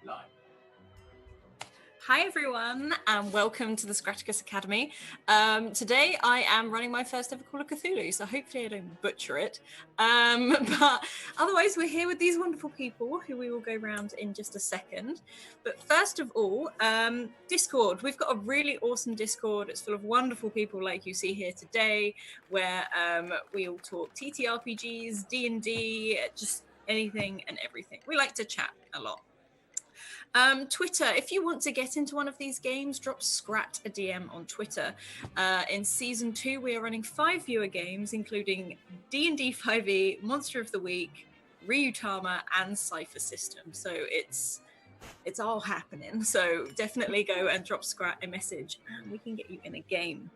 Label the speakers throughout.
Speaker 1: Live.
Speaker 2: Hi everyone, and welcome to the Scratticus Academy. Today I am running my first ever Call of Cthulhu, so hopefully I don't butcher it. But otherwise we're here with these wonderful people who we will go around in just a second. But first of all, Discord. We've got a really awesome Discord. It's full of wonderful people like you see here today, where we all talk TTRPGs, D&D, just anything and everything. We like to chat a lot. Twitter, if you want to get into one of these games, drop Scrat a DM on Twitter. In Season 2, we are running 5 viewer games, including D&D 5e, Monster of the Week, Ryutama, and Cypher System. So it's all happening. So definitely go and drop Scrat a message, and we can get you in a game.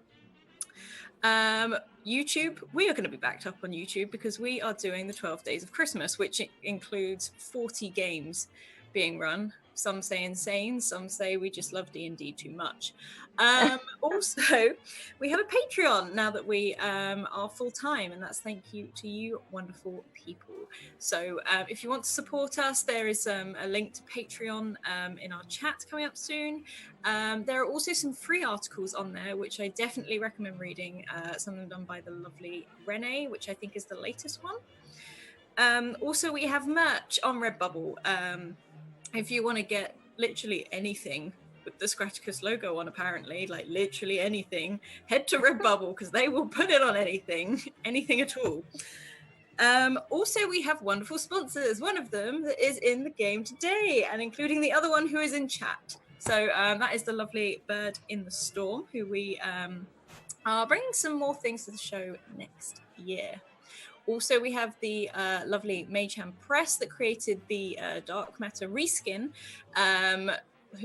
Speaker 2: YouTube, we are going to be backed up on YouTube because we are doing the 12 Days of Christmas, which includes 40 games being run. Some say insane, some say we just love D&D too much. Also, we have a Patreon now that we are full-time, and that's thank you to you wonderful people. So if you want to support us, there is a link to Patreon in our chat coming up soon. There are also some free articles on there, which I definitely recommend reading. Some of them done by the lovely Renee, which I think is the latest one. Also, we have merch on Redbubble. If you want to get literally anything with the Scratticus logo on, apparently, like literally anything, head to Redbubble because they will put it on anything at all. Also, we have wonderful sponsors. One of them that is in the game today, and including the other one who is in chat. So that is the lovely Bird in the Storm, who we are bringing some more things to the show next year. Also, we have the lovely Mayhem Press that created the Dark Matter reskin,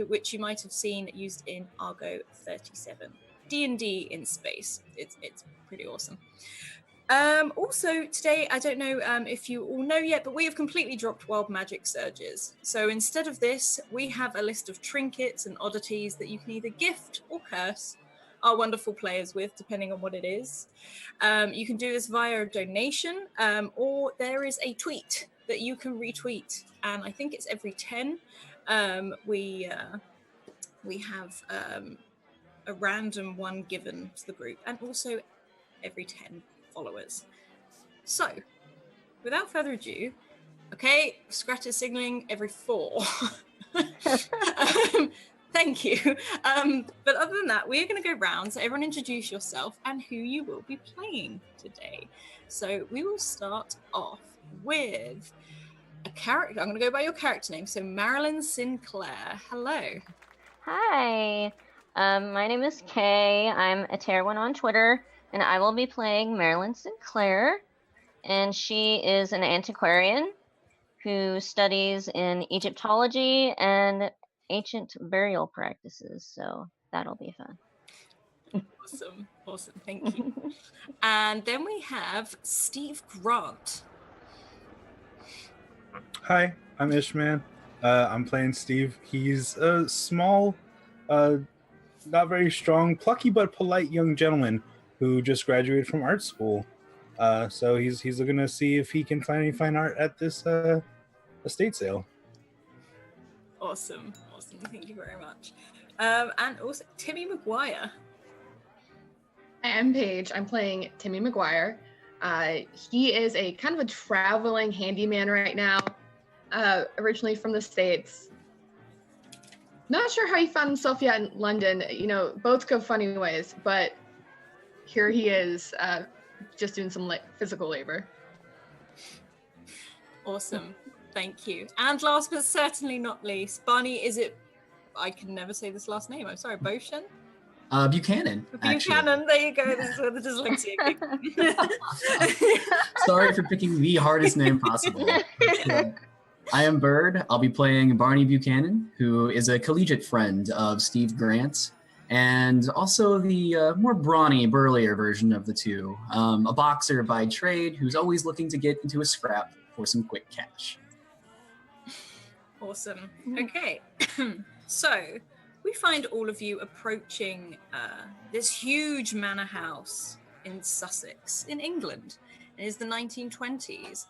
Speaker 2: which you might have seen used in Argo 37. D&D in space. It's pretty awesome. Also, today, I don't know if you all know yet, but we have completely dropped Wild Magic Surges. So instead of this, we have a list of trinkets and oddities that you can either gift or curse our wonderful players with, depending on what it is. You can do this via a donation, or there is a tweet that you can retweet, and I think it's every 10. We have a random one given to the group, and also every 10 followers. So, without further ado, okay, Scrat is signaling every 4. Thank you. But other than that, we're going to go round. So everyone introduce yourself and who you will be playing today. So we will start off with a character. I'm going to go by your character name. So Marilyn Sinclair. Hello.
Speaker 3: Hi. My name is Kay. I'm a Terwin on Twitter, and I will be playing Marilyn Sinclair. And she is an antiquarian who studies in Egyptology and ancient burial practices, so that'll be fun.
Speaker 2: Awesome, thank you. And then we have Steve Grant.
Speaker 1: Hi, I'm Ishman. I'm playing Steve. He's a small, uh, not very strong, plucky but polite young gentleman who just graduated from art school. So he's looking to see if he can find any fine art at this estate sale.
Speaker 2: Awesome. Thank you very much. And also Timmy McGuire.
Speaker 4: I am Paige. I'm playing Timmy McGuire. He is a kind of a traveling handyman right now, originally from the States. Not sure how he found himself yet in London. You know, both go funny ways, but here he is, just doing some physical labor.
Speaker 2: Awesome. Thank you. And last but certainly not least, Barney, is it, I can never say this last name, I'm sorry, Boshen?
Speaker 5: Buchanan.
Speaker 2: Buchanan, there you go. This is where the dyslexia kicks.
Speaker 5: Sorry for picking the hardest name possible. I am Bird. I'll be playing Barney Buchanan, who is a collegiate friend of Steve Grant, and also the more brawny, burlier version of the two. A boxer by trade who's always looking to get into a scrap for some quick cash.
Speaker 2: Awesome. Okay. So we find all of you approaching this huge manor house in Sussex, in England. It is the 1920s.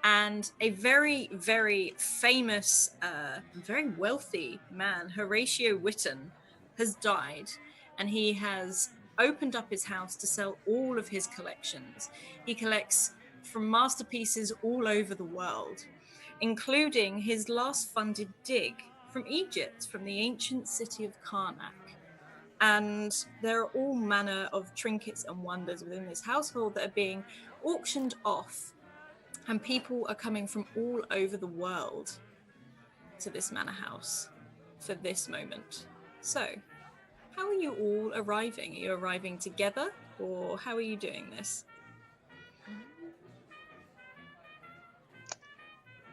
Speaker 2: And a very, very famous, very wealthy man, Horatio Whitton, has died. And he has opened up his house to sell all of his collections. He collects from masterpieces all over the world, including his last funded dig from Egypt, from the ancient city of Karnak. And there are all manner of trinkets and wonders within this household that are being auctioned off. And people are coming from all over the world to this manor house for this moment. So, how are you all arriving? Are you arriving together, or how are you doing this?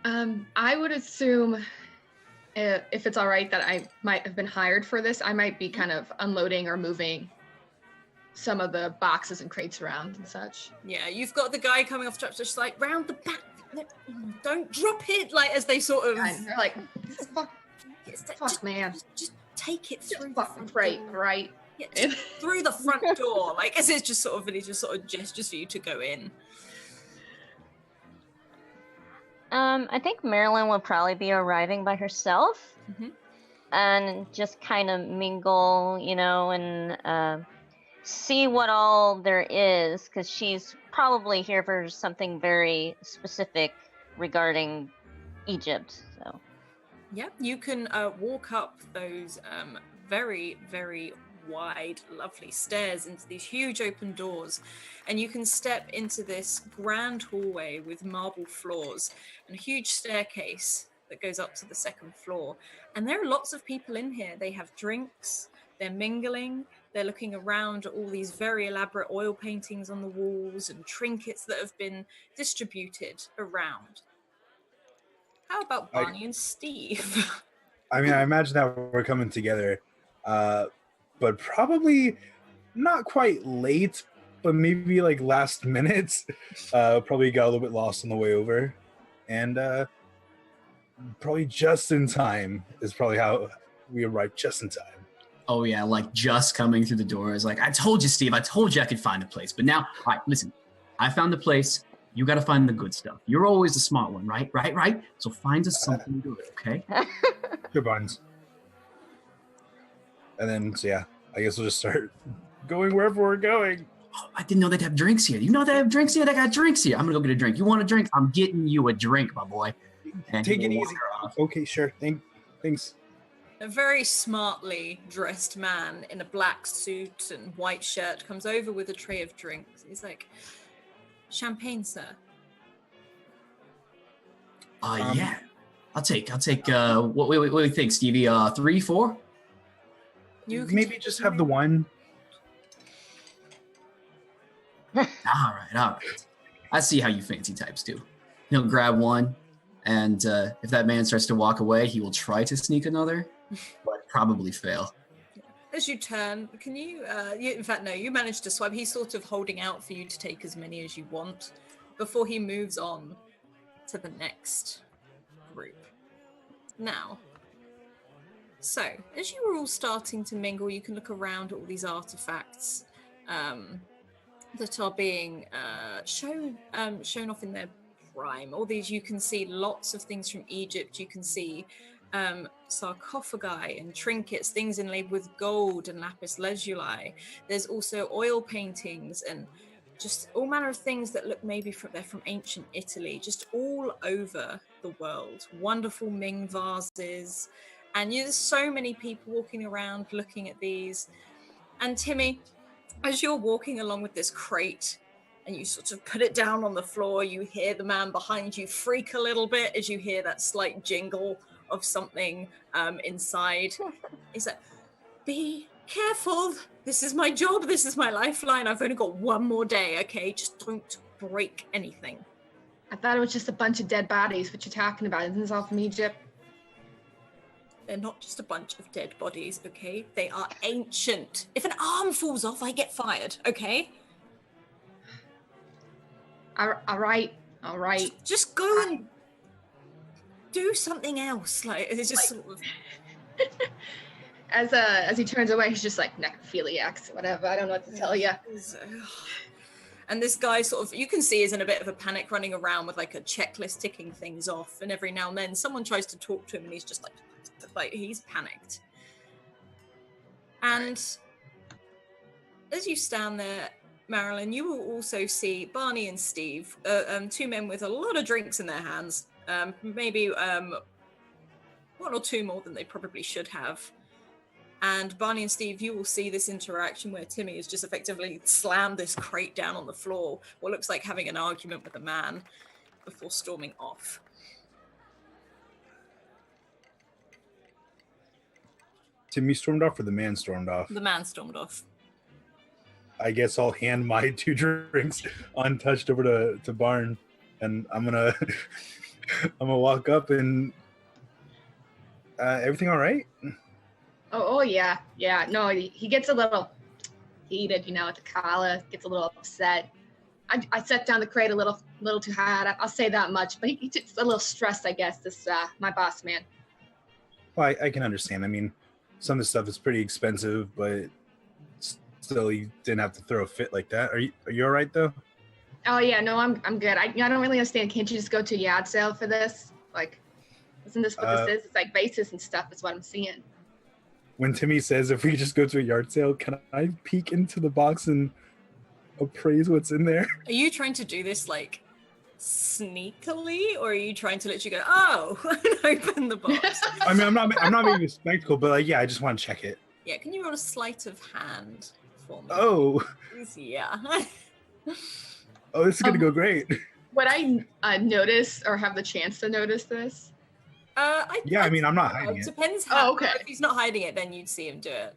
Speaker 4: I would assume, if it's all right, that I might have been hired for this. I might be kind of unloading or moving some of the boxes and crates around and such.
Speaker 2: Yeah, you've got the guy coming off truck, just like, round the back, don't drop it, like, as they sort of...
Speaker 4: And they're like, fuck, man.
Speaker 2: Just take it through
Speaker 4: the front door. Right.
Speaker 2: Yeah, through the front door, like, as it's just sort of, and he just sort of gestures for you to go in.
Speaker 3: I think Marilyn will probably be arriving by herself, and just kind of mingle, you know, and see what all there is, because she's probably here for something very specific regarding Egypt. So,
Speaker 2: yeah, you can walk up those very, very wide, lovely stairs into these huge open doors, and you can step into this grand hallway with marble floors and a huge staircase that goes up to the second floor. And there are lots of people in here. They have drinks, they're mingling, they're looking around at all these very elaborate oil paintings on the walls and trinkets that have been distributed around. How about Barney and Steve?
Speaker 1: I mean, I imagine that we're coming together, but probably not quite late, but maybe like last minute. Probably got a little bit lost on the way over, and probably just in time is probably how we arrived, just in time.
Speaker 5: Oh yeah, like just coming through the door is like, I told you, Steve, I told you I could find a place. But now, all right, listen, I found the place. You got to find the good stuff. You're always the smart one, right? Right? So find us something good, okay?
Speaker 1: Sure, Barnes. And then, so yeah, I guess we'll just start going wherever we're going.
Speaker 5: Oh, I didn't know they'd have drinks here. You know they have drinks here? They got drinks here. I'm going to go get a drink. You want a drink? I'm getting you a drink, my boy. And
Speaker 1: take it easy. Okay, sure. Thanks.
Speaker 2: A very smartly dressed man in a black suit and white shirt comes over with a tray of drinks. He's like, champagne, sir.
Speaker 5: Yeah. I'll take, what do you think, Stevie? 3, 4?
Speaker 2: You
Speaker 1: maybe just have the one.
Speaker 5: All right. I see how you fancy types do. He'll grab one, and if that man starts to walk away, he will try to sneak another, but probably fail.
Speaker 2: As you turn, can you, in fact, no, you manage to swipe. He's sort of holding out for you to take as many as you want before he moves on to the next group. Now, so as you were all starting to mingle, you can look around at all these artifacts that are being shown off in their prime. All these, you can see lots of things from Egypt. You can see sarcophagi and trinkets, things inlaid with gold and lapis lazuli. There's also oil paintings and just all manner of things that look maybe they're from ancient Italy, just all over the world. Wonderful Ming vases. And there's so many people walking around looking at these. And Timmy, as you're walking along with this crate and you sort of put it down on the floor, you hear the man behind you freak a little bit as you hear that slight jingle of something inside. He's like, be careful. This is my job. This is my lifeline. I've only got one more day, okay? Just don't break anything.
Speaker 4: I thought it was just a bunch of dead bodies. What you talking about? Isn't this all from Egypt?
Speaker 2: They're not just a bunch of dead bodies, okay? They are ancient. If an arm falls off, I get fired, okay?
Speaker 4: All right.
Speaker 2: Just go and do something else. Like, it's just sort of...
Speaker 4: As he turns away, he's just like, necrophiliacs, whatever. I don't know what to tell you.
Speaker 2: And this guy sort of, you can see, is in a bit of a panic, running around with like a checklist ticking things off. And every now and then someone tries to talk to him and he's just like he's panicked. And as you stand there, Marilyn, you will also see Barney and Steve, two men with a lot of drinks in their hands. Maybe one or two more than they probably should have. And Barney and Steve, you will see this interaction where Timmy has just effectively slammed this crate down on the floor, what looks like having an argument with a man, before storming off.
Speaker 1: Timmy stormed off or the man stormed off?
Speaker 2: The man stormed off.
Speaker 1: I guess I'll hand my 2 drinks untouched over to Barn, and I'm gonna walk up and everything all right?
Speaker 4: Oh yeah. No, he gets a little heated, at the collar, gets a little upset. I set down the crate a little too hard. I'll say that much, but he's a little stressed, I guess. This my boss man.
Speaker 1: Well, I can understand. I mean, some of the stuff is pretty expensive, but still, you didn't have to throw a fit like that. Are you all right though?
Speaker 4: Oh yeah, no, I'm good. I don't really understand. Can't you just go to a yard sale for this? Like, isn't this what this is? It's like bases and stuff is what I'm seeing.
Speaker 1: When Timmy says if we just go to a yard sale, can I peek into the box and appraise what's in there?
Speaker 2: Are you trying to do this like sneakily, or are you trying to literally go, oh, and open the box?
Speaker 1: I mean, I'm not making a spectacle, but like, yeah, I just want to check it.
Speaker 2: Yeah, can you roll a sleight of hand for me?
Speaker 1: Oh.
Speaker 2: Yeah.
Speaker 1: Oh, this is gonna go great.
Speaker 4: Would I notice or have the chance to notice this?
Speaker 1: I mean, I'm not hiding it.
Speaker 2: Depends how.
Speaker 4: Oh, okay.
Speaker 2: If he's not hiding it, then you'd see him do it.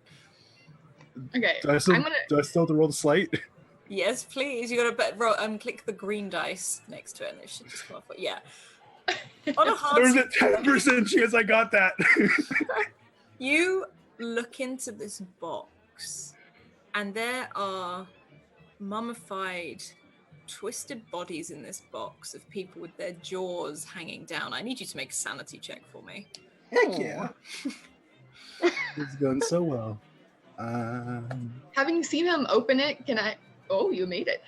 Speaker 4: Okay.
Speaker 1: Do I still have to roll the sleight?
Speaker 2: Yes, please. You gotta click the green dice next to it, and it should just come off. Yeah. On a hard.
Speaker 1: There's a 10% chance I got that.
Speaker 2: You look into this box, and there are mummified, twisted bodies in this box of people with their jaws hanging down. I need you to make a sanity check for me.
Speaker 1: Heck yeah. It's going so well.
Speaker 4: Having seen him open it, can I... Oh, you made it.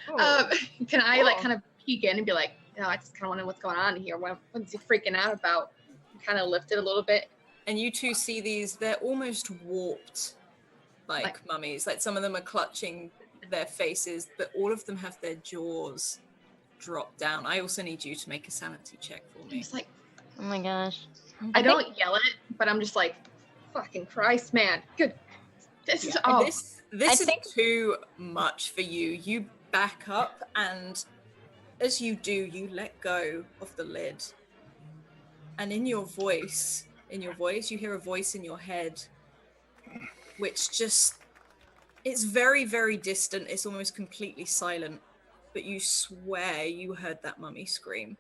Speaker 4: Can I kind of peek in and be like, I just kind of want to know what's going on here. What's he freaking out about? Kind of lift it a little bit.
Speaker 2: And you two see these, they're almost warped like mummies. Like some of them are clutching their faces, but all of them have their jaws dropped down. I also need you to make a sanity check for me.
Speaker 4: Just like,
Speaker 3: oh my gosh.
Speaker 4: I don't yell it, but I'm just like, fucking Christ, man. Good. This is
Speaker 2: This is too much for you. You back up, and as you do, you let go of the lid. And in your voice, you hear a voice in your head, which just, it's very, very distant. It's almost completely silent, but you swear you heard that mummy scream.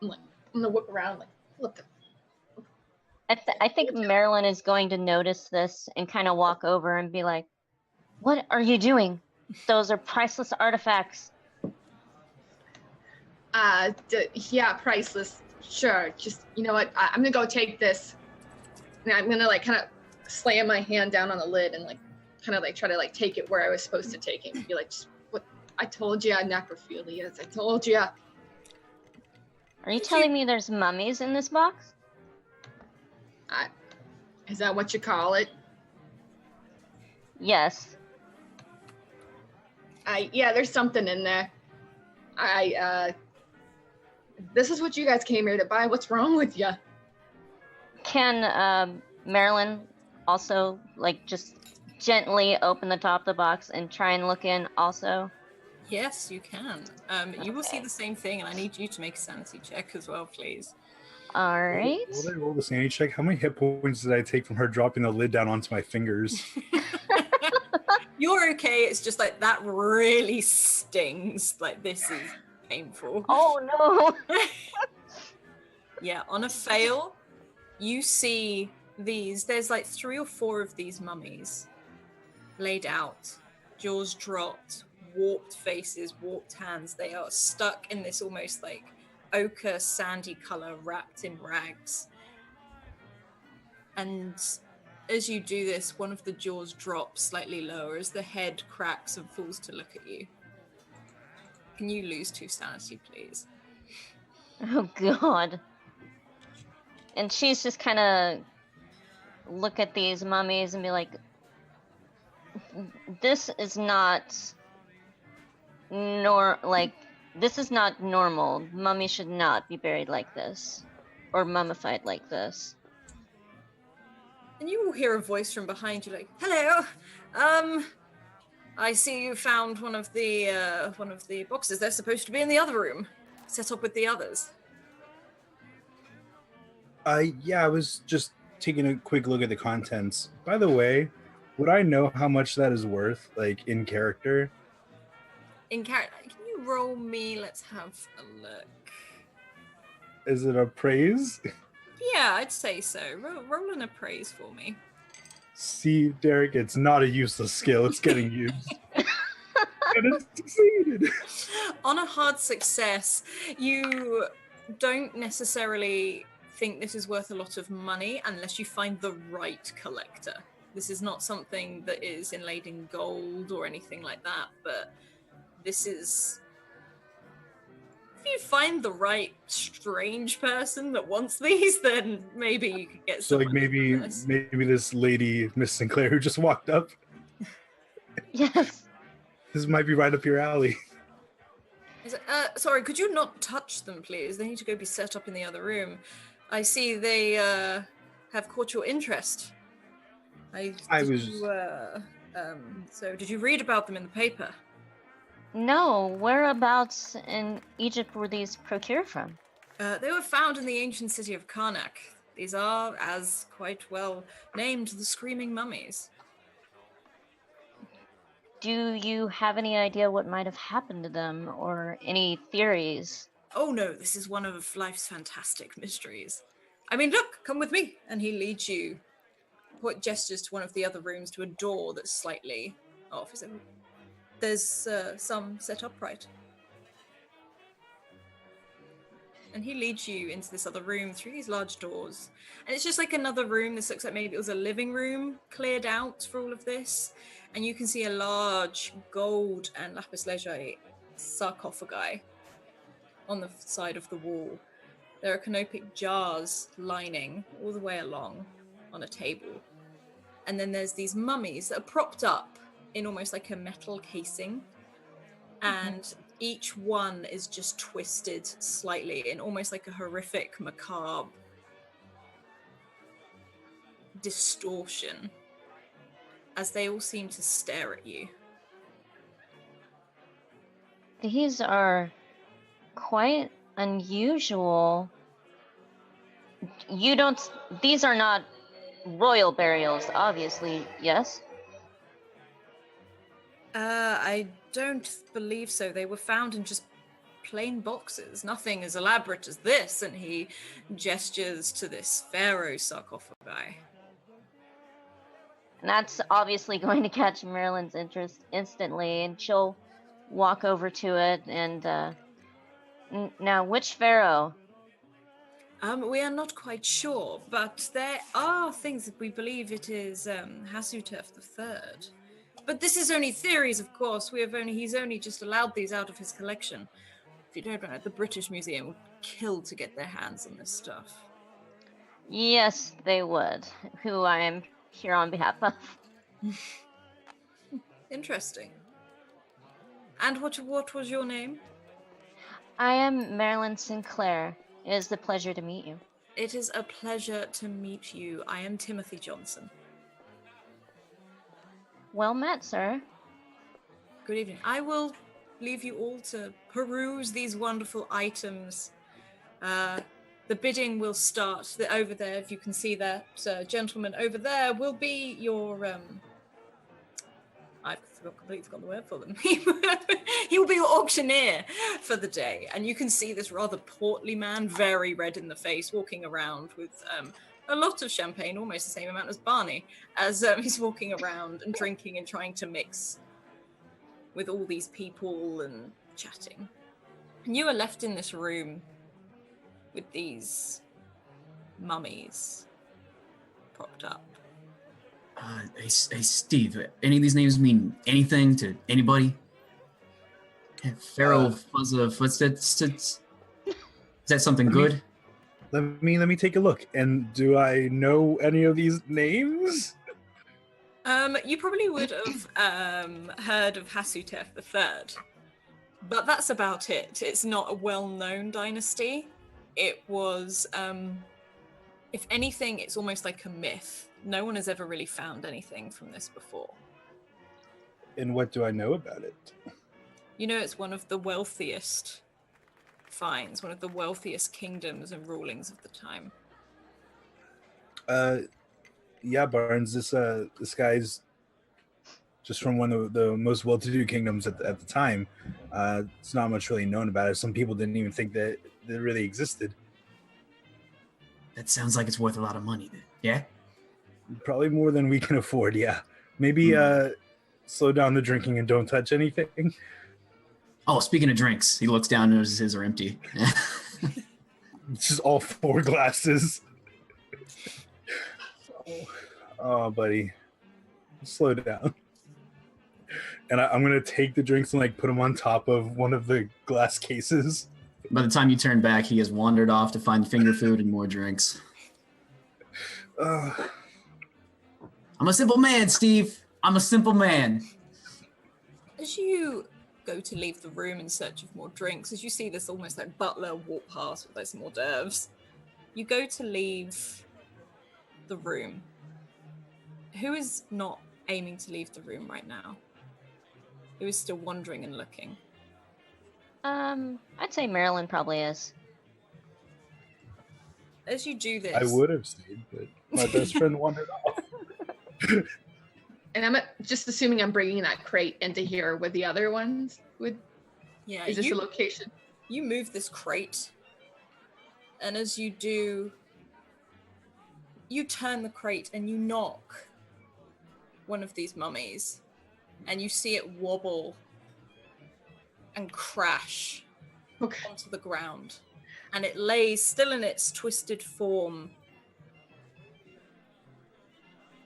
Speaker 4: I'm gonna whip around, like, look.
Speaker 3: I think Marilyn is going to notice this and kind of walk over and be like, "What are you doing? Those are priceless artifacts."
Speaker 4: Yeah, priceless. Sure. Just, you know what? I'm gonna go take this. And I'm gonna like kind of slam my hand down on the lid and like kind of like try to like take it where I was supposed to take it. Be like, just, what? I told you, necrophilias. I told you.
Speaker 3: Are you telling me there's mummies in this box?
Speaker 4: Is that what you call it?
Speaker 3: Yes.
Speaker 4: Yeah, there's something in there. This is what you guys came here to buy. What's wrong with you?
Speaker 3: Can Marilyn also like just gently open the top of the box and try and look in also?
Speaker 2: Yes, you can. You will see the same thing, and I need you to make a sanity check as well, please.
Speaker 3: All right.
Speaker 1: Will I roll the sanity check? How many hit points did I take from her dropping the lid down onto my fingers?
Speaker 2: You're okay. It's just like that really stings. Like this is painful.
Speaker 3: Oh no.
Speaker 2: Yeah, on a fail, you see these. There's like 3 or 4 of these mummies laid out, jaws dropped, warped faces, warped hands. They are stuck in this almost like ochre sandy color, wrapped in rags. And as you do this, one of the jaws drops slightly lower as the head cracks and falls to look at you. Can you lose 2 sanity, please?
Speaker 3: Oh god. And she's just kind of look at these mummies and be like, this is not this is not normal. Mummies should not be buried like this or mummified like this.
Speaker 2: And you will hear a voice from behind you like, hello, I see you found one of the boxes. They're supposed to be in the other room, set up with the others.
Speaker 1: Yeah, I was just taking a quick look at the contents. By the way, would I know how much that is worth, like, in character?
Speaker 2: In character, can you roll me? Let's have a look.
Speaker 1: Is it a praise?
Speaker 2: Yeah, I'd say so. Roll an appraise for me.
Speaker 1: See, Derek, it's not a useless skill. It's getting used. And it succeeded.
Speaker 2: On a hard success, you don't necessarily think this is worth a lot of money unless you find the right collector. This is not something that is inlaid in gold or anything like that, but this is... If you find the right strange person that wants these, then maybe you could get
Speaker 1: So, like,
Speaker 2: someone
Speaker 1: maybe this lady, Miss Sinclair, who just walked up.
Speaker 3: Yes.
Speaker 1: This might be right up your alley.
Speaker 2: Sorry, could you not touch them, please? They need to go be set up in the other room. I see they have caught your interest. So did you read about them in the paper?
Speaker 3: No, whereabouts in Egypt were these procured from?
Speaker 2: They were found in the ancient city of Karnak. These are, as quite well named, the Screaming Mummies.
Speaker 3: Do you have any idea what might have happened to them, or any theories?
Speaker 2: Oh no, this is one of life's fantastic mysteries. I mean, look, come with me. And he leads you, gestures to one of the other rooms, to a door that's slightly off. There's some set upright. And he leads you into this other room through these large doors. And it's just like another room. This looks like maybe it was a living room cleared out for all of this. And you can see a large gold and lapis lazuli sarcophagi on the side of the wall. There are canopic jars lining all the way along on a table. And then there's these mummies that are propped up in almost like a metal casing. And each one is just twisted slightly in almost like a horrific, macabre distortion as they all seem to stare at you.
Speaker 3: These are quite unusual. These are not royal burials, obviously, yes?
Speaker 2: I don't believe so. They were found in just plain boxes, nothing as elaborate as this, and he gestures to this pharaoh sarcophagi.
Speaker 3: And that's obviously going to catch Marilyn's interest instantly, and she'll walk over to it and now which pharaoh?
Speaker 2: We are not quite sure, but there are things that we believe it is Hasutef III. But this is only theories, of course. He's only just allowed these out of his collection. If you don't know, the British Museum would kill to get their hands on this stuff.
Speaker 3: Yes, they would. Who I am here on behalf of.
Speaker 2: Interesting. And what was your name?
Speaker 3: I am Marilyn Sinclair. It is a pleasure to meet you.
Speaker 2: It is a pleasure to meet you. I am Timothy Johnson.
Speaker 3: Well met, sir.
Speaker 2: Good evening. I will leave you all to peruse these wonderful items. The bidding will start over there. If you can see that gentleman over there will be your... I've completely forgotten the word for them. He will be your auctioneer for the day. And you can see this rather portly man, very red in the face, walking around with a lot of champagne, almost the same amount as Barney, as he's walking around and drinking and trying to mix with all these people and chatting. And you are left in this room with these mummies propped up.
Speaker 5: Hey, Steve, any of these names mean anything to anybody? Pharaoh Fuzza Footsteps? Is that something good?
Speaker 1: Let me take a look. And do I know any of these names?
Speaker 2: You probably would have heard of Hasutef III, but that's about it. It's not a well-known dynasty. It was, if anything, it's almost like a myth. No one has ever really found anything from this before.
Speaker 1: And what do I know about it?
Speaker 2: You know, it's one of the wealthiest finds, one of the wealthiest kingdoms and rulings of the time.
Speaker 1: Yeah, Barnes, this guy's just from one of the most well-to-do kingdoms at the time. It's not much really known about it. Some people didn't even think that it really existed.
Speaker 5: That sounds like it's worth a lot of money, then. Yeah?
Speaker 1: Probably more than we can afford, yeah. Maybe slow down the drinking and don't touch anything.
Speaker 5: Oh, speaking of drinks, he looks down and notices his are empty.
Speaker 1: It's just all 4 glasses. Oh, buddy. Slow down. And I'm going to take the drinks and put them on top of one of the glass cases.
Speaker 5: By the time you turn back, he has wandered off to find finger food and more drinks. I'm a simple man, Steve. I'm a simple man.
Speaker 2: As you go to leave the room in search of more drinks, as you see this almost like butler walk past with some hors d'oeuvres, you go to leave the room. Who is not aiming to leave the room right now? Who is still wandering and looking?
Speaker 3: I'd say Marilyn probably is.
Speaker 2: As you do this...
Speaker 1: I would have stayed, but my best friend wandered off.
Speaker 4: And I'm just assuming I'm bringing that crate into here with the other ones.
Speaker 2: Yeah,
Speaker 4: is this a location?
Speaker 2: You move this crate, and as you do, you turn the crate and you knock one of these mummies, and you see it wobble and crash onto the ground, and it lays still in its twisted form,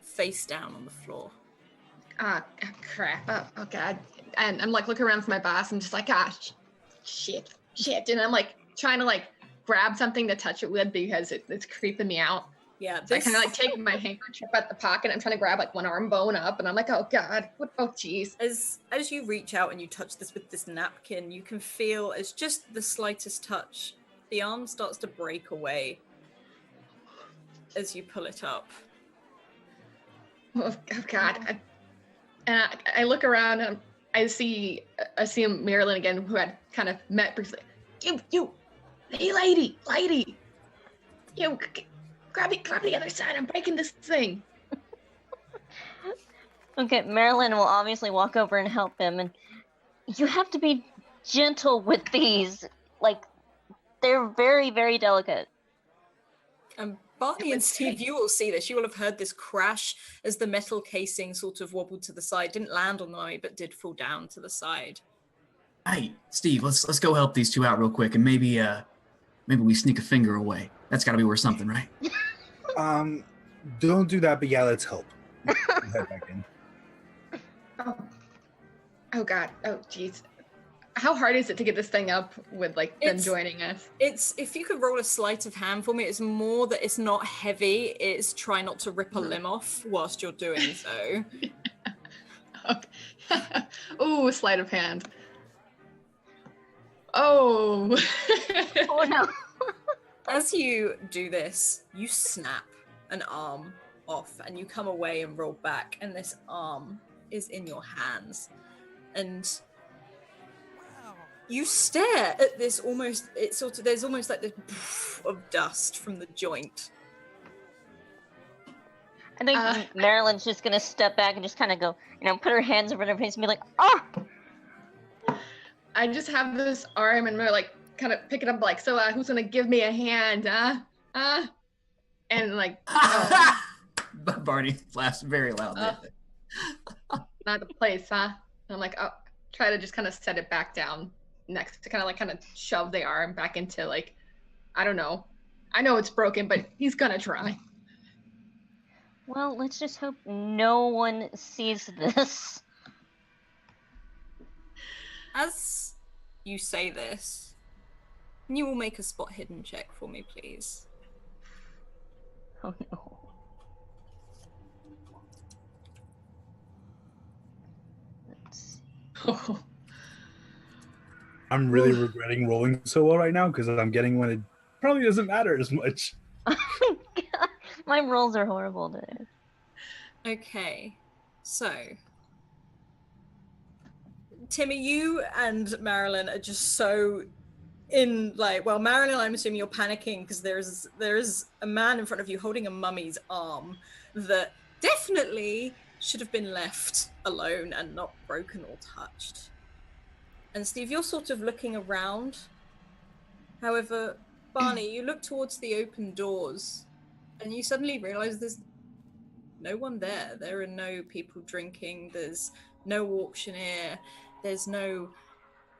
Speaker 2: face down on the floor.
Speaker 4: Ah, crap. Oh, God. And I'm looking around for my boss. I'm just like, shit. And I'm trying to grab something to touch it with because it's creeping me out.
Speaker 2: Yeah.
Speaker 4: So I kind of take my handkerchief out the pocket. I'm trying to grab one arm bone up, and I'm like, oh God, oh jeez.
Speaker 2: As you reach out and you touch this with this napkin, you can feel as just the slightest touch, the arm starts to break away as you pull it up.
Speaker 4: Oh God. And I look around and I see Marilyn again, who had kind of met briefly. You, hey lady, you grab the other side. I'm breaking this thing.
Speaker 3: Okay, Marilyn will obviously walk over and help him, and you have to be gentle with these. They're very, very delicate.
Speaker 2: Barney and Steve, you will see this. You will have heard this crash as the metal casing sort of wobbled to the side. Didn't land on the eye, but did fall down to the side.
Speaker 5: Hey, Steve, let's go help these two out real quick, and maybe we sneak a finger away. That's got to be worth something, right?
Speaker 1: Don't do that, but yeah, let's help. Head back in.
Speaker 4: Oh God. Oh jeez. How hard is it to get this thing up with like them joining us?
Speaker 2: It's if you could roll a sleight of hand for me, it's more that it's not heavy, it's try not to rip a limb off whilst you're doing so.
Speaker 4: Okay. Ooh, sleight of hand. Oh.
Speaker 3: Oh no.
Speaker 2: As you do this, you snap an arm off and you come away and roll back, and this arm is in your hands. And you stare at this there's almost like this poof of dust from the joint.
Speaker 3: I think Marilyn's just gonna step back and just kind of go, put her hands over her face and be like, "Oh!"
Speaker 4: I just have this arm and we're like kind of pick it up like, so who's gonna give me a hand? And like,
Speaker 5: Barney laughs very loudly.
Speaker 4: Not the place, huh? And I'm like, oh, try to just kind of set it back down next to kind of shove the arm back into like, I don't know. I know it's broken, but he's gonna try.
Speaker 3: Well, let's just hope no one sees this.
Speaker 2: As you say this, can you all make a spot hidden check for me, please?
Speaker 3: Oh no. Let's see.
Speaker 4: Oh.
Speaker 1: I'm really regretting rolling so well right now because I'm getting one it probably doesn't matter as much.
Speaker 3: My rolls are horrible today.
Speaker 2: Okay, so Timmy, you and Marilyn are just so in Marilyn, I'm assuming you're panicking because there is a man in front of you holding a mummy's arm that definitely should have been left alone and not broken or touched. And Steve, you're sort of looking around. However, Barney, you look towards the open doors and you suddenly realize there's no one there. There are no people drinking. There's no auctioneer. There's no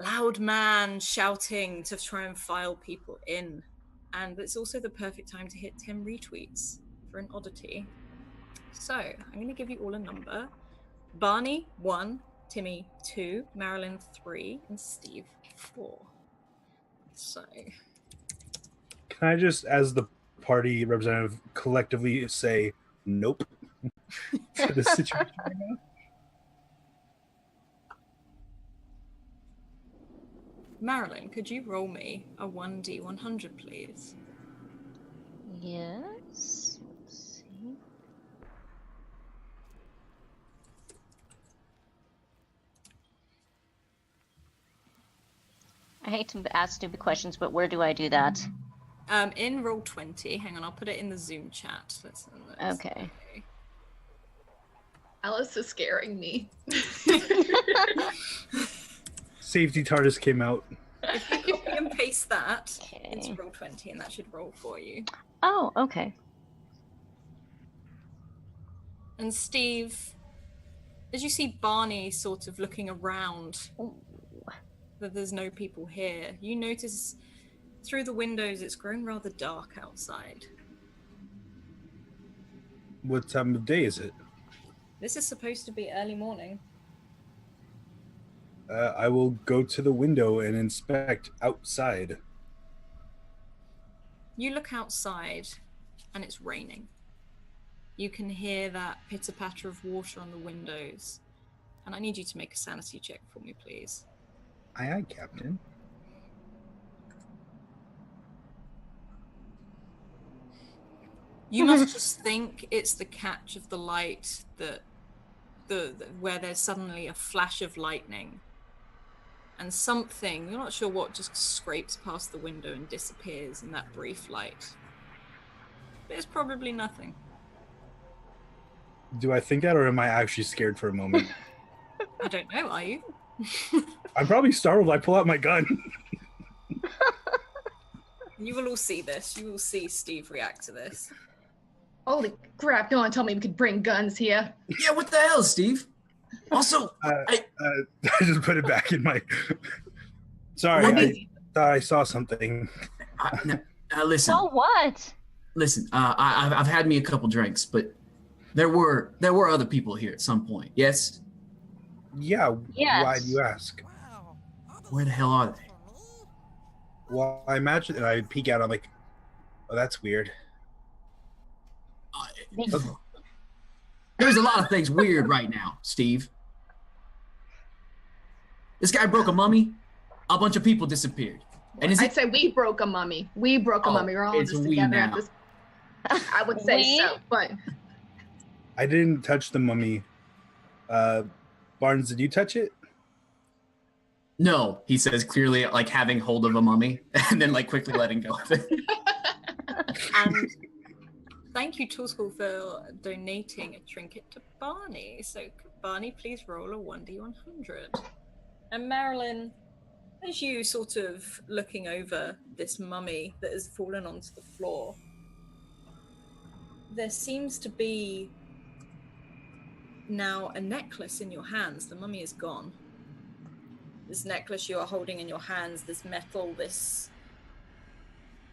Speaker 2: loud man shouting to try and file people in. And it's also the perfect time to hit 10 retweets for an oddity. So I'm going to give you all a number. Barney, 1. Timmy, 2. Marilyn, 3. And Steve, 4. So...
Speaker 1: Can I just, as the party representative, collectively say nope to this situation right now?
Speaker 2: Marilyn, could you roll me a 1d100, please?
Speaker 3: Yes. Let's see. I hate to ask stupid questions, but where do I do that?
Speaker 2: In roll 20. Hang on, I'll put it in the Zoom chat.
Speaker 3: Okay.
Speaker 4: Alice is scaring me.
Speaker 1: Safety TARDIS came out.
Speaker 2: If you copy and paste that into roll 20, and that should roll for you.
Speaker 3: Oh, okay.
Speaker 2: And Steve, as you see Barney sort of looking around, that there's no people here, you notice through the windows it's grown rather dark outside.
Speaker 1: What time of day is it?
Speaker 2: This is supposed to be early morning.
Speaker 1: I will go to the window and inspect outside.
Speaker 2: You look outside and it's raining. You can hear that pitter-patter of water on the windows. And I need you to make a sanity check for me, please.
Speaker 1: Aye, aye, Captain.
Speaker 2: You must just think it's the catch of the light that where there's suddenly a flash of lightning and something, you're not sure what, just scrapes past the window and disappears in that brief light. But it's probably nothing.
Speaker 1: Do I think that, or am I actually scared for a moment?
Speaker 2: I don't know, are you?
Speaker 1: I'm probably startled. I pull out my gun.
Speaker 2: You will all see this. You will see Steve react to this.
Speaker 4: Holy crap, no one told me we could bring guns here.
Speaker 5: Yeah, what the hell, Steve? Also,
Speaker 1: I just put it back in my... Sorry, I thought I saw something.
Speaker 5: Listen,
Speaker 3: So what?
Speaker 5: listen. I've had me a couple drinks, but there were other people here at some point. Yes.
Speaker 1: Yeah.
Speaker 3: Yes.
Speaker 1: Why do you ask?
Speaker 5: Where the hell are they?
Speaker 1: Well, I imagine, and I peek out. I'm like, oh, that's weird.
Speaker 5: There's a lot of things weird right now, Steve. This guy broke a mummy. A bunch of people disappeared. And
Speaker 4: I'd say we broke a mummy. We broke a mummy. We're all
Speaker 5: it's
Speaker 4: just
Speaker 5: we
Speaker 4: together
Speaker 5: now.
Speaker 4: at this. I would say
Speaker 3: We?
Speaker 4: so, but
Speaker 1: I didn't touch the mummy. Barnes, did you touch it?
Speaker 5: No, he says, clearly like having hold of a mummy and then like quickly letting go of it.
Speaker 2: And thank you, Tool School, for donating a trinket to Barney. So, Barney, please roll a 1d100. And Marilyn, as you sort of looking over this mummy that has fallen onto the floor, there seems to be now a necklace in your hands. The mummy is gone. This necklace you are holding in your hands, this metal, this...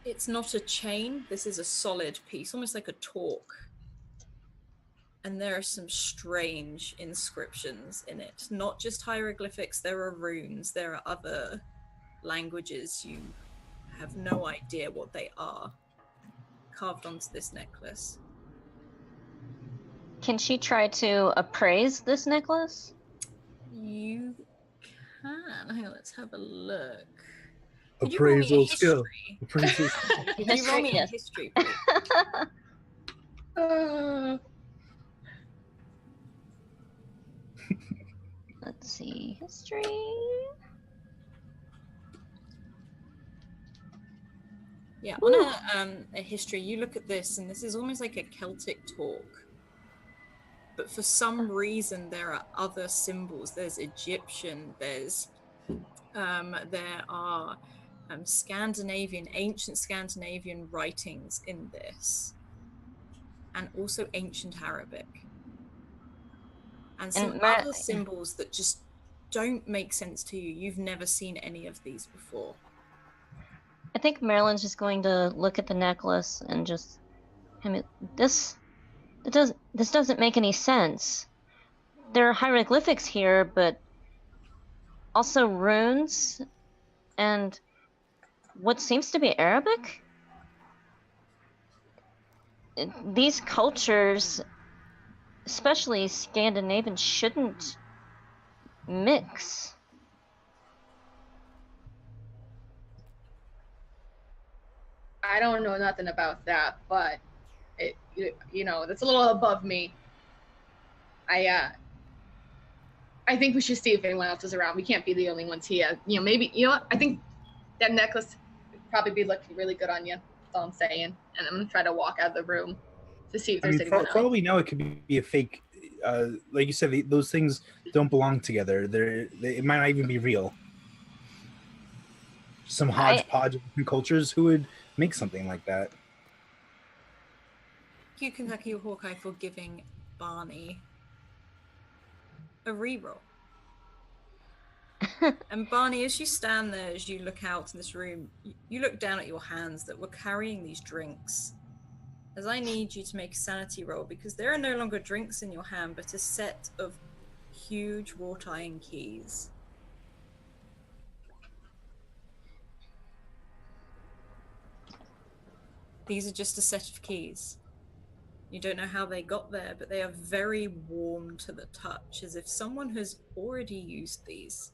Speaker 2: It's not a chain. This is a solid piece, almost like a torque. And there are some strange inscriptions in it. Not just hieroglyphics, there are runes. There are other languages. You have no idea what they are carved onto this necklace.
Speaker 3: Can she try to appraise this necklace?
Speaker 2: You can. Hang on, let's have a look. Could you roll me a
Speaker 1: Appraisal skill.
Speaker 2: history?
Speaker 1: Appraisal skill.
Speaker 2: Could you roll me a
Speaker 3: Yes.
Speaker 2: history, please?
Speaker 3: Let's see. History.
Speaker 2: Yeah, on a history, you look at this, and this is almost like a Celtic talk. But for some reason, there are other symbols. There's Egyptian. There are Scandinavian, ancient Scandinavian writings in this, and also ancient Arabic, and some other symbols that just don't make sense to you. You've never seen any of these before.
Speaker 3: I think Marilyn's just going to look at the necklace and just, I mean, this doesn't make any sense. There are hieroglyphics here, but also runes and what seems to be Arabic. These cultures, especially Scandinavian, shouldn't mix.
Speaker 4: I don't know nothing about that, but that's a little above me. I think we should see if anyone else is around. We can't be the only ones here. Maybe, what? I think that necklace would probably be looking really good on you. That's all I'm saying. And I'm going to try to walk out of the room to see if there's anyone else.
Speaker 1: For all we know, it could be a fake. Like you said, those things don't belong together. It might not even be real. Some hodgepodge of different cultures who would make something like that.
Speaker 2: Thank you, Kentucky Hawkeye, for giving Barney a reroll. And Barney, as you stand there, as you look out in this room, you look down at your hands that were carrying these drinks. As I need you to make a sanity roll, because there are no longer drinks in your hand, but a set of huge wrought iron keys. These are just a set of keys. You don't know how they got there, but they are very warm to the touch, as if someone has already used these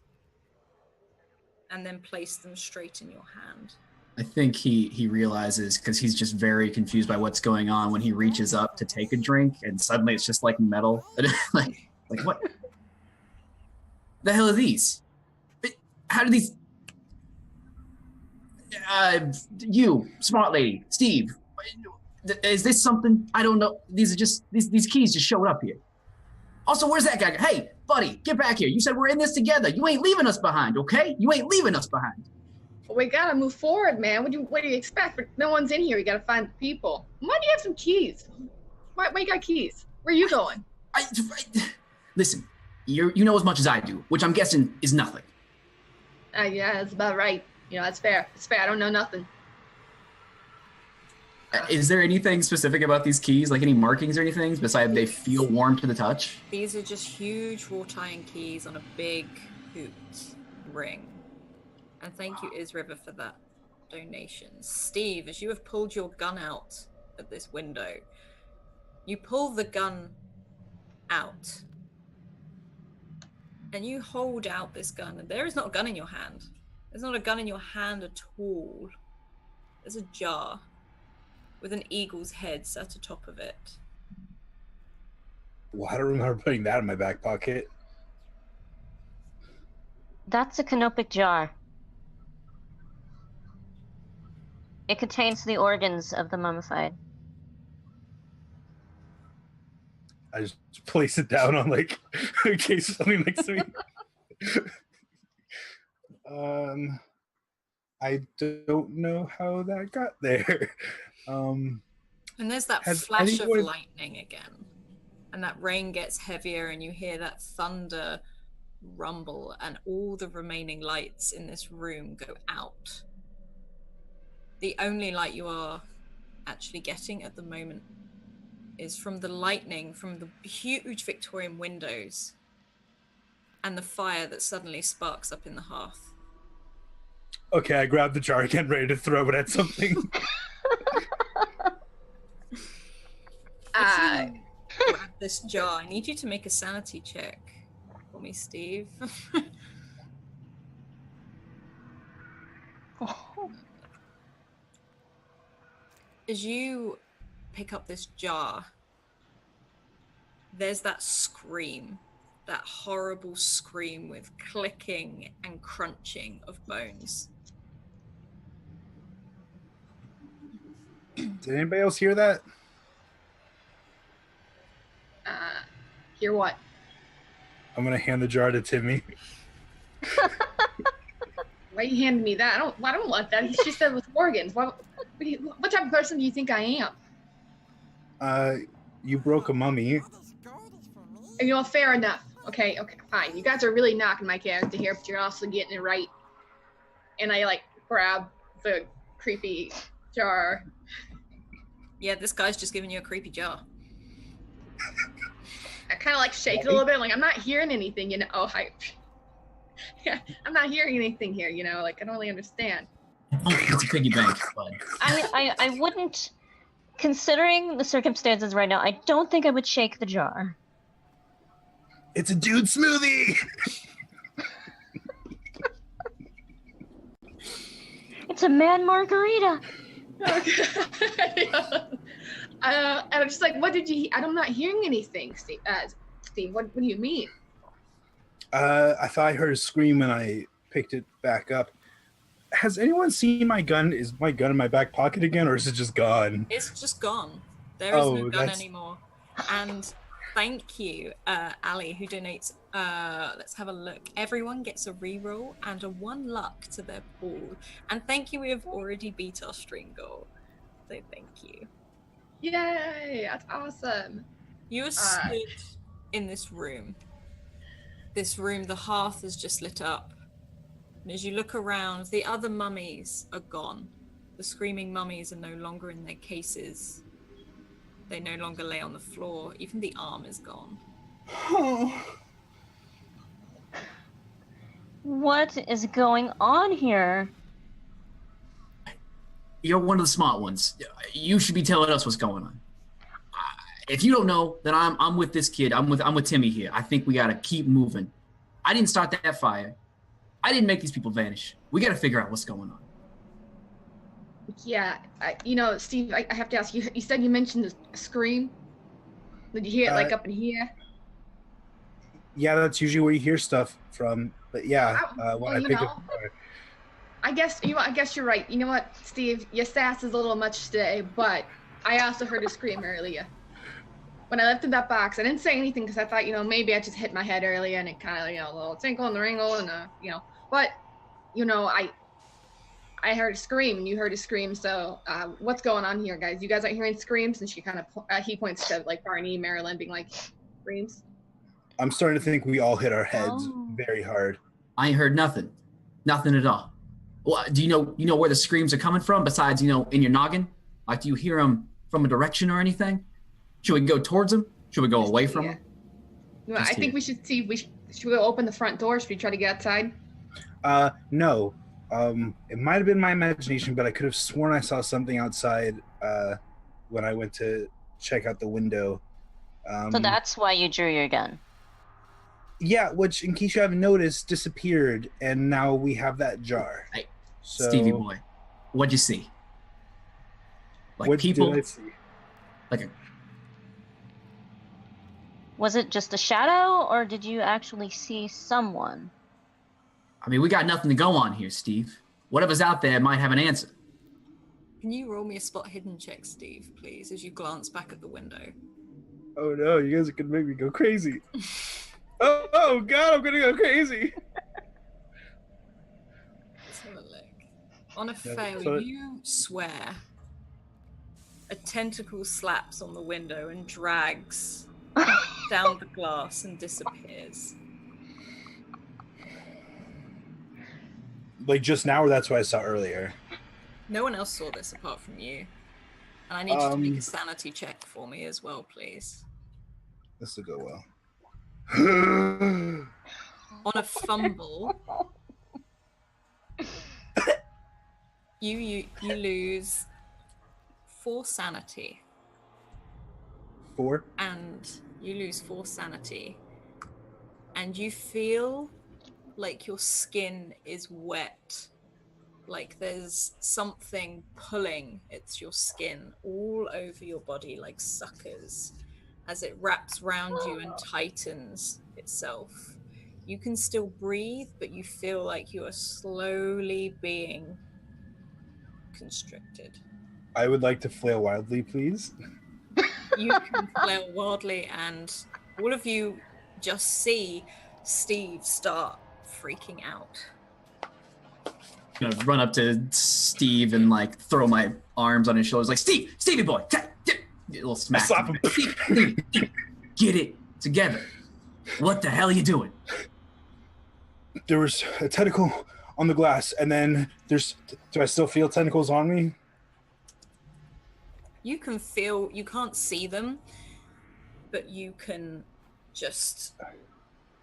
Speaker 2: and then placed them straight in your hand.
Speaker 5: I think he realizes, because he's just very confused by what's going on, when he reaches up to take a drink and suddenly it's just like metal. like what the hell are these? How do these... you, smart lady, Steve, is this something? I don't know. These are just, these keys just showed up here. Also, where's that guy? Hey, buddy, get back here. You said we're in this together. You ain't leaving us behind, okay? You ain't leaving us behind.
Speaker 4: Well, we gotta move forward, man. What do you expect? No one's in here. You gotta find the people. Why do you have some keys? Why you got keys? Where are you going?
Speaker 5: Listen, you know as much as I do, which I'm guessing is nothing.
Speaker 4: Yeah, that's about right. That's fair. It's fair. I don't know nothing.
Speaker 5: Is there anything specific about these keys, like any markings or anything, besides they feel warm to the touch?
Speaker 2: These are just huge wrought iron keys on a big hoot ring. And thank you, Isriver, for that donation. Steve, as you have pulled your gun out at this window, you pull the gun out. And you hold out this gun, and there is not a gun in your hand. There's not a gun in your hand at all. There's a jar with an eagle's head set atop of it.
Speaker 1: Well, I don't remember putting that in my back pocket.
Speaker 3: That's a canopic jar. It contains the organs of the mummified.
Speaker 1: I just place it down on like in case something next to me. I don't know how that got there.
Speaker 2: And there's that flash of lightning again. And that rain gets heavier and you hear that thunder rumble and all the remaining lights in this room go out. The only light you are actually getting at the moment is from the lightning from the huge Victorian windows and the fire that suddenly sparks up in the hearth.
Speaker 1: Okay, I grab the jar again, ready to throw it at something.
Speaker 2: Grab this jar. I need you to make a sanity check for me, Steve. As you pick up this jar, there's that scream, that horrible scream with clicking and crunching of bones.
Speaker 1: Did anybody else hear that?
Speaker 4: Hear what?
Speaker 1: I'm gonna hand the jar to Timmy.
Speaker 4: Why you handing me that? I don't want that. She said with organs. What type of person do you think I am?
Speaker 1: You broke a mummy.
Speaker 4: You know, fair enough. Okay, fine. You guys are really knocking my character here, but you're also getting it right. And I like grab the creepy jar.
Speaker 2: Yeah, this guy's just giving you a creepy jar.
Speaker 4: I kind of like shake it a little bit. Like, I'm not hearing anything, you know. Oh, hype. Yeah, I'm not hearing anything here, you know. Like, I don't really understand.
Speaker 5: It's a piggy bank, bud.
Speaker 3: I wouldn't, considering the circumstances right now, I don't think I would shake the jar.
Speaker 1: It's a dude smoothie!
Speaker 4: It's a man margarita. Okay. I'm just like, what did you? I'm not hearing anything, Steve. Steve, what do you mean?
Speaker 1: I thought I heard a scream and I picked it back up. Has anyone seen my gun? Is my gun in my back pocket again, or is it just gone?
Speaker 2: It's just gone. There is no gun anymore. And thank you, Ali, who donates. Let's have a look. Everyone gets a reroll and a 1 luck to their pool. And thank you, we have already beat our stream goal. So thank you.
Speaker 4: Yay, that's awesome.
Speaker 2: You are stood in this room. This room, the hearth is just lit up. And as you look around, the other mummies are gone. The screaming mummies are no longer in their cases. They no longer lay on the floor. Even the arm is gone.
Speaker 3: What is going on here?
Speaker 5: You're one of the smart ones. You should be telling us what's going on. If you don't know, then I'm with this kid. I'm with Timmy here. I think we gotta keep moving. I didn't start that fire. I didn't make these people vanish. We gotta figure out what's going on.
Speaker 4: Yeah, you know, Steve, I have to ask you. You said you mentioned the scream. Did you hear it like up in here?
Speaker 1: Yeah, that's usually where you hear stuff from. But yeah, when I pick up.
Speaker 4: I guess you're right. You know what, Steve? Your sass is a little much today, but I also heard a scream earlier. When I lifted that box, I didn't say anything because I thought, you know, maybe I just hit my head earlier and it kind of, you know, a little tinkle and the ringle and, you know. But, you know, I heard a scream and you heard a scream. So what's going on here, guys? You guys aren't hearing screams? And she kind of, he points to, like, Barney, Marilyn being like, screams.
Speaker 1: I'm starting to think we all hit our heads very hard.
Speaker 5: I ain't heard nothing. Nothing at all. Well, do you know where the screams are coming from besides, you know, in your noggin? Like, do you hear him from a direction or anything? Should we go towards him? Should we go away from him?
Speaker 4: Well, I think we should see. Should we go open the front door? Should we try to get outside?
Speaker 1: No. It might have been my imagination, but I could have sworn I saw something outside when I went to check out the window.
Speaker 3: So that's why you drew your gun.
Speaker 1: Yeah, which, in case you haven't noticed, disappeared, and now we have that jar.
Speaker 5: Hey,
Speaker 1: so,
Speaker 5: Stevie boy, what'd you see? Like
Speaker 1: what
Speaker 5: people?
Speaker 1: did I see?
Speaker 5: Like a
Speaker 3: Was it just a shadow, or did you actually see someone?
Speaker 5: I mean, we got nothing to go on here, Steve. Whatever's out there might have an answer.
Speaker 2: Can you roll me a spot hidden check, Steve, please, as you glance back at the window?
Speaker 1: Oh no, you guys are gonna make me go crazy. oh god, I'm gonna go crazy.
Speaker 2: Let's have a look. On a
Speaker 1: Yeah,
Speaker 2: fail,
Speaker 1: so-
Speaker 2: you swear a tentacle slaps on the window and drags down the glass and disappears.
Speaker 1: Like just now, or that's what I saw earlier?
Speaker 2: No one else saw this apart from you. And I need you to make a sanity check for me as well, please.
Speaker 1: This will go well.
Speaker 2: On a fumble, you lose 4 sanity.
Speaker 1: 4?
Speaker 2: And you lose 4 sanity. And you feel like your skin is wet. Like there's something pulling at your skin all over your body like suckers as it wraps around you and tightens itself. You can still breathe, but you feel like you are slowly being constricted.
Speaker 1: I would like to flail wildly, please.
Speaker 2: You can flail wildly, and all of you just see Steve start freaking out.
Speaker 5: I'm gonna run up to Steve and like throw my arms on his shoulders, like Stevie boy, a little smack.
Speaker 1: Slap him.
Speaker 5: Steve, get it together. What the hell are you doing?
Speaker 1: There was a tentacle on the glass, and then there's. Do I still feel tentacles on me?
Speaker 2: You can feel, you can't see them, but you can just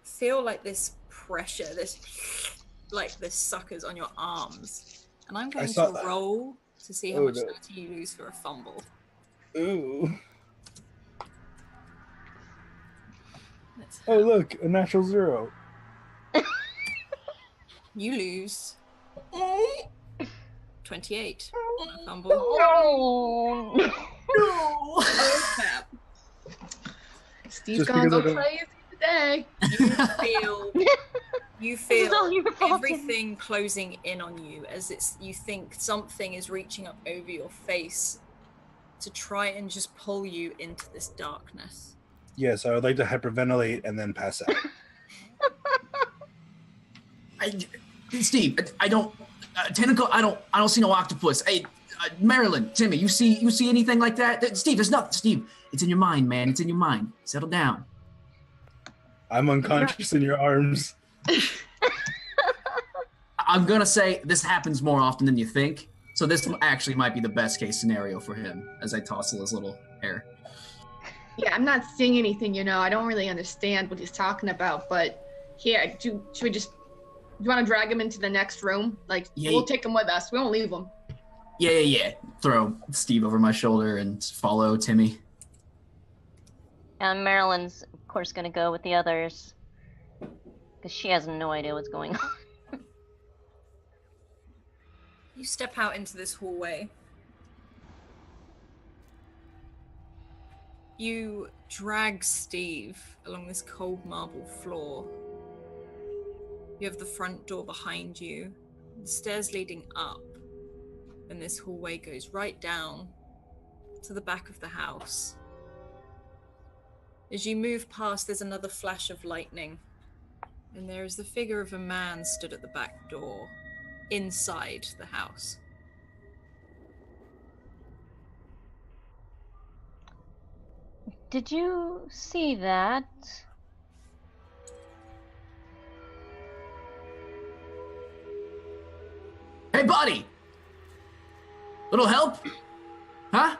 Speaker 2: feel like this pressure, this suckers on your arms. And I'm going to roll to see how much sanity you lose for a fumble.
Speaker 1: Ooh. Oh, look, a natural 0.
Speaker 2: You lose 28 on a fumble.
Speaker 3: Oh, no.
Speaker 2: Oh, crap.
Speaker 4: Steve's gonna go crazy today.
Speaker 2: You
Speaker 3: This is
Speaker 2: feel
Speaker 3: all your fault.
Speaker 2: everything closing in on you as you think something is reaching up over your face to try and just pull you into this darkness.
Speaker 1: Yes, I would like to hyperventilate and then pass out.
Speaker 5: Steve, I don't tentacle. I don't see no octopus. Hey, Marilyn, Timmy, you see anything like that? Steve, there's nothing. Steve, it's in your mind, man. It's in your mind. Settle down.
Speaker 1: I'm unconscious in your arms.
Speaker 5: I'm gonna say this happens more often than you think. So this actually might be the best case scenario for him as I tousle his little hair.
Speaker 4: Yeah, I'm not seeing anything, I don't really understand what he's talking about, but here, do you want to drag him into the next room? Like,
Speaker 5: Yeah,
Speaker 4: we'll take him with us. We won't leave him.
Speaker 5: Yeah. Throw Steve over my shoulder and follow Timmy.
Speaker 3: Marilyn's, of course, going to go with the others. Because she has no idea what's going on.
Speaker 2: You step out into this hallway. You drag Steve along this cold marble floor. You have the front door behind you, the stairs leading up, and this hallway goes right down to the back of the house. As you move past, there's another flash of lightning, and there is the figure of a man stood at the back door, inside the house.
Speaker 3: Did you see that?
Speaker 5: Hey, buddy! Little help? Huh?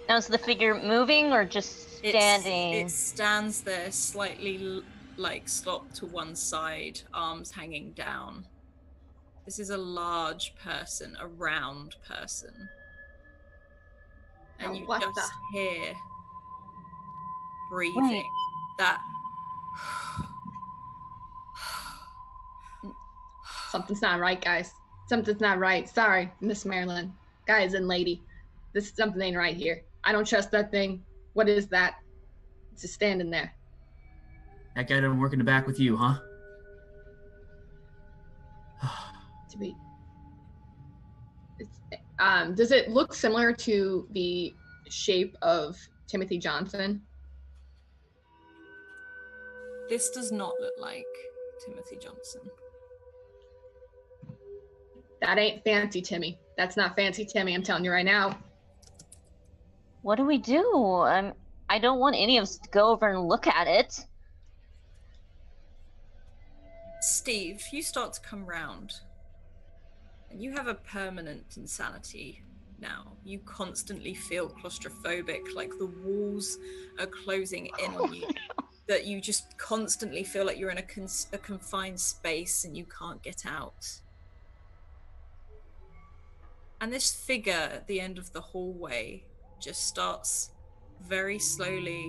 Speaker 3: Now, is the figure moving or just standing?
Speaker 2: It stands there slightly like slopped to one side, arms hanging down. This is a large person, a round person. And you just hear breathing.
Speaker 3: Wait.
Speaker 2: That
Speaker 4: Something's not right, guys. Something's not right. Sorry, Miss Marilyn. Guys and lady. Something ain't right here. I don't trust that thing. What is that? It's just standing there.
Speaker 5: That guy didn't work in the back with you, huh?
Speaker 4: Does it look similar to the shape of Timothy Johnson?
Speaker 2: this does not look like Timothy Johnson.
Speaker 4: That ain't fancy Timmy. That's not fancy Timmy, I'm telling you right now.
Speaker 3: What do we do? I don't want any of us to go over and look at it.
Speaker 2: Steve, you start to come round. And you have a permanent insanity now. You constantly feel claustrophobic, like the walls are closing in on you. That you just constantly feel like you're in a confined space and you can't get out. And this figure at the end of the hallway just starts very slowly,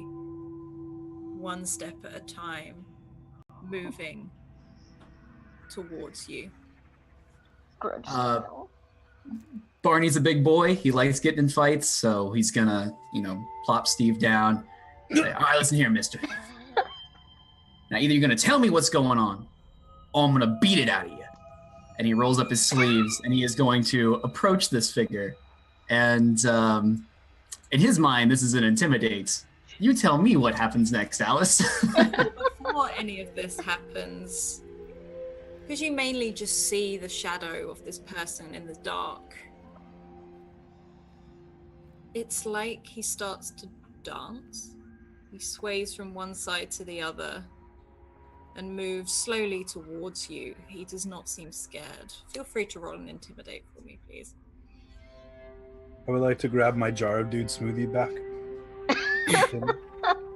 Speaker 2: one step at a time, moving towards you.
Speaker 5: Barney's a big boy. He likes getting in fights, so he's gonna, plop Steve down. Say, all right, listen here, mister. Now, either you're gonna tell me what's going on, or I'm gonna beat it out of you. And he rolls up his sleeves, and he is going to approach this figure. And in his mind, this is an intimidate. You tell me what happens next, Alice.
Speaker 2: Before any of this happens, because you mainly just see the shadow of this person in the dark, it's like he starts to dance. He sways from one side to the other and moves slowly towards you. He does not seem scared. Feel free to roll an intimidate for me, please.
Speaker 1: I would like to grab my jar of dude smoothie back.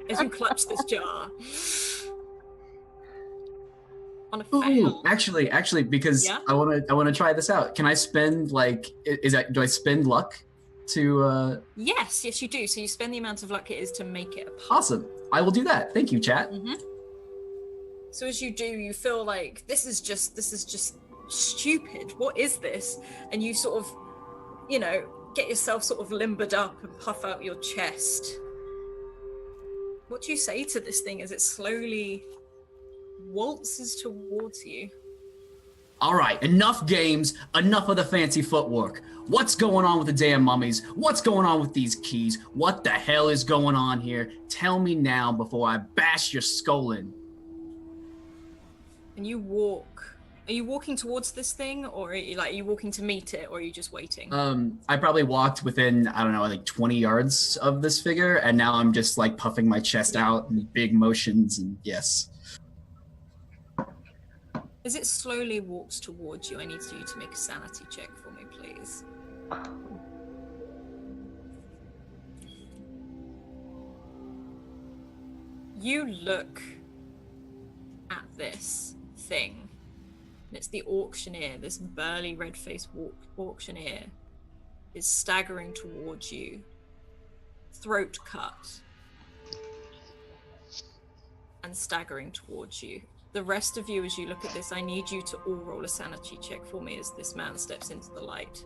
Speaker 2: As you clutch this jar. On a fail.
Speaker 5: Actually, because
Speaker 2: Yeah?
Speaker 5: I wanna try this out. Can I spend do I spend luck to
Speaker 2: Yes, you do. So you spend the amount of luck it is to make it a puzzle.
Speaker 5: Awesome. I will do that. Thank you, chat.
Speaker 2: Mm-hmm. So as you do, you feel like this is just stupid. What is this? And you sort of, get yourself sort of limbered up and puff out your chest. What do you say to this thing as it slowly waltzes towards you?
Speaker 5: All right, enough games, enough of the fancy footwork. What's going on with the damn mummies? What's going on with these keys? What the hell is going on here? Tell me now before I bash your skull in.
Speaker 2: And you walk. Are you walking towards this thing, or are you walking to meet it, or are you just waiting?
Speaker 5: I probably walked within, 20 yards of this figure, and now I'm just puffing my chest out in big motions, and yes.
Speaker 2: As it slowly walks towards you, I need you to make a sanity check for me, please. You look at this thing. And it's the auctioneer, this burly red-faced auctioneer is staggering towards you, throat cut, and staggering towards you. The rest of you, as you look at this, I need you to all roll a sanity check for me as this man steps into the light.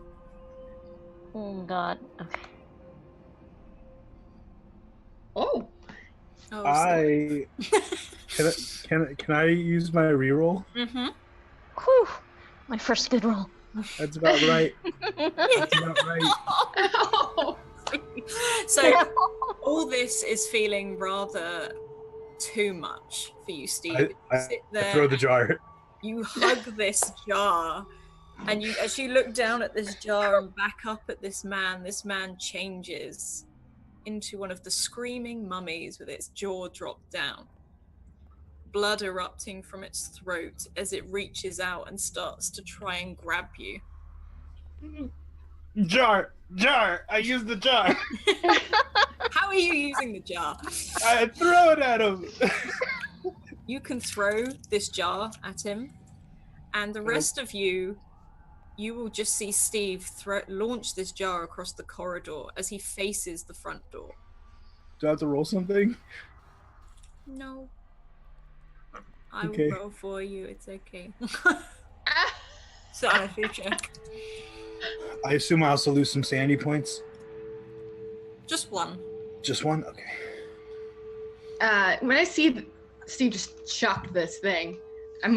Speaker 3: Oh God. Okay.
Speaker 4: Oh.
Speaker 1: Can I use my reroll?
Speaker 2: Mm-hmm.
Speaker 3: Whew. My first good roll.
Speaker 1: That's about right. That's about right.
Speaker 2: So all this is feeling rather too much for you, Steve.
Speaker 1: I
Speaker 2: Sit there,
Speaker 1: throw the jar.
Speaker 2: you hug this jar, and as you look down at this jar and back up at this man changes into one of the screaming mummies with its jaw dropped down, blood erupting from its throat as it reaches out and starts to try and grab you.
Speaker 1: Jar! I used the jar!
Speaker 2: How are you using the jar?
Speaker 1: I throw it at him!
Speaker 2: You can throw this jar at him, and the rest of you will just see Steve launch this jar across the corridor as he faces the front door.
Speaker 1: Do I have to roll something?
Speaker 2: No. I
Speaker 1: Okay.
Speaker 2: will roll for you, it's okay. Sanity check.
Speaker 1: I assume I also lose some sanity points?
Speaker 2: Just one.
Speaker 1: Just one? Okay.
Speaker 4: When I see Steve just chuck this thing, I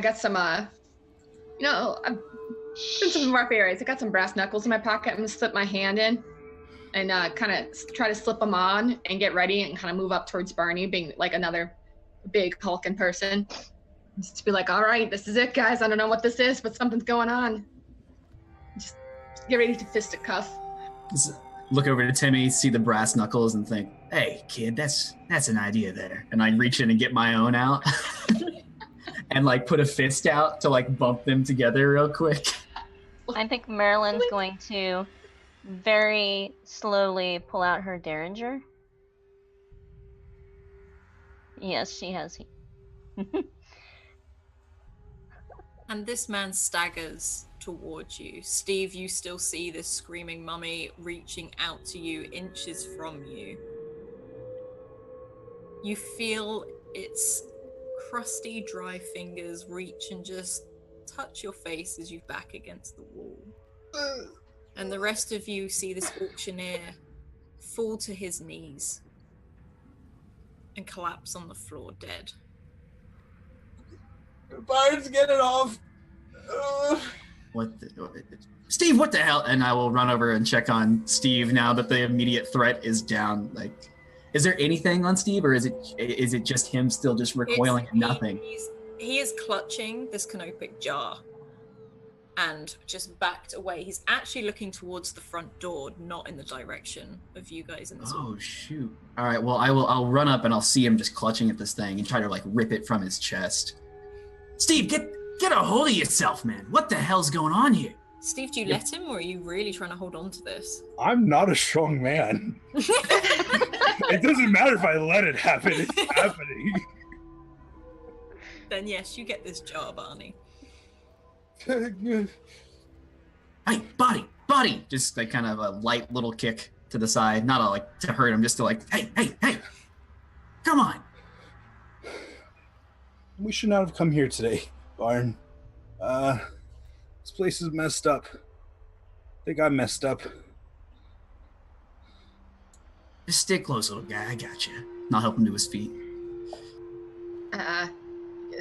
Speaker 4: got some, I've been to some rough areas. I got some brass knuckles in my pocket. I'm gonna slip my hand in and kind of try to slip them on and get ready and kind of move up towards Barney, being like another big hulking person. Just to be like, all right, this is it, guys. I don't know what this is, but something's going on. Just get ready to fisticuff.
Speaker 5: Just look over to Timmy, see the brass knuckles, and think, "Hey, kid, that's an idea there." And I reach in and get my own out, and like put a fist out to like bump them together real quick.
Speaker 3: I think Marilyn's going to very slowly pull out her derringer. Yes, she has.
Speaker 2: And this man staggers towards you. Steve, you still see this screaming mummy reaching out to you, inches from you. You feel its crusty, dry fingers reach and just touch your face as you back against the wall. And the rest of you see this auctioneer fall to his knees and collapse on the floor dead.
Speaker 1: Barnes, get it off!
Speaker 5: Steve, what the hell? And I will run over and check on Steve now that the immediate threat is down. Like, is there anything on Steve, or is it just him still just recoiling at nothing?
Speaker 2: He is clutching this canopic jar and just backed away. He's actually looking towards the front door, not in the direction of you guys in this room.
Speaker 5: Oh shoot! All right, well I'll run up and I'll see him just clutching at this thing and try to like rip it from his chest. Steve, get a hold of yourself, man! What the hell's going on here?
Speaker 2: Steve, do you let him, or are you really trying to hold on to this?
Speaker 1: I'm not a strong man. It doesn't matter if I let it happen. It's happening.
Speaker 2: Then yes, you get this jar, Barney.
Speaker 5: Hey, buddy! Just like kind of a light little kick to the side, not like to hurt him, just to like, hey, come on!
Speaker 1: We should not have come here today, Barn. This place is messed up. I think I'm messed up.
Speaker 5: Just stay close, little guy. I got you. Not help him to his feet.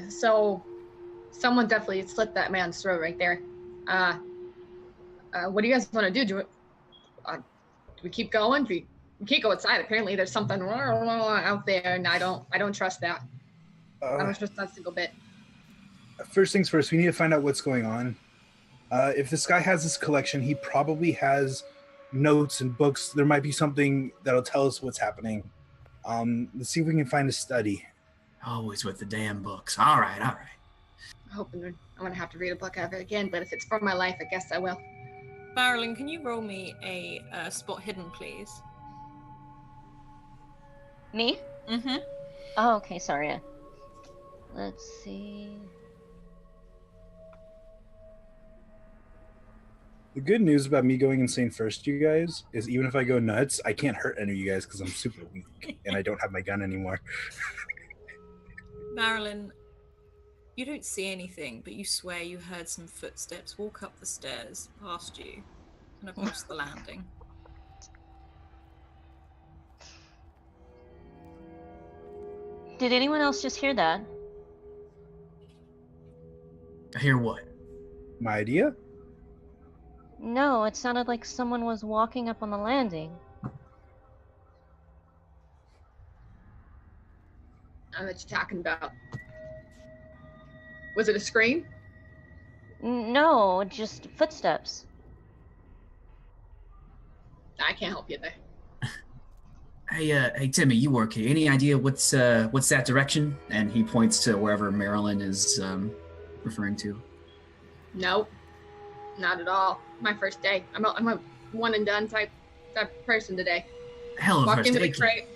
Speaker 4: So someone definitely slit that man's throat right there. What do you guys want to do? Do we keep going? We can't go outside. Apparently there's something out there, and I don't trust that. I don't trust that single bit.
Speaker 1: First things first, we need to find out what's going on. If this guy has this collection, he probably has notes and books. There might be something that'll tell us what's happening. Let's see if we can find a study.
Speaker 5: Always with the damn books. All right.
Speaker 4: I'm hoping I'm gonna have to read a book ever again, but if it's for my life, I guess I will.
Speaker 2: Marilyn, can you roll me a spot hidden, please?
Speaker 3: Me?
Speaker 2: Mm-hmm.
Speaker 3: Oh, okay, sorry. Let's see.
Speaker 1: The good news about me going insane first, you guys, is even if I go nuts, I can't hurt any of you guys because I'm super weak and I don't have my gun anymore.
Speaker 2: Marilyn, you don't see anything, but you swear you heard some footsteps walk up the stairs past you and across the landing.
Speaker 3: Did anyone else just hear that?
Speaker 5: I hear what?
Speaker 1: My idea?
Speaker 3: No, it sounded like someone was walking up on the landing.
Speaker 4: I know what you're talking about. Was it a scream?
Speaker 3: No, just footsteps.
Speaker 4: I can't help you there.
Speaker 5: Hey, Timmy, you work here. Any idea what's that direction? And he points to wherever Marilyn is referring to.
Speaker 4: Nope. Not at all. My first day. I'm a one and done type person today.
Speaker 5: Hell of a
Speaker 4: Walk
Speaker 5: first
Speaker 4: in with
Speaker 5: day,
Speaker 4: a
Speaker 5: kid.
Speaker 4: crate.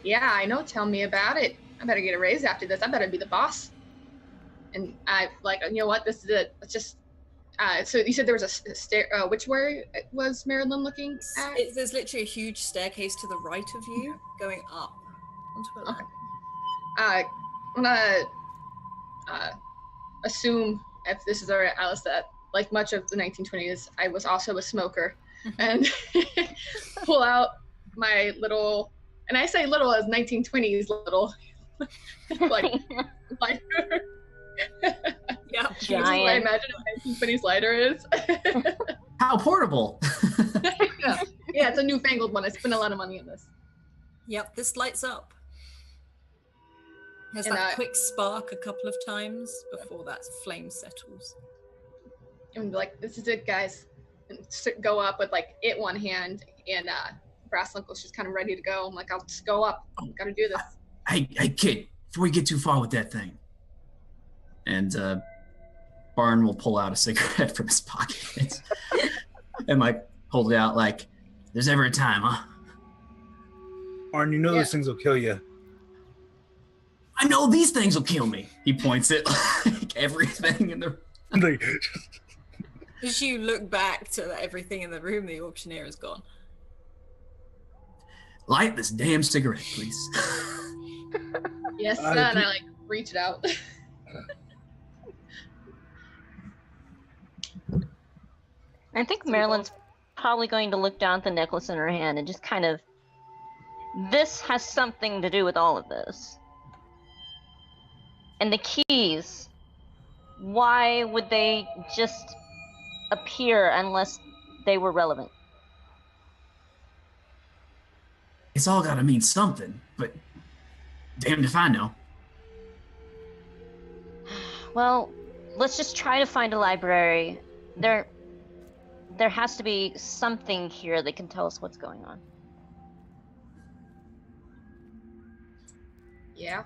Speaker 4: Yeah, I know. Tell me about it. I better get a raise after this. I better be the boss. And I like, you know what? This is it. Let's just. So you said there was a stair. Which way was Marilyn looking at?
Speaker 2: There's literally a huge staircase to the right of you going up onto a
Speaker 4: Okay.
Speaker 2: landing.
Speaker 4: I'm gonna assume, if this is alright, Alice, that like much of the 1920s, I was also a smoker, and pull out my little, and I say little as 1920s little, like lighter.
Speaker 2: Yeah,
Speaker 4: This is what I
Speaker 3: Giant.
Speaker 4: imagine a 1920s lighter is.
Speaker 5: How portable!
Speaker 4: Yeah, it's a newfangled one. I spent a lot of money on this.
Speaker 2: Yep, this lights up. Has
Speaker 4: And,
Speaker 2: that quick spark a couple of times before that flame settles.
Speaker 4: And be like, this is it, guys. And go up with like it one hand, and Brass Knuckles just kind of ready to go. I'm like, I'll just go up. Gotta do this.
Speaker 5: Hey, kid, before you get too far with that thing. And Barn will pull out a cigarette from his pocket and like hold it out like, there's ever a time, huh?
Speaker 1: Arn, you know those things will kill you.
Speaker 5: I know these things will kill me. He points at like everything in the
Speaker 1: Like,
Speaker 2: As you look back to everything in the room, the auctioneer is gone.
Speaker 5: light this damn cigarette, please.
Speaker 4: Yes, and I like reach it out.
Speaker 3: I think Marilyn's probably going to look down at the necklace in her hand and just kind of, this has something to do with all of this. And the keys, why would they just appear unless they were relevant?
Speaker 5: It's all gotta mean something, but damned if I know.
Speaker 3: Well, let's just try to find a library. There has to be something here that can tell us what's going on.
Speaker 4: Yeah.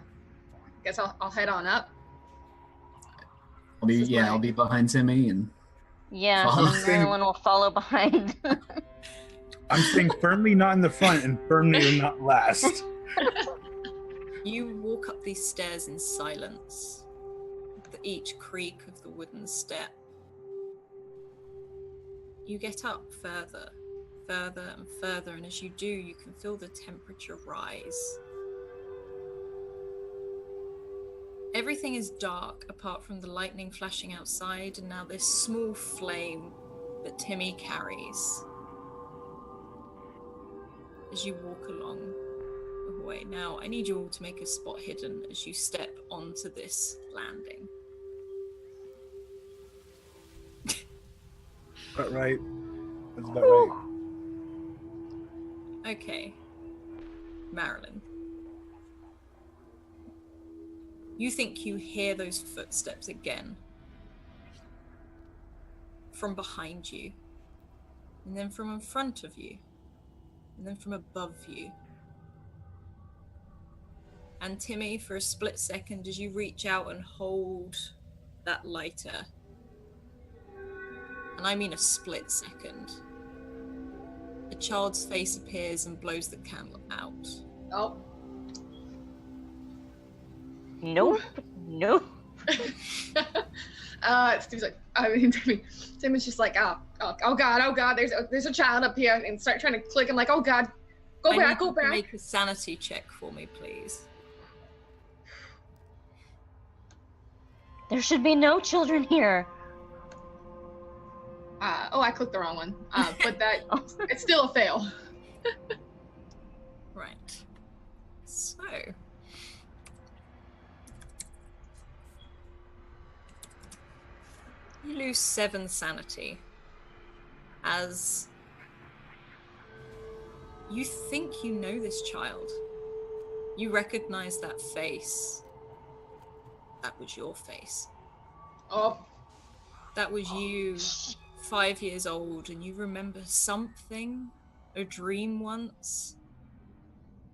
Speaker 4: Guess I'll head on up.
Speaker 5: I'll be behind Timmy and
Speaker 3: Yeah,
Speaker 5: follow.
Speaker 3: and Marilyn will follow behind.
Speaker 1: I'm staying firmly not in the front and firmly not last.
Speaker 2: You walk up these stairs in silence, with each creak of the wooden step. You get up further and further, and as you do, you can feel the temperature rise. Everything is dark apart from the lightning flashing outside, and now this small flame that Timmy carries as you walk along the hallway. Now, I need you all to make a spot hidden as you step onto this landing.
Speaker 1: About right. That's about right.
Speaker 2: Okay. Marilyn. You think you hear those footsteps again from behind you, and then from in front of you, and then from above you. And Timmy, for a split second, as you reach out and hold that lighter, and I mean a split second, a child's face appears and blows the candle out.
Speaker 4: Oh.
Speaker 3: Nope. Nope.
Speaker 4: Steve's like, Timmy's just like, oh God, there's a child up here, and start trying to click. I'm like, oh God, go back.
Speaker 2: Make a sanity check for me, please.
Speaker 3: There should be no children here.
Speaker 4: I clicked the wrong one. But it's still a fail.
Speaker 2: Right. So. You lose 7 sanity as you think you know this child. You recognize that face. That was your face.
Speaker 4: Oh.
Speaker 2: That was you, 5 years old, and you remember something, a dream once.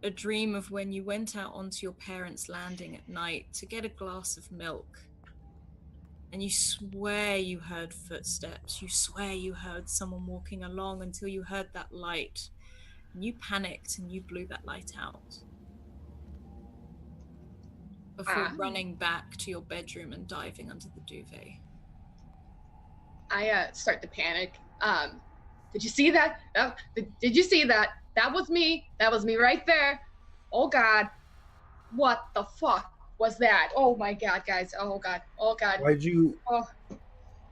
Speaker 2: A dream of when you went out onto your parents' landing at night to get a glass of milk. And you swear you heard footsteps. You swear you heard someone walking along until you heard that light. And you panicked and you blew that light out. Before running back to your bedroom and diving under the duvet.
Speaker 4: I start to panic. Did you see that? Did you see that? That was me. That was me right there. Oh God. What the fuck was that? Oh my God, guys. Oh God. Oh God.
Speaker 1: Why'd you?
Speaker 4: Oh.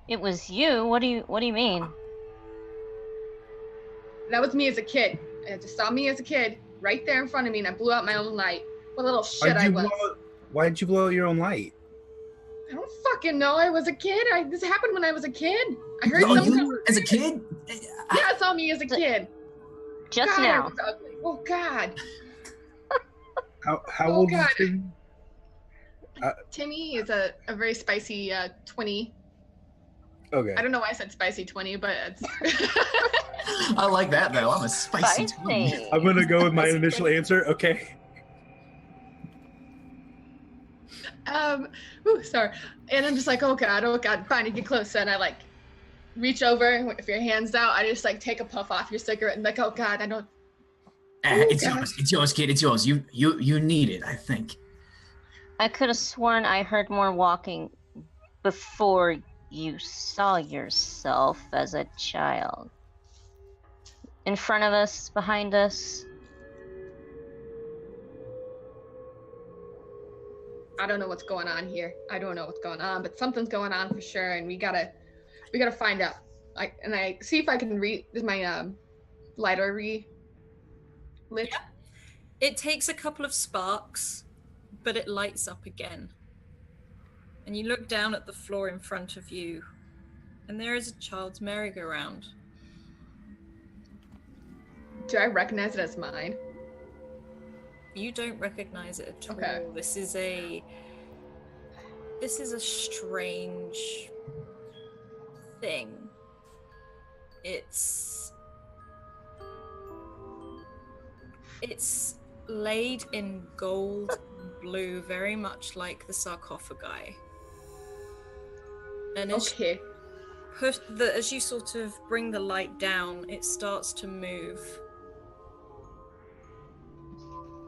Speaker 3: It was you. What do you mean?
Speaker 4: That was me as a kid. I just saw me as a kid right there in front of me, and I blew out my own light. What a little shit I was.
Speaker 1: Why'd you blow out your own light?
Speaker 4: I don't fucking know. I was a kid. This happened when I was a kid. I heard
Speaker 5: you as a kid?
Speaker 4: Yeah, I saw me as a kid.
Speaker 3: Just
Speaker 4: God,
Speaker 3: now.
Speaker 4: I was ugly. Oh God.
Speaker 1: How old is Timmy?
Speaker 4: Timmy is a very spicy 20.
Speaker 1: Okay.
Speaker 4: I don't know why I said spicy 20, but it's
Speaker 5: I like that though. I'm a spicy 20.
Speaker 1: I'm gonna go with my initial answer. Okay.
Speaker 4: Sorry. And I'm just like, oh God, fine, you get closer. And I like reach over, with your hands out, I just like take a puff off your cigarette and like, oh God, I don't.
Speaker 5: It's yours, kid. It's yours. You need it, I think.
Speaker 3: I could have sworn I heard more walking before you saw yourself as a child. In front of us, behind us.
Speaker 4: I don't know what's going on here. I don't know what's going on, but something's going on for sure, and we gotta find out. I see if I can is my lighter lit?
Speaker 2: Yeah. It takes a couple of sparks, but it lights up again. And you look down at the floor in front of you, and there is a child's merry-go-round.
Speaker 4: Do I recognize it as mine?
Speaker 2: You don't recognize it at all.
Speaker 4: Okay.
Speaker 2: This is a strange thing. It's laid in gold and blue, very much like the sarcophagi. And as you sort of bring the light down, it starts to move.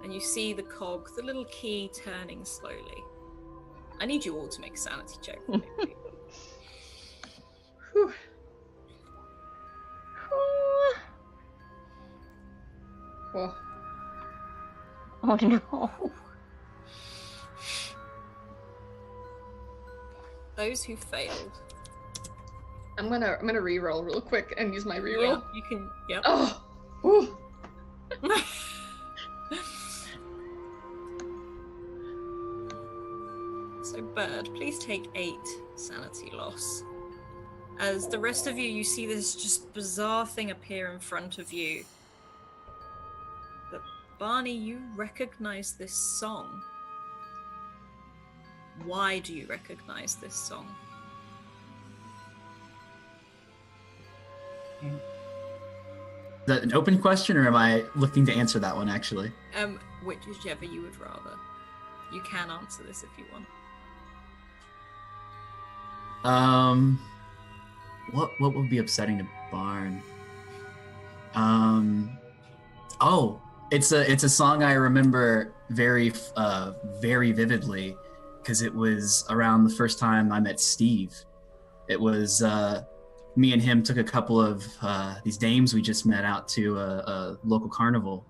Speaker 2: And you see the cog, the little key, turning slowly. I need you all to make a sanity check for me.
Speaker 4: Whew. Whoa.
Speaker 3: Oh no.
Speaker 2: Those who failed.
Speaker 4: I'm gonna re-roll real quick and use my re-roll.
Speaker 2: Yeah, you can. Yep.
Speaker 4: Oh. Ooh.
Speaker 2: So, Bird, please take 8 sanity loss. As the rest of you see this just bizarre thing appear in front of you. But Barney, you recognize this song. Why do you recognize this song?
Speaker 5: Is that an open question, or am I looking to answer that one, actually?
Speaker 2: Whichever you would rather. You can answer this if you want.
Speaker 5: What would be upsetting to Barn? It's a song I remember very vividly, because it was around the first time I met Steve. It was me and him took a couple of these dames we just met out to a local carnival,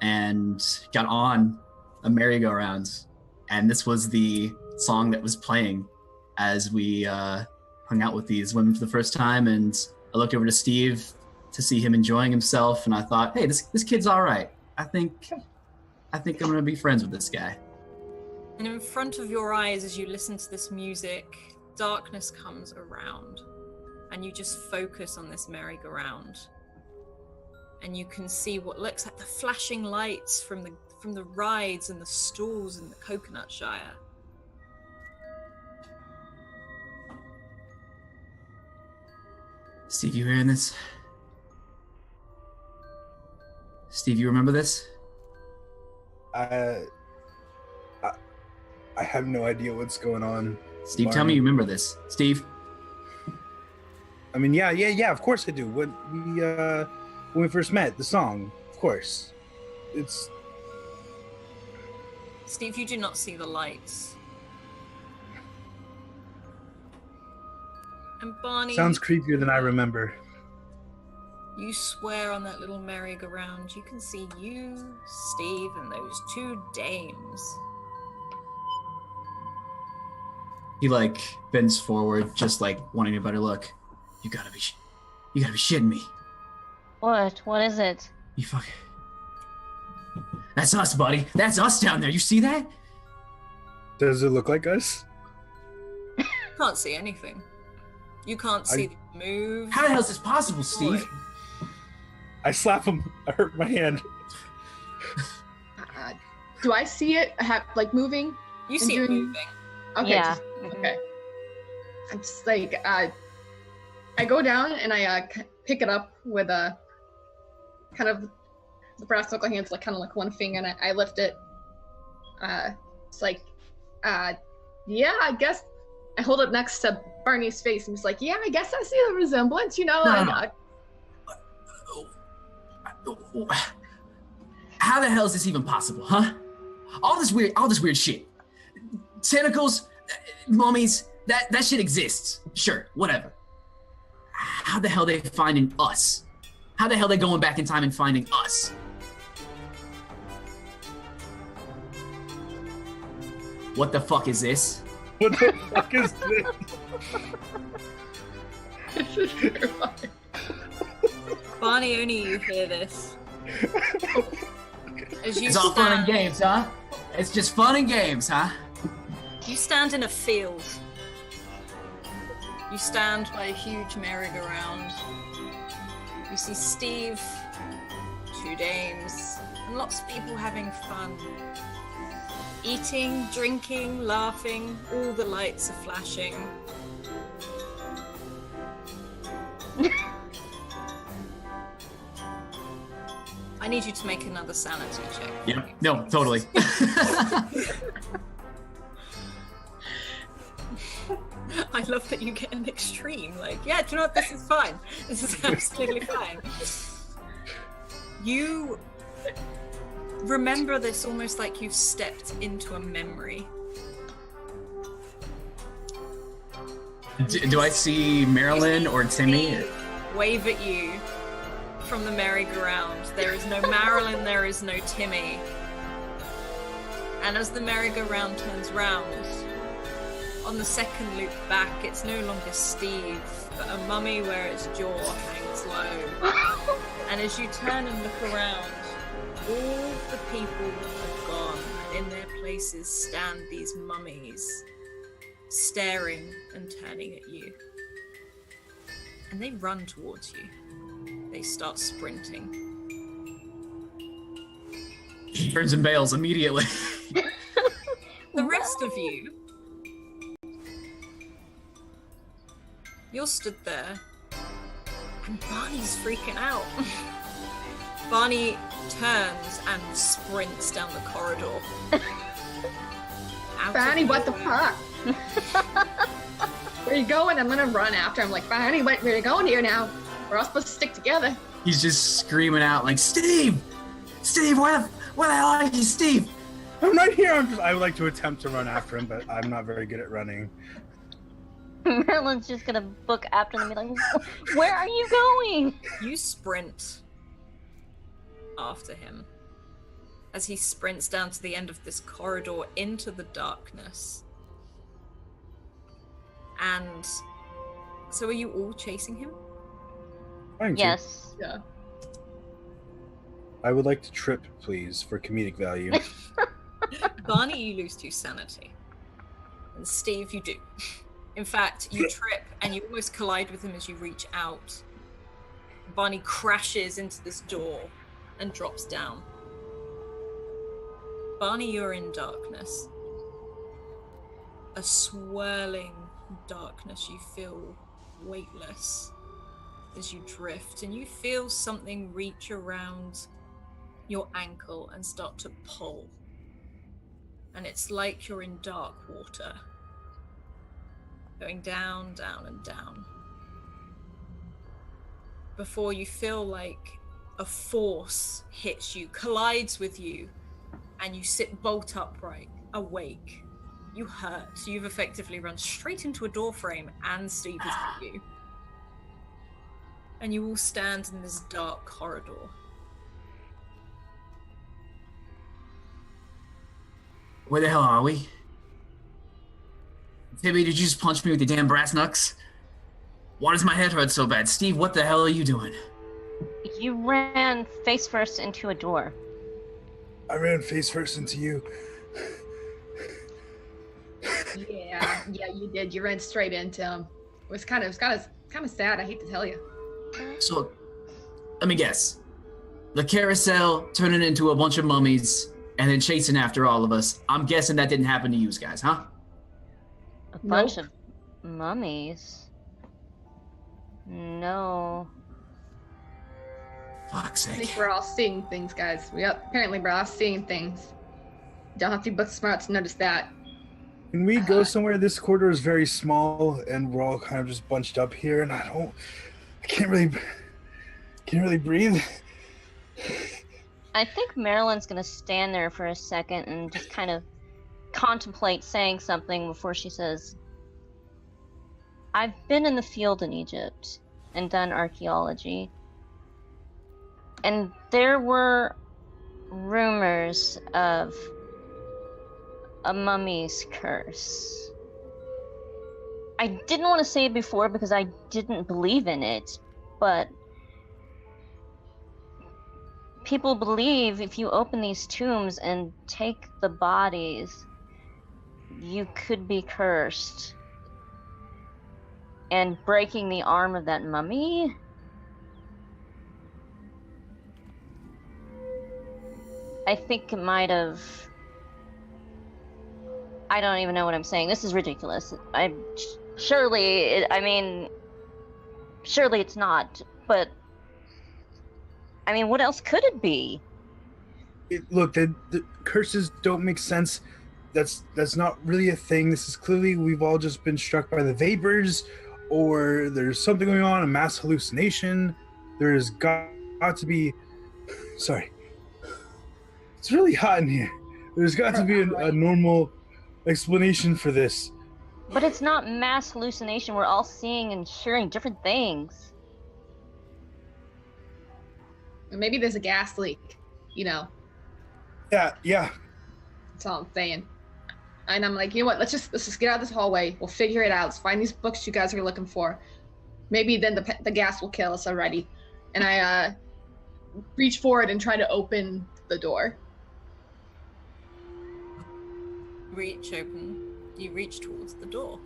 Speaker 5: and got on a merry-go-round, and this was the song that was playing as we hung out with these women for the first time. And I looked over to Steve to see him enjoying himself, and I thought, hey, this kid's all right. I think I'm gonna be friends with this guy.
Speaker 2: And in front of your eyes, as you listen to this music, darkness comes around, and you just focus on this merry-go-round, and you can see what looks like the flashing lights from the rides and the stalls in the Coconut Shire.
Speaker 5: Steve, you hearing this? Steve, you remember this?
Speaker 1: I have no idea what's going on.
Speaker 5: Steve, tell me you remember this. Steve?
Speaker 1: I mean, yeah, of course I do. When we first met, the song, of course. It's...
Speaker 2: Steve, you do not see the lights. And Barney...
Speaker 1: Sounds creepier than I remember.
Speaker 2: You swear on that little merry-go-round. You can see you, Steve, and those two dames.
Speaker 5: He like bends forward, just like wanting a better look. You gotta be shitting me.
Speaker 3: What? What is it?
Speaker 5: You fuck. That's us, buddy. That's us down there. You see that?
Speaker 1: Does it look like us?
Speaker 2: Can't see anything. You can't see the move.
Speaker 5: How the hell is this possible, Steve?
Speaker 1: I slap him. I hurt my hand.
Speaker 4: Do I see it moving?
Speaker 2: You see it moving.
Speaker 4: Okay.
Speaker 3: Yeah.
Speaker 4: Okay. I'm just like, I go down and I pick it up with a kind of the brass knuckle hands, like kind of like one finger, and I lift it. It's like, yeah, I guess. I hold it next to Barney's face, and he's like, yeah, I guess I see the resemblance, you know.
Speaker 5: No. How the hell is this even possible, huh? All this weird shit. Tentacles, mummies, that shit exists. Sure, whatever. How the hell are they finding us? How the hell are they going back in time and finding us? What the fuck is this?
Speaker 1: What the fuck is this?
Speaker 4: This is terrifying.
Speaker 2: Barney, only you hear this.
Speaker 5: It's all fun and games, huh? It's just fun and games, huh?
Speaker 2: You stand in a field. You stand by a huge merry-go-round. You see Steve, two dames, and lots of people having fun. Eating, drinking, laughing, all the lights are flashing. I need you to make another sanity check.
Speaker 5: Yeah, no, totally.
Speaker 2: I love that you get an extreme. Like, yeah, do you know what? This is fine. This is absolutely fine. You remember this almost like you've stepped into a memory.
Speaker 5: Do I see Marilyn or Timmy?
Speaker 2: Wave at you from the merry-go-round. There is no Marilyn, there is no Timmy. And as the merry-go-round turns round, on the second loop back, it's no longer Steve, but a mummy where its jaw hangs low. And as you turn and look around, all the people have gone, and in their places stand these mummies, staring and turning at you. And they run towards you. They start sprinting.
Speaker 5: Turns and bails immediately.
Speaker 2: The rest of you, you're stood there, and Barney's freaking out. Barney turns and sprints down the corridor.
Speaker 4: Barney, what the fuck? Where you going? I'm gonna run after him. Like, Barney, where are you going here now? We're all supposed to stick together.
Speaker 5: He's just screaming out like, Steve! Steve, where the hell are you, Steve?
Speaker 1: I'm right here. I would like to attempt to run after him, but I'm not very good at running.
Speaker 3: Marilyn's just gonna book after them and be like, where are you going?
Speaker 2: You sprint after him as he sprints down to the end of this corridor into the darkness. And so are you all chasing him?
Speaker 3: Yes.
Speaker 4: Yeah.
Speaker 1: I would like to trip, please, for comedic value.
Speaker 2: Barney, you lose 2 sanity. And Steve, you do. In fact, you trip and you almost collide with him as you reach out. Barney crashes into this door and drops down. Barney, you're in darkness. A swirling darkness. You feel weightless as you drift, and you feel something reach around your ankle and start to pull. And it's like you're in dark water. going down, down, and down. Before you feel like a force hits you, collides with you, and you sit bolt upright, awake. You hurt. You've effectively run straight into a door frame, and Steve has hit you. And you all stand in this dark corridor.
Speaker 5: Where the hell are we? Timmy, did you just punch me with your damn brass knucks? Why does my head hurt so bad? Steve, what the hell are you doing?
Speaker 3: You ran face first into a door.
Speaker 1: I ran face first into you.
Speaker 4: Yeah, you did. You ran straight into him. It was kind of sad. I hate to tell you.
Speaker 5: So, let me guess. The carousel turning into a bunch of mummies and then chasing after all of us. I'm guessing that didn't happen to you guys, huh?
Speaker 3: A bunch of mummies? No.
Speaker 5: Fuck's
Speaker 4: I
Speaker 5: sake.
Speaker 4: think we're all seeing things, guys. Apparently we're all seeing things. Don't have to be book smart to notice that.
Speaker 1: Can we go somewhere? This corridor is very small, and we're all kind of just bunched up here, and I can't really breathe.
Speaker 3: I think Marilyn's gonna stand there for a second and just kind of contemplate saying something before she says, I've been in the field in Egypt and done archaeology. And there were rumors of a mummy's curse. I didn't want to say it before because I didn't believe in it, but people believe if you open these tombs and take the bodies, you could be cursed. And breaking the arm of that mummy? I think it might have... I don't even know what I'm saying. This is ridiculous. Surely it's not, but... I mean, what else could it be?
Speaker 1: Look, the curses don't make sense. That's not really a thing. This is clearly we've all just been struck by the vapors, or there's something going on, a mass hallucination. There's got to be... Sorry. It's really hot in here. There's got to be a normal explanation for this.
Speaker 3: But it's not mass hallucination. We're all seeing and hearing different things.
Speaker 4: Maybe there's a gas leak,
Speaker 1: Yeah.
Speaker 4: That's all I'm saying. And I'm like, you know what? Let's just get out of this hallway. We'll figure it out. Let's find these books you guys are looking for. Maybe then the gas will kill us already. And I reach forward and try to open the door.
Speaker 2: You reach towards the door.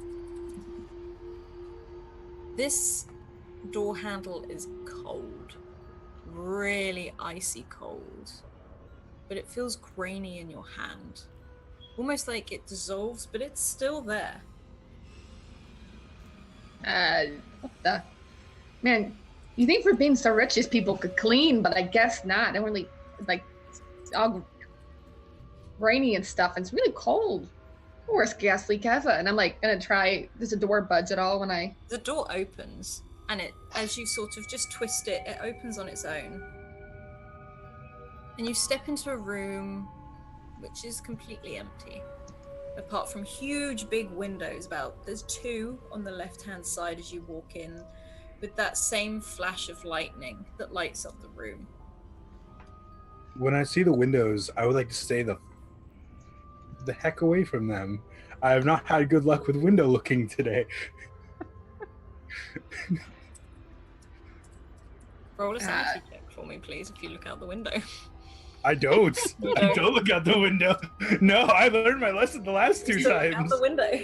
Speaker 2: This door handle is cold, really icy cold, but it feels grainy in your hand, almost like it dissolves, but it's still there.
Speaker 4: What the? Man, you think for being so rich, these people could clean, but I guess not. They're really, like, all rainy and stuff, and it's really cold. Worst gas leak ever. And I'm like gonna try. Does the door budge at all when I?
Speaker 2: The door opens, and as you sort of just twist it, it opens on its own. And you step into a room which is completely empty. Apart from huge big windows, there's 2 on the left-hand side as you walk in, with that same flash of lightning that lights up the room.
Speaker 1: When I see the windows, I would like to stay the heck away from them. I have not had good luck with window looking today.
Speaker 2: Roll a sanity check for me, please, if you look out the window.
Speaker 1: I don't. I don't look out the window. No, I learned my lesson the last 2 times.
Speaker 2: Out the window.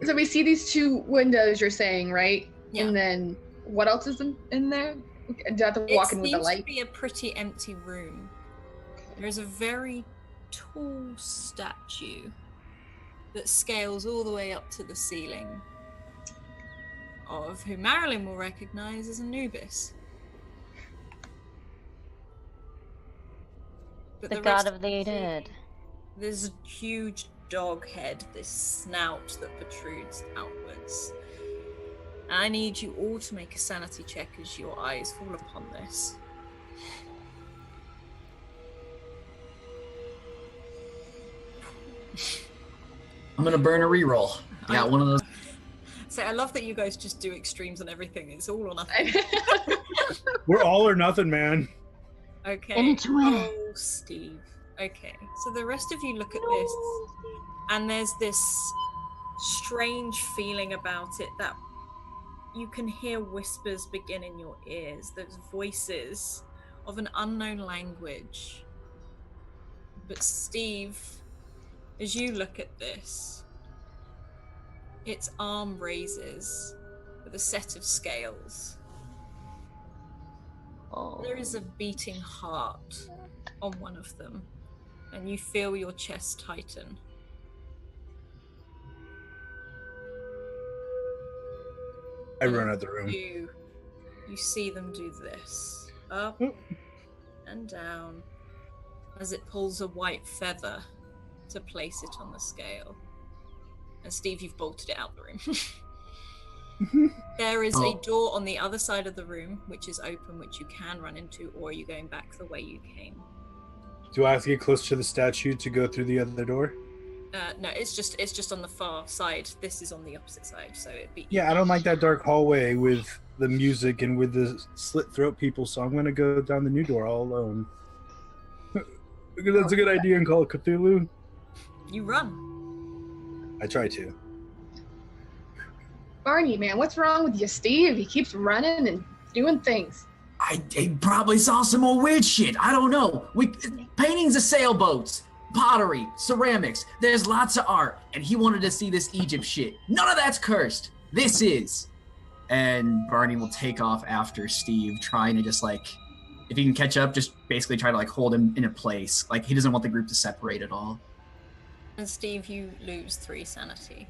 Speaker 4: So we see these 2 windows you're saying, right?
Speaker 2: Yeah.
Speaker 4: And then what else is in there? Do I have to walk in with the light?
Speaker 2: It seems to be a pretty empty room. There's a very tall statue that scales all the way up to the ceiling, of who Marilyn will recognize as Anubis. But
Speaker 3: The god of the dead.
Speaker 2: There's a huge dog head, this snout that protrudes outwards. I need you all to make a sanity check as your eyes fall upon this.
Speaker 5: I'm gonna burn a reroll. I got one of those.
Speaker 2: So I love that you guys just do extremes on everything. It's all or nothing.
Speaker 1: We're all or nothing, man.
Speaker 2: Okay.
Speaker 3: And it's win.
Speaker 2: Oh, Steve. Okay. So the rest of you look at this, and there's this strange feeling about it that you can hear whispers begin in your ears, those voices of an unknown language. But Steve, as you look at this, its arm raises with a set of scales.
Speaker 3: Oh.
Speaker 2: There is a beating heart on one of them, and you feel your chest tighten.
Speaker 1: I run out the room.
Speaker 2: You see them do this, up and down, as it pulls a white feather to place it on the scale. And Steve, you've bolted it out the room. There is a door on the other side of the room, which is open, which you can run into, or are you going back the way you came?
Speaker 1: Do I have to get close to the statue to go through the other door?
Speaker 2: No, it's just on the far side. This is on the opposite side, so it'd be...
Speaker 1: Yeah, I don't like that dark hallway with the music and with the slit throat people, so I'm gonna go down the new door all alone. Because that's a good idea in Call of Cthulhu.
Speaker 2: You run.
Speaker 1: I try to.
Speaker 4: Barney, man, what's wrong with you, Steve? He keeps running and doing things.
Speaker 5: I probably saw some more weird shit. I don't know. Paintings of sailboats, pottery, ceramics. There's lots of art, and he wanted to see this Egypt shit. None of that's cursed. This is. And Barney will take off after Steve, trying to just like, if he can catch up, just basically try to like hold him in a place. Like he doesn't want the group to separate at all.
Speaker 2: And Steve, you lose 3 sanity.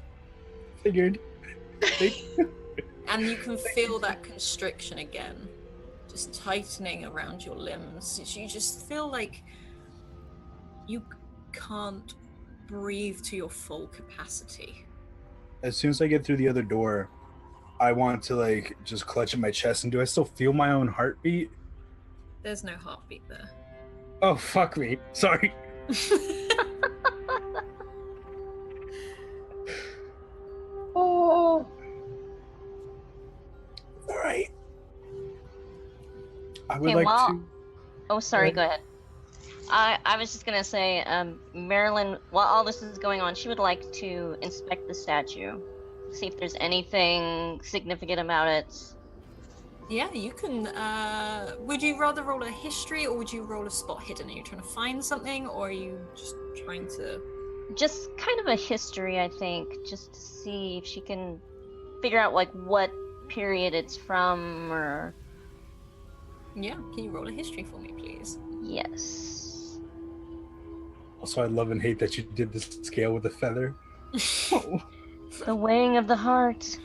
Speaker 1: Figured.
Speaker 2: And you can feel that constriction again, just tightening around your limbs. You just feel like you can't breathe to your full capacity.
Speaker 1: As soon as I get through the other door, I want to like just clutch at my chest. And do I still feel my own heartbeat?
Speaker 2: There's no heartbeat there.
Speaker 1: Oh, fuck me. Sorry.
Speaker 4: Oh.
Speaker 1: All right. I would
Speaker 3: Okay,
Speaker 1: like to.
Speaker 3: Oh, sorry, go ahead. I was just gonna say, Marilyn, while all this is going on, she would like to inspect the statue, see if there's anything significant about it.
Speaker 2: Yeah, you can. Would you rather roll a history or would you roll a spot hidden? Are you trying to find something or are you just trying to...
Speaker 3: Just kind of a history, I think, just to see if she can figure out like what period it's from, or...
Speaker 2: Yeah, can you roll a history for me, please?
Speaker 3: Yes.
Speaker 1: Also, I love and hate that you did this scale with a feather. Oh.
Speaker 3: The weighing of the heart.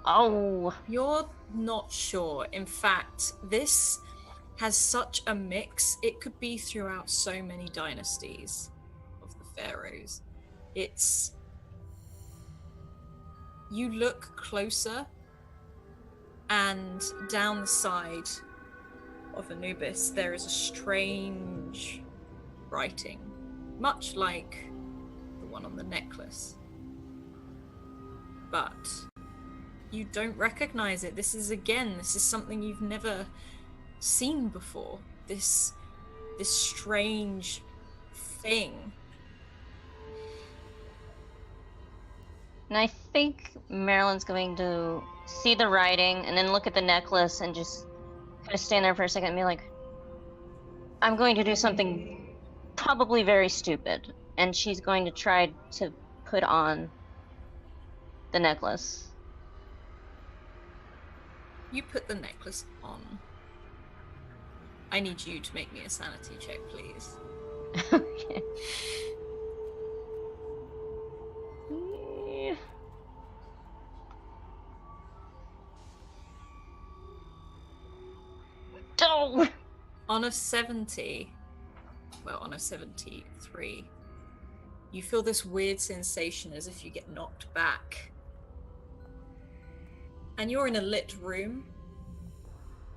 Speaker 3: Oh.
Speaker 2: You're not sure. In fact, this has such a mix. It could be throughout so many dynasties of the pharaohs. It's... You look closer, and down the side of Anubis, there is a strange writing, much like the one on the necklace. But you don't recognize it. This is something you've never seen before. This strange thing.
Speaker 3: And I think Marilyn's going to see the writing and then look at the necklace and just kind of stand there for a second and be like, I'm going to do something probably very stupid. And she's going to try to put on the necklace.
Speaker 2: You put the necklace on. I need you to make me a sanity check, please.
Speaker 3: Okay. Oh!
Speaker 2: On a 70, well, on a 73, you feel this weird sensation as if you get knocked back. And you're in a lit room.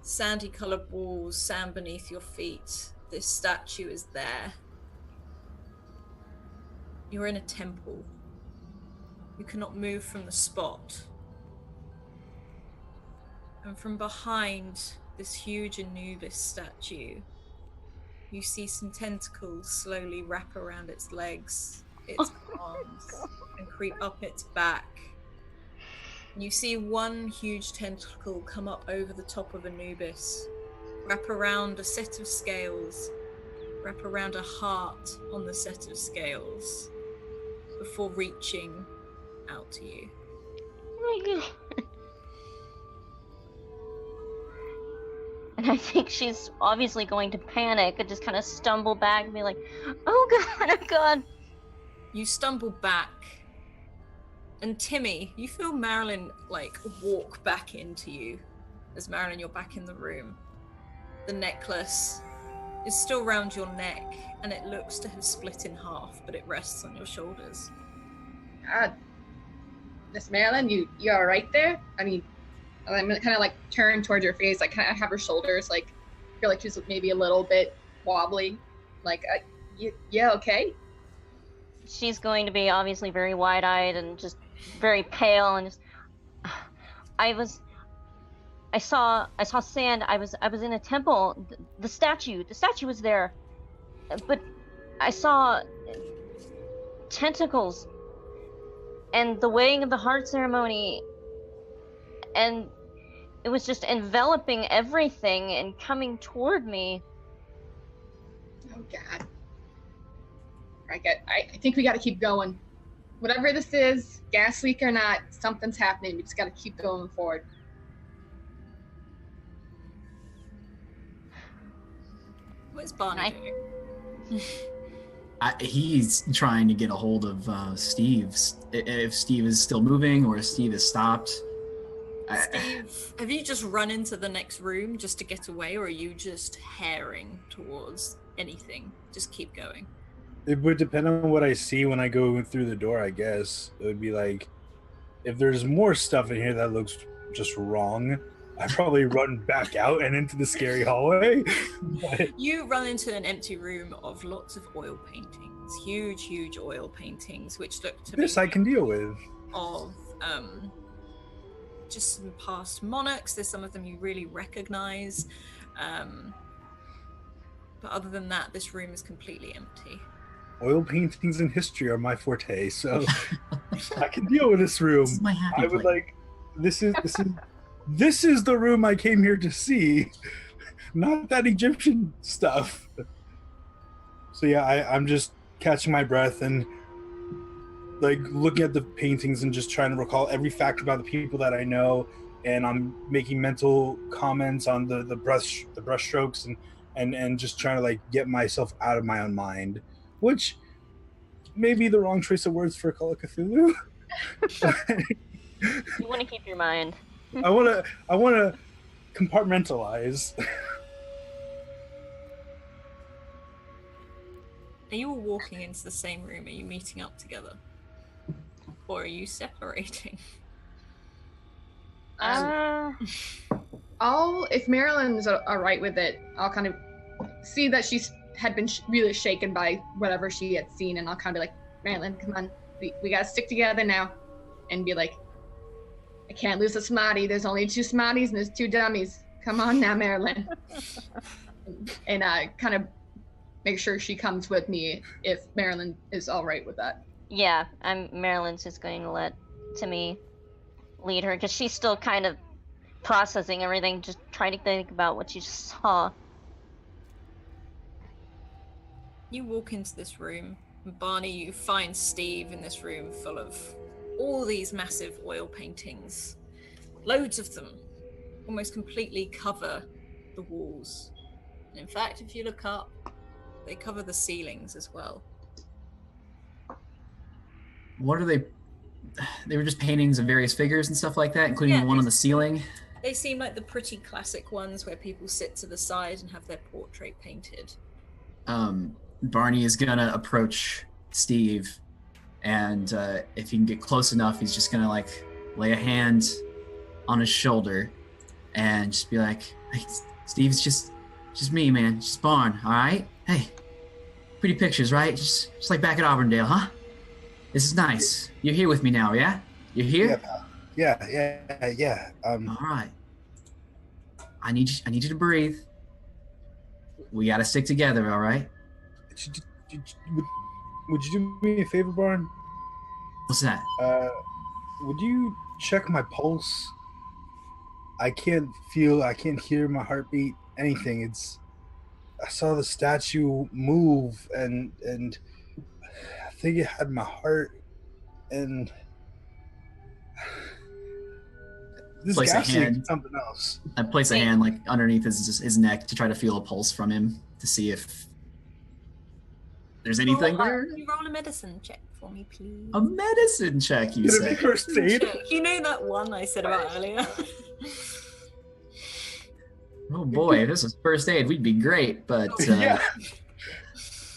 Speaker 2: Sandy colored walls, sand beneath your feet. This statue is there. You're in a temple. You cannot move from the spot. And from behind this huge Anubis statue, you see some tentacles slowly wrap around its legs, its arms, and creep up its back. And you see one huge tentacle come up over the top of Anubis, wrap around a set of scales, wrap around a heart on the set of scales, before reaching out to you.
Speaker 3: Oh my god. And I think she's obviously going to panic and just kind of stumble back and be like, oh god, oh god.
Speaker 2: You stumble back, and Timmy, you feel Marilyn like walk back into you. As Marilyn, you're back in the room. The necklace is still round your neck, and it looks to have split in half, but it rests on your shoulders.
Speaker 4: Miss Marilyn, you all right there? I mean, I'm gonna kind of like turn towards your face, like kind of have her shoulders like feel like she's maybe a little bit wobbly. Like, yeah, okay.
Speaker 3: She's going to be obviously very wide-eyed and just very pale and just. I saw sand. I was in a temple. The statue was there, but I saw tentacles and the weighing of the heart ceremony, and it was just enveloping everything and coming toward me.
Speaker 4: Oh god. I think we got to keep going. Whatever this is, gas leak or not, something's happening. We just got to keep going forward.
Speaker 2: What's Barney doing?
Speaker 5: He's trying to get a hold of Steve. If Steve is still moving or if Steve has stopped.
Speaker 2: Steve, have you just run into the next room just to get away, or are you just herring towards anything? Just keep going.
Speaker 1: It would depend on what I see when I go through the door, I guess. It would be like, if there's more stuff in here that looks just wrong, I'd probably run back out and into the scary hallway.
Speaker 2: You run into an empty room of lots of oil paintings, huge oil paintings, which look to
Speaker 1: this
Speaker 2: be
Speaker 1: I can deal with.
Speaker 2: Of just some past monarchs. There's some of them you really recognize, but other than that, this room is completely empty.
Speaker 1: Oil paintings and history are my forte, so I can deal with this room.
Speaker 5: This is my happy
Speaker 1: I would
Speaker 5: place.
Speaker 1: this is the room I came here to see, not that Egyptian stuff. So yeah, I'm just catching my breath and like looking at the paintings and just trying to recall every fact about the people that I know, and I'm making mental comments on the brush strokes and just trying to like get myself out of my own mind, which may be the wrong choice of words for Call of Cthulhu.
Speaker 3: You want to keep your mind.
Speaker 1: I want to compartmentalize.
Speaker 2: Are you all walking into the same room? Are you meeting up together? Or are you separating?
Speaker 4: If Marilyn's all right with it, I'll kind of see that she's had been really shaken by whatever she had seen, and I'll kind of be like, Marilyn, come on, we gotta stick together now, and be like, I can't lose a smarty. There's only 2 smarties and there's 2 dummies. Come on now, Marilyn. And kind of make sure she comes with me if Marilyn is all right with that.
Speaker 3: Yeah, Marilyn's just going to let Timmy lead her because she's still kind of processing everything, just trying to think about what she just saw.
Speaker 2: You walk into this room, and Barney, you find Steve in this room full of all these massive oil paintings. Loads of them almost completely cover the walls. And in fact, if you look up, they cover the ceilings as well.
Speaker 5: What are they? They were just paintings of various figures and stuff like that, including
Speaker 2: Yeah,
Speaker 5: the one on the ceiling.
Speaker 2: They seem like the pretty classic ones where people sit to the side and have their portrait painted.
Speaker 5: Barney is gonna approach Steve, and if he can get close enough, he's just gonna like lay a hand on his shoulder and just be like, "Hey, Steve, it's just me, man. It's just Barn, all right? Hey, pretty pictures, right? Just like back at Auburndale, huh? This is nice. You're here with me now, yeah? You're here?
Speaker 1: Yeah, pal. Yeah.
Speaker 5: All right. I need you to breathe. We gotta stick together, all right?
Speaker 1: Would you do me a favor, Barn?
Speaker 5: What's that?
Speaker 1: Would you check my pulse? I can't hear my heartbeat, anything. I saw the statue move and I think it had my heart, and this
Speaker 5: Place a
Speaker 1: gas
Speaker 5: hand.
Speaker 1: is something else.
Speaker 5: I place a hand like underneath his neck to try to feel a pulse from him to see if there's anything there.
Speaker 2: You roll a medicine check for me, please.
Speaker 5: A medicine check, you
Speaker 1: Did it
Speaker 5: say?
Speaker 1: make first aid?
Speaker 2: You know that one I said about earlier?
Speaker 5: Oh boy, if this was first aid, we'd be great. But
Speaker 1: Yeah.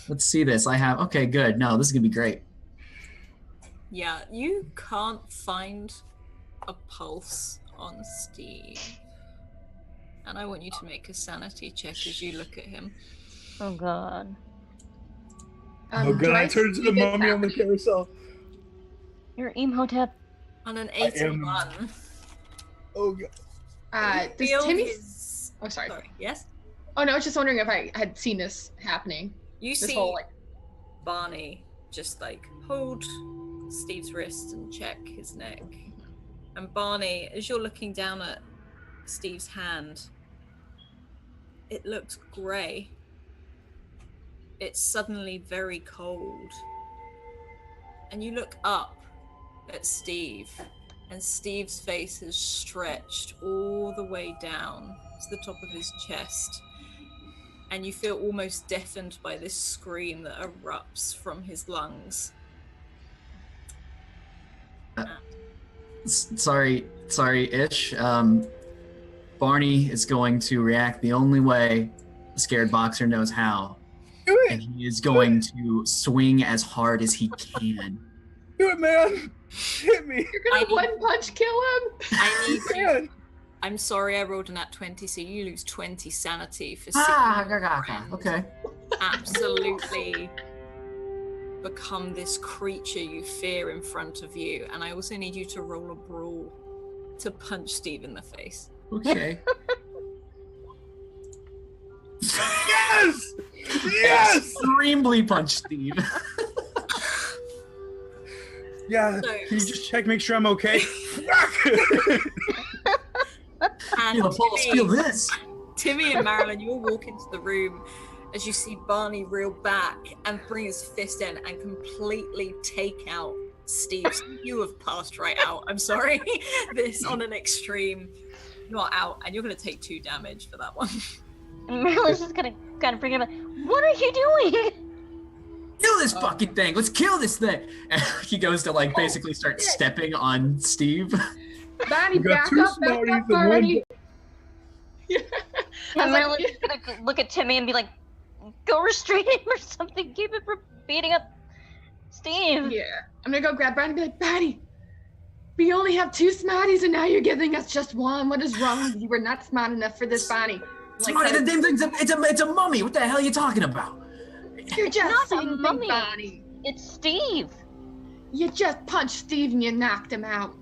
Speaker 5: let's see this. I have, okay, good. No, this is gonna be great.
Speaker 2: Yeah, you can't find a pulse on Steve. And I want you to make a sanity check as you look at him.
Speaker 3: Oh god.
Speaker 1: Oh god, I turned to the mummy on the carousel.
Speaker 3: You're Imhotep.
Speaker 2: On an
Speaker 1: I am-
Speaker 2: 81.
Speaker 1: Oh god.
Speaker 2: Feel
Speaker 4: Does Timmy?
Speaker 2: his-
Speaker 4: Oh, sorry.
Speaker 2: Yes?
Speaker 4: Oh no, I was just wondering if I had seen this happening.
Speaker 2: You
Speaker 4: This
Speaker 2: see
Speaker 4: whole like.
Speaker 2: Barney just like hold Steve's wrist and check his neck. And Barney, as you're looking down at Steve's hand, it looks grey. It's suddenly very cold. And you look up at Steve, and Steve's face is stretched all the way down to the top of his chest. And you feel almost deafened by this scream that erupts from his lungs.
Speaker 5: Sorry, Ish. Barney is going to react the only way a scared boxer knows how.
Speaker 1: Do
Speaker 5: And
Speaker 1: it!
Speaker 5: he is going to swing as hard as he can.
Speaker 1: Do it, man! Hit me!
Speaker 4: You're gonna one punch kill him.
Speaker 2: I need you.
Speaker 1: Man!
Speaker 2: I'm sorry I rolled an at 20, so you lose 20 sanity for
Speaker 5: Okay.
Speaker 2: absolutely become this creature you fear in front of you. And I also need you to roll a brawl to punch Steve in the face.
Speaker 5: Okay.
Speaker 1: Yes! Yes!
Speaker 5: Extremely punch Steve.
Speaker 1: Yeah,
Speaker 2: So-
Speaker 1: can you just check, make sure I'm okay?
Speaker 2: And
Speaker 5: Feel the pulse, feel this.
Speaker 2: Timmy and Marilyn, you all walk into the room as you see Barney reel back and bring his fist in and completely take out Steve. You have passed right out. I'm sorry. This on an extreme. Not out, and you're going to take 2 damage for that one.
Speaker 3: And Marilyn's just gonna kind of freak out. What are you doing?
Speaker 5: Do this fucking thing. Let's kill this thing. And he goes to like basically start stepping on Steve.
Speaker 4: Barney,
Speaker 1: You got
Speaker 4: back
Speaker 1: two
Speaker 4: up, back
Speaker 1: smarties
Speaker 4: up,
Speaker 1: and one
Speaker 4: Barney.
Speaker 3: And
Speaker 4: I was
Speaker 3: Marilyn's
Speaker 4: like,
Speaker 3: just gonna look at Timmy and be like, go restrain him or something. Keep it from beating up Steve.
Speaker 4: yeah. I'm gonna go grab Barney and be like, Barney, we only have 2 smarties and now you're giving us just 1. What is wrong with you? We're not smart enough for this, Barney.
Speaker 5: Smarty, the damn thing's it's a mummy. What the hell are you talking about?
Speaker 4: You're just
Speaker 3: not a
Speaker 4: something,
Speaker 3: mummy.
Speaker 4: Barney.
Speaker 3: It's Steve.
Speaker 4: You just punched Steve and you knocked him out.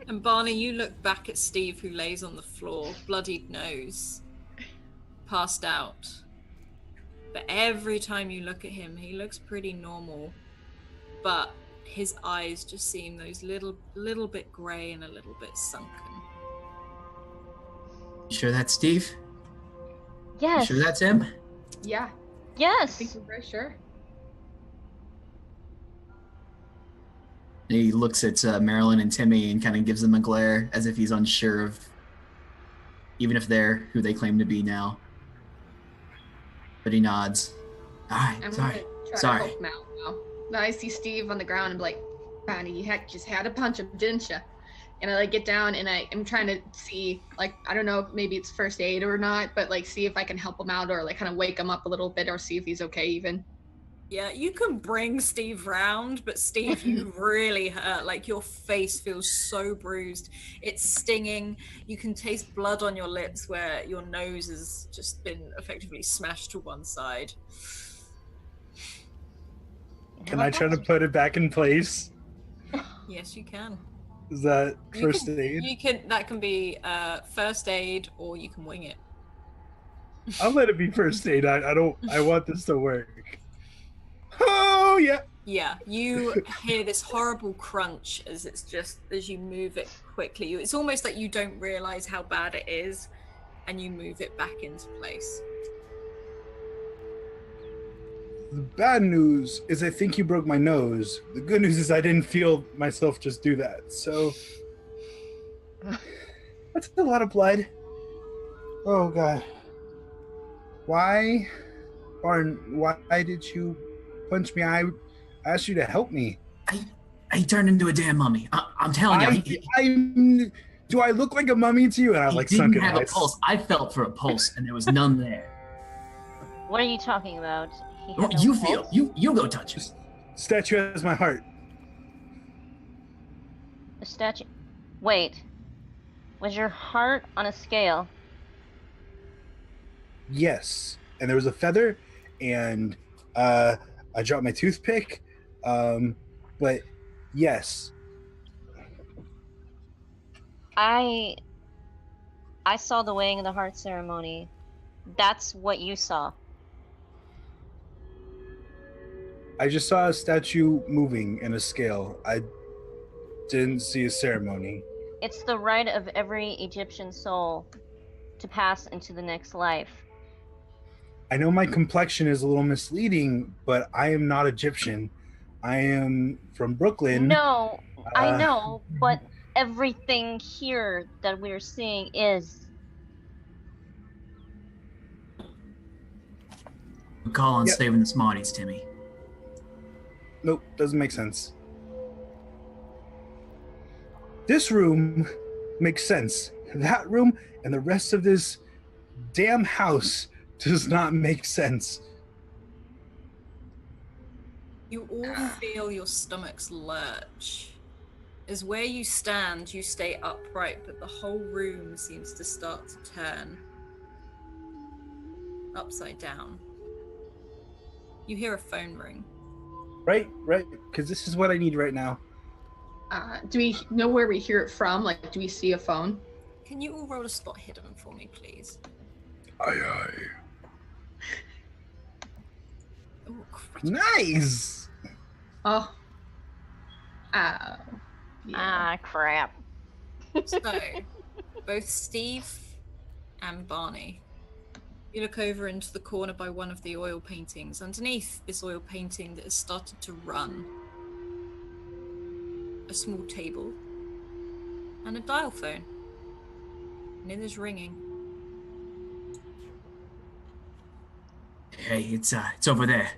Speaker 2: And Barney, you look back at Steve, who lays on the floor, bloodied nose, passed out. But every time you look at him, he looks pretty normal. But his eyes just seem those little bit grey and a little bit sunken.
Speaker 5: You sure that's Steve? You
Speaker 3: Yes.
Speaker 5: sure that's him?
Speaker 4: Yeah, I
Speaker 3: Yes.
Speaker 4: think we're very sure.
Speaker 5: He looks at Marilyn and Timmy and kind of gives them a glare as if he's unsure of even if they're who they claim to be now. But he nods. All right,
Speaker 4: I'm
Speaker 5: sorry.
Speaker 4: gonna try
Speaker 5: Sorry.
Speaker 4: to help him out now. Now I see Steve on the ground and be like, Barney, you just had to punch him, didn't you? And I like get down and I am trying to see, like, I don't know if maybe it's first aid or not, but like see if I can help him out or like kind of wake him up a little bit or see if he's okay even.
Speaker 2: Yeah, you can bring Steve round, but Steve, you really hurt. Like, your face feels so bruised. It's stinging. You can taste blood on your lips where your nose has just been effectively smashed to one side.
Speaker 1: Can I try to put it back in place?
Speaker 2: Yes, you can.
Speaker 1: Is that first aid?
Speaker 2: That can be first aid, or you can wing it.
Speaker 1: I'll let it be first aid. I want this to work. Oh yeah.
Speaker 2: Yeah, you hear this horrible crunch as you move it quickly. It's almost like you don't realize how bad it is, and you move it back into place.
Speaker 1: The bad news is I think you broke my nose. The good news is I didn't feel myself just do that. So that's a lot of blood. Oh god. Why, Barn? Why did you punch me? I asked you to help me.
Speaker 5: I turned into a damn mummy. I'm telling you.
Speaker 1: Do I look like a mummy to you? And I like
Speaker 5: didn't
Speaker 1: sunken
Speaker 5: have a
Speaker 1: eyes.
Speaker 5: pulse. I felt for a pulse, and there was none there.
Speaker 3: What are you talking about? He had
Speaker 5: Well,
Speaker 3: no
Speaker 5: you
Speaker 3: pulse?
Speaker 5: feel. You go touch it.
Speaker 1: Statue has my heart.
Speaker 3: The statue. Wait. Was your heart on a scale?
Speaker 1: Yes, and there was a feather, and I dropped my toothpick. But yes,
Speaker 3: I saw the weighing of the heart ceremony. That's what you saw.
Speaker 1: I just saw a statue moving in a scale. I didn't see a ceremony.
Speaker 3: It's the right of every Egyptian soul to pass into the next life.
Speaker 1: I know my complexion is a little misleading, but I am not Egyptian. I am from Brooklyn.
Speaker 3: No, I know, but everything here that we're seeing is.
Speaker 5: We call on
Speaker 1: Yep.
Speaker 5: saving the smarties, Timmy.
Speaker 1: Nope, doesn't make sense. This room makes sense. That room and the rest of this damn house does not make sense.
Speaker 2: You all feel your stomachs lurch. As where you stand, you stay upright, but the whole room seems to start to turn upside down. You hear a phone ring.
Speaker 1: Right, because this is what I need right now.
Speaker 4: Do we know where we hear it from? Like, do we see a phone?
Speaker 2: Can you all roll a spot hidden for me, please?
Speaker 1: Aye.
Speaker 2: Oh, crap.
Speaker 1: Nice!
Speaker 4: Oh. Yeah.
Speaker 3: Ah, crap.
Speaker 2: So, both Steve and Barney, you look over into the corner by one of the oil paintings. Underneath this oil painting that has started to run, a small table and a dial phone. And it is ringing.
Speaker 5: Hey, it's over there.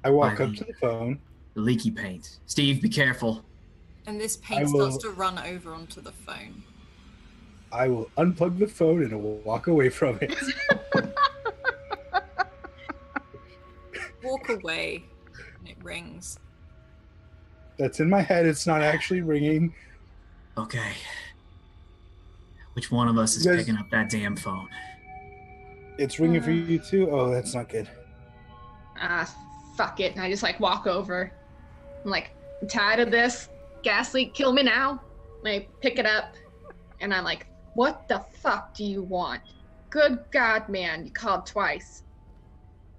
Speaker 1: I walk
Speaker 5: By
Speaker 1: up to the phone.
Speaker 5: The leaky paint. Steve, be careful.
Speaker 2: And this paint starts to run over onto the phone.
Speaker 1: I will unplug the phone and walk away from it.
Speaker 2: Walk away, and it rings.
Speaker 1: That's in my head. It's not actually ringing.
Speaker 5: Okay. Which one of us is
Speaker 1: You guys-
Speaker 5: picking up that damn phone?
Speaker 1: It's ringing for you too? Oh, that's not good.
Speaker 4: Fuck it. And I just like walk over. I'm like, I'm tired of this. Gas leak, kill me now. And I pick it up and I'm like, what the fuck do you want? Good God, man, you called twice.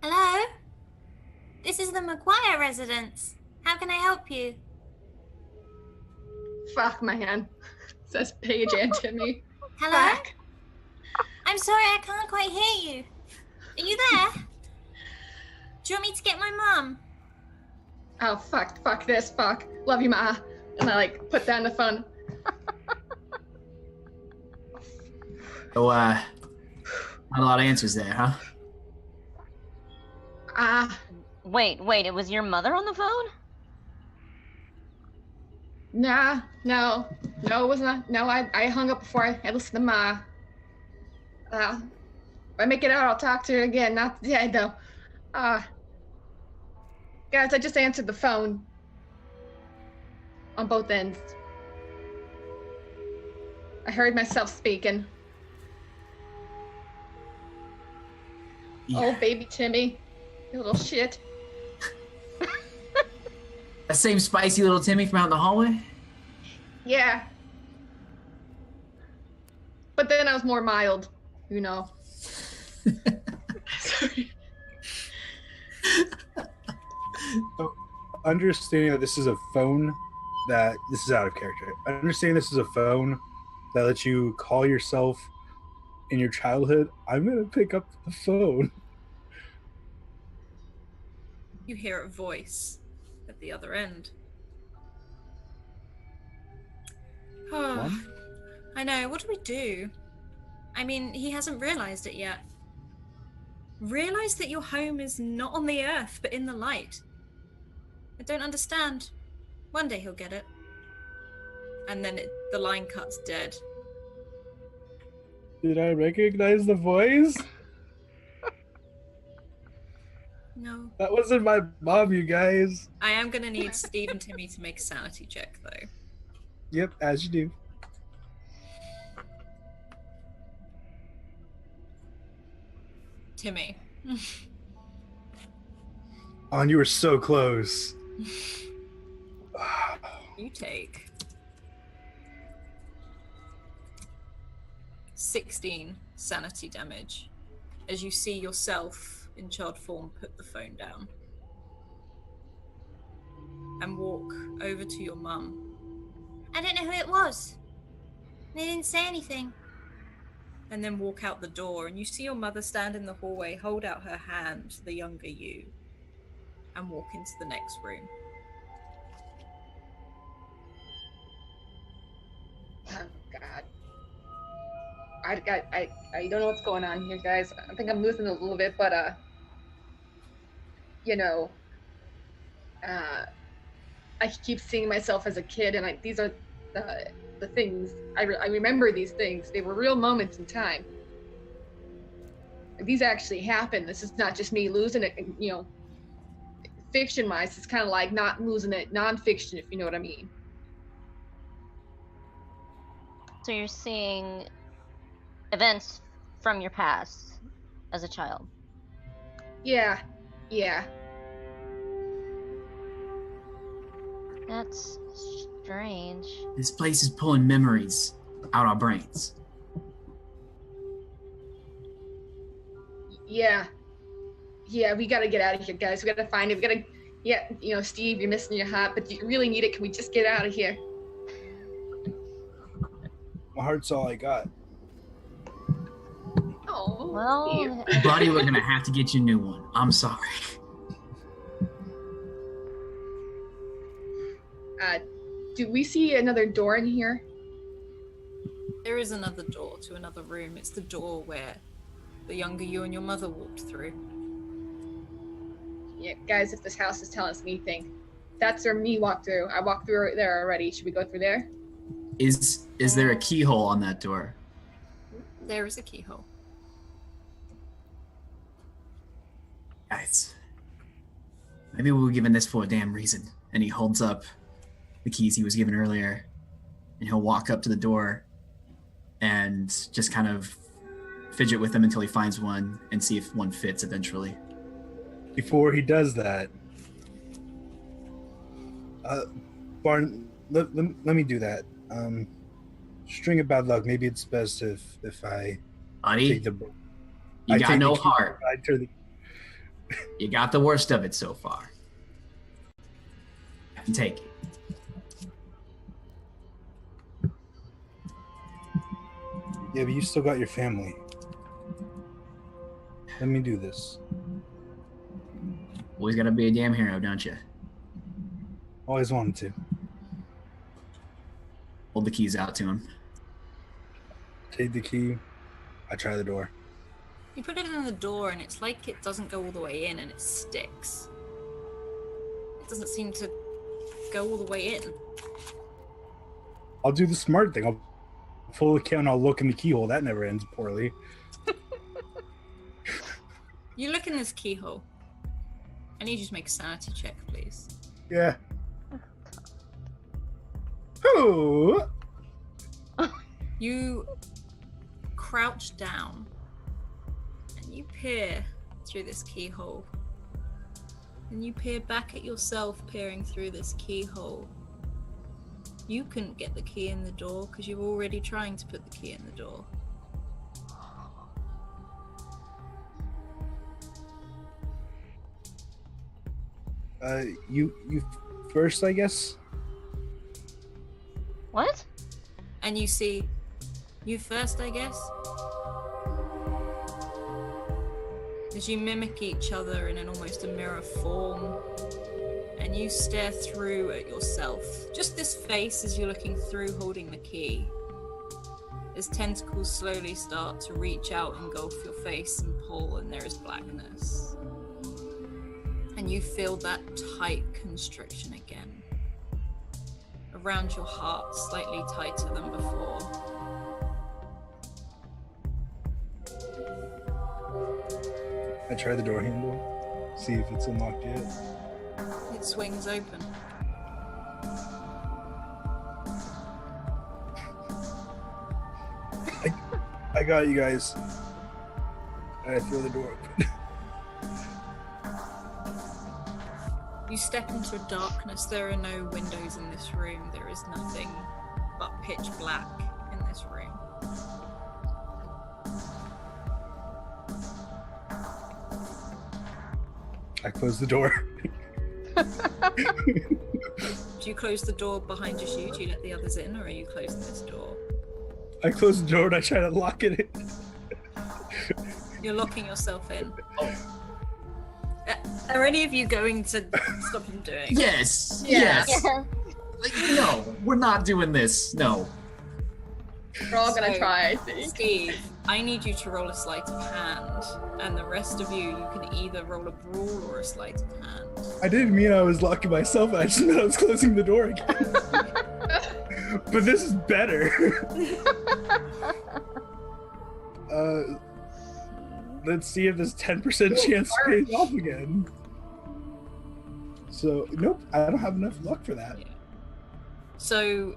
Speaker 6: Hello? This is the McGuire residence. How can I help you?
Speaker 4: Fuck, man. Says Paige and Timmy.
Speaker 6: Hello?
Speaker 4: Fuck.
Speaker 6: I'm sorry, I can't quite hear you. Are you there? Do you want me to get my mum?
Speaker 4: Oh, fuck this, fuck. Love you, Ma. And I like put down the phone.
Speaker 5: So, not a lot of answers there, huh?
Speaker 3: Wait, it was your mother on the phone?
Speaker 4: Nah, no, it was not. No, I hung up before I listened to Ma. If I make it out, I'll talk to her again. Not today, though. Guys, I just answered the phone. On both ends. I heard myself speaking.
Speaker 5: Yeah.
Speaker 4: Oh, baby Timmy. You little shit.
Speaker 5: That same spicy little Timmy from out in the hallway?
Speaker 4: Yeah. But then I was more mild, you know. Sorry.
Speaker 1: Understanding that this is a phone that this is out of character. Understanding this is a phone that lets you call yourself in your childhood. I'm gonna pick up the phone.
Speaker 2: You hear a voice at the other end. Oh,
Speaker 1: Mom?
Speaker 2: I know. What do we do? I mean, he hasn't realized it yet. Realize that your home is not on the earth, but in the light. I don't understand. One day he'll get it. And then the line cuts dead.
Speaker 1: Did I recognize the voice?
Speaker 2: No.
Speaker 1: That wasn't my mom, you guys.
Speaker 2: I am going to need Steve and Timmy to make a sanity check, though.
Speaker 1: Yep, as you do.
Speaker 2: Timmy.
Speaker 1: On, you were so close.
Speaker 2: You take 16 sanity damage as you see yourself in child form put the phone down and walk over to your mum.
Speaker 6: I don't know who it was. They didn't say anything.
Speaker 2: And then walk out the door, and you see your mother stand in the hallway, hold out her hand to the younger you, and walk into the next room.
Speaker 4: Oh God. I don't know what's going on here, guys. I think I'm losing it a little bit, but you know, I keep seeing myself as a kid, and these are the things I remember. These things, they were real moments in time. These actually happened. This is not just me losing it, you know. Fiction wise, it's kind of like not losing it non-fiction, if you know what I mean.
Speaker 3: So you're seeing events from your past as a child.
Speaker 4: Yeah.
Speaker 3: That's strange.
Speaker 5: This place is pulling memories out our brains.
Speaker 4: Yeah, we gotta get out of here, guys. We gotta find it. We gotta, you know, Steve, you're missing your heart, but you really need it. Can we just get out of here?
Speaker 1: My heart's all I got.
Speaker 4: Oh,
Speaker 3: Well,
Speaker 4: Steve.
Speaker 5: Buddy, we're gonna have to get you a new one. I'm sorry.
Speaker 4: Do we see another door in here?
Speaker 2: There is another door to another room. It's the door where the younger you and your mother walked through.
Speaker 4: Yeah, guys, if this house is telling us anything, that's where me walked through. I walked through there already. Should we go through there?
Speaker 5: Is there a keyhole on that door?
Speaker 2: There is a keyhole.
Speaker 5: Guys, maybe we were given this for a damn reason. And he holds up the keys he was given earlier, and he'll walk up to the door and just kind of fidget with them until he finds one and see if one fits eventually.
Speaker 1: Before he does that, Barn, let me do that. String of bad luck. Maybe it's best if I
Speaker 5: Buddy,
Speaker 1: take the.
Speaker 5: you
Speaker 1: I
Speaker 5: got
Speaker 1: take
Speaker 5: no
Speaker 1: the key-
Speaker 5: heart.
Speaker 1: I turn the,
Speaker 5: You got the worst of it so far. And take it.
Speaker 1: yeah, but you still got your family. Let me do this.
Speaker 5: Always gotta be a damn hero, don't you?
Speaker 1: Always wanted to.
Speaker 5: Hold the keys out to him.
Speaker 1: Take the key. I try the door.
Speaker 2: You put it in the door and it's like it doesn't go all the way in and it sticks. It doesn't seem to go all the way in.
Speaker 1: I'll do the smart thing. I'll pull the key and I'll look in the keyhole. That never ends poorly.
Speaker 2: You look in this keyhole I need you to make a sanity check, please.
Speaker 1: Yeah. Ooh.
Speaker 2: You crouch down and you peer through this keyhole. And you peer back at yourself peering through this keyhole. You couldn't get the key in the door because you were already trying to put the key in the door.
Speaker 1: You first, I guess.
Speaker 3: What?
Speaker 2: And you see, you first, I guess? As you mimic each other in an almost a mirror form, and you stare through at yourself. Just this face as you're looking through, holding the key. As tentacles slowly start to reach out, engulf your face and pull, and there is blackness. And you feel that tight constriction again. Around your heart, slightly tighter than before.
Speaker 1: I try the door handle, see if it's unlocked yet.
Speaker 2: It swings open.
Speaker 1: I got you guys. I throw the door open.
Speaker 2: You step into darkness. There are no windows in this room. There is nothing but pitch black in this room.
Speaker 1: I close the door.
Speaker 2: Do you close the door behind just you? Do you let the others in, or are you closing this door?
Speaker 1: I close the door and I try to lock it.
Speaker 2: You're locking yourself in. Are any of you going to stop him doing?
Speaker 5: Yes.
Speaker 4: Yeah.
Speaker 5: Yes. Like, no, we're not doing this. No.
Speaker 4: We're all gonna
Speaker 2: So,
Speaker 4: try, I think.
Speaker 2: Steve, I need you to roll a sleight of hand, and the rest of you can either roll a brawl or a sleight of hand.
Speaker 1: I didn't mean I was locking myself. I just meant I was closing the door again. But this is better. Let's see if this 10% chance pays off again. So, nope, I don't have enough luck for that.
Speaker 2: Yeah. So,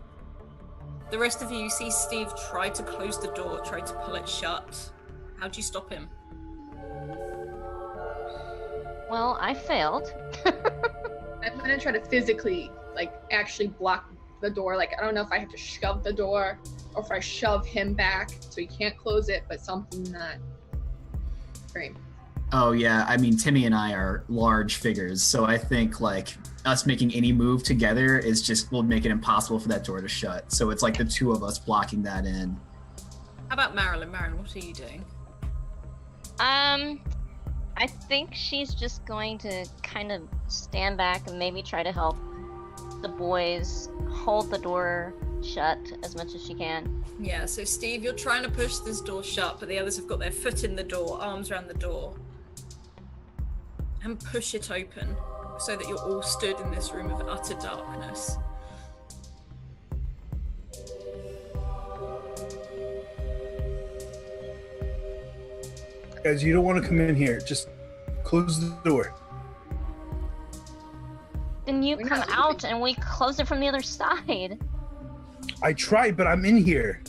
Speaker 2: the rest of you see Steve try to close the door, try to pull it shut. How'd you stop him?
Speaker 3: Well, I failed.
Speaker 4: I'm gonna try to physically, actually block the door. I don't know if I have to shove the door or if I shove him back so he can't close it, but something that. Great.
Speaker 5: Oh yeah, I mean Timmy and I are large figures, so I think us making any move together will make it impossible for that door to shut. So it's the two of us blocking that in.
Speaker 2: How about Marilyn? Marilyn, what are you doing?
Speaker 3: I think she's just going to kind of stand back and maybe try to help the boys hold the door shut as much as she can.
Speaker 2: Yeah, so Steve, you're trying to push this door shut, but the others have got their foot in the door, arms around the door, and push it open so that you're all stood in this room of utter darkness.
Speaker 1: Guys, you don't want to come in here. Just close the door.
Speaker 3: Then you
Speaker 4: We're
Speaker 3: come
Speaker 4: not
Speaker 3: out and we close it from the other side.
Speaker 1: I tried, but I'm in here.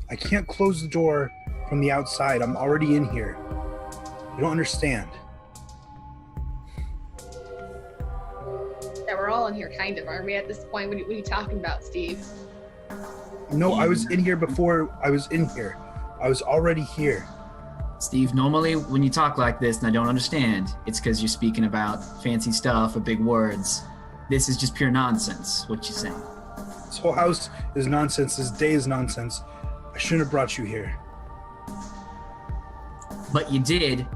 Speaker 1: I can't close the door from the outside. I'm already in here. You don't understand.
Speaker 4: Yeah, we're all in here, kind of. Aren't we at this point? What are you talking about, Steve?
Speaker 1: No, I was in here before I was in here. I was already here.
Speaker 5: Steve, normally when you talk like this and I don't understand, it's because you're speaking about fancy stuff or big words. This is just pure nonsense, what you're saying.
Speaker 1: This whole house is nonsense. This day is nonsense. I shouldn't have brought you here.
Speaker 5: But you did,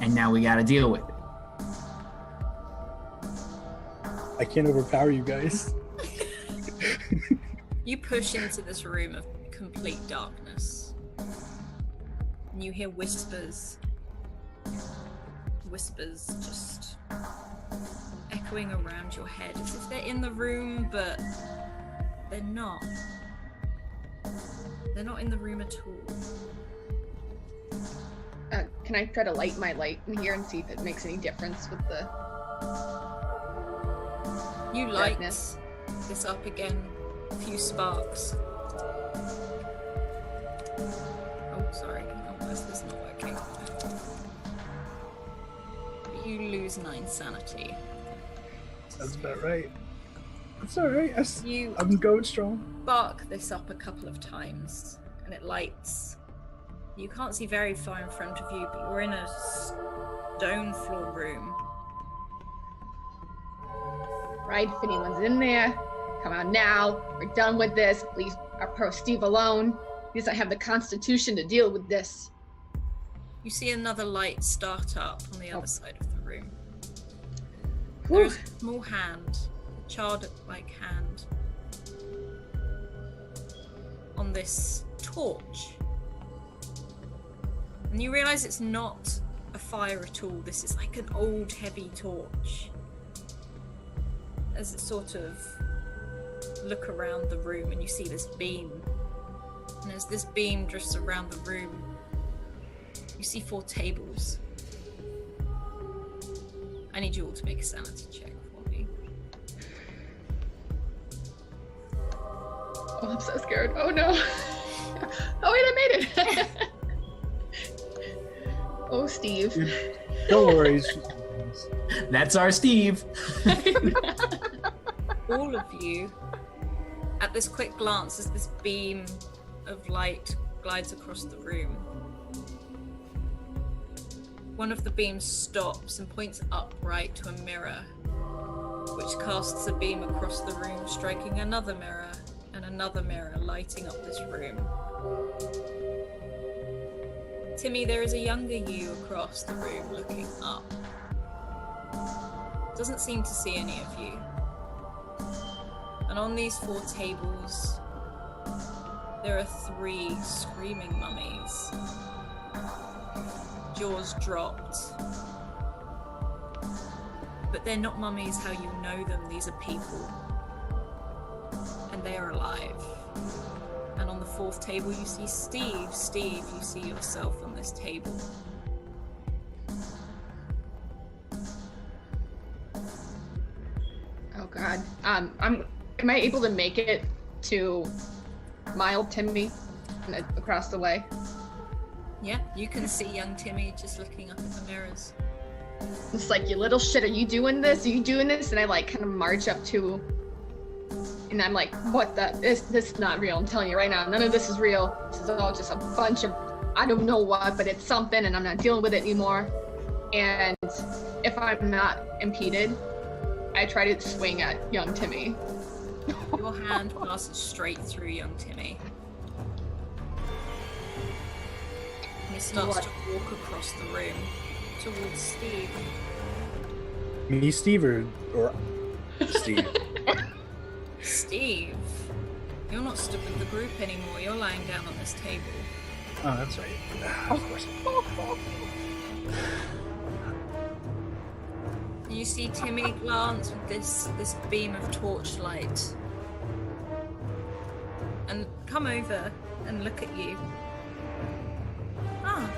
Speaker 5: and now we gotta deal with it.
Speaker 1: I can't overpower you guys.
Speaker 2: You push into this room of complete darkness. And you hear whispers. Whispers just echoing around your head as if they're in the room, but they're not. They're not in the room at all.
Speaker 4: can I try to light my light in here and see if it makes any difference with the
Speaker 2: You light
Speaker 4: darkness?
Speaker 2: this up again, a few sparks. Oh, sorry. Oh, why is this not working? You lose 9 sanity.
Speaker 1: That's about right. That's all right.
Speaker 2: You
Speaker 1: I'm going strong.
Speaker 2: spark this up a couple of times, and it lights. You can't see very far in front of you, but you're in a stone floor room.
Speaker 4: Right, if anyone's in there, come out now. We're done with this. Leave our pro Steve alone. He doesn't have the constitution to deal with this.
Speaker 2: You see another light start up on the other side of the room.
Speaker 4: Whew.
Speaker 2: There's a small hand, a childlike hand, on this torch. And you realize it's not a fire at all. This is like an old, heavy torch. As it sort of look around the room and you see this beam. And as this beam drifts around the room, you see 4 tables. I need you all to make a sanity check for me.
Speaker 4: Oh, I'm so scared. Oh no. Oh wait, I made it. Oh, Steve.
Speaker 1: Don't worry.
Speaker 5: That's our Steve.
Speaker 2: All of you, at this quick glance, as this beam of light glides across the room, one of the beams stops and points upright to a mirror, which casts a beam across the room, striking another mirror and another mirror, lighting up this room. Timmy, there is a younger you across the room looking up. Doesn't seem to see any of you. And on these 4 tables, there are 3 screaming mummies. Jaws dropped. But they're not mummies how you know them, these are people. And they are alive. And on the 4th table you see Steve. Steve, you see yourself on this table.
Speaker 4: Oh God. Am I able to make it to mild Timmy across the way?
Speaker 2: Yeah, you can see young Timmy just looking up at the mirrors.
Speaker 4: It's like, you little shit, are you doing this? Are you doing this? And I like kind of march up to, and I'm like, what the, this is not real. I'm telling you right now, none of this is real. This is all just a bunch of, I don't know what, but it's something and I'm not dealing with it anymore. And if I'm not impeded, I try to swing at young Timmy.
Speaker 2: Your hand passes straight through young Timmy. And he starts to walk across the room towards Steve.
Speaker 1: Me, Steve, or Steve?
Speaker 2: Steve, you're not stood with the group anymore. You're lying down on this table.
Speaker 1: Oh, that's right. Of course.
Speaker 2: You see Timmy glance with this beam of torchlight and come over and look at you.
Speaker 6: Oh.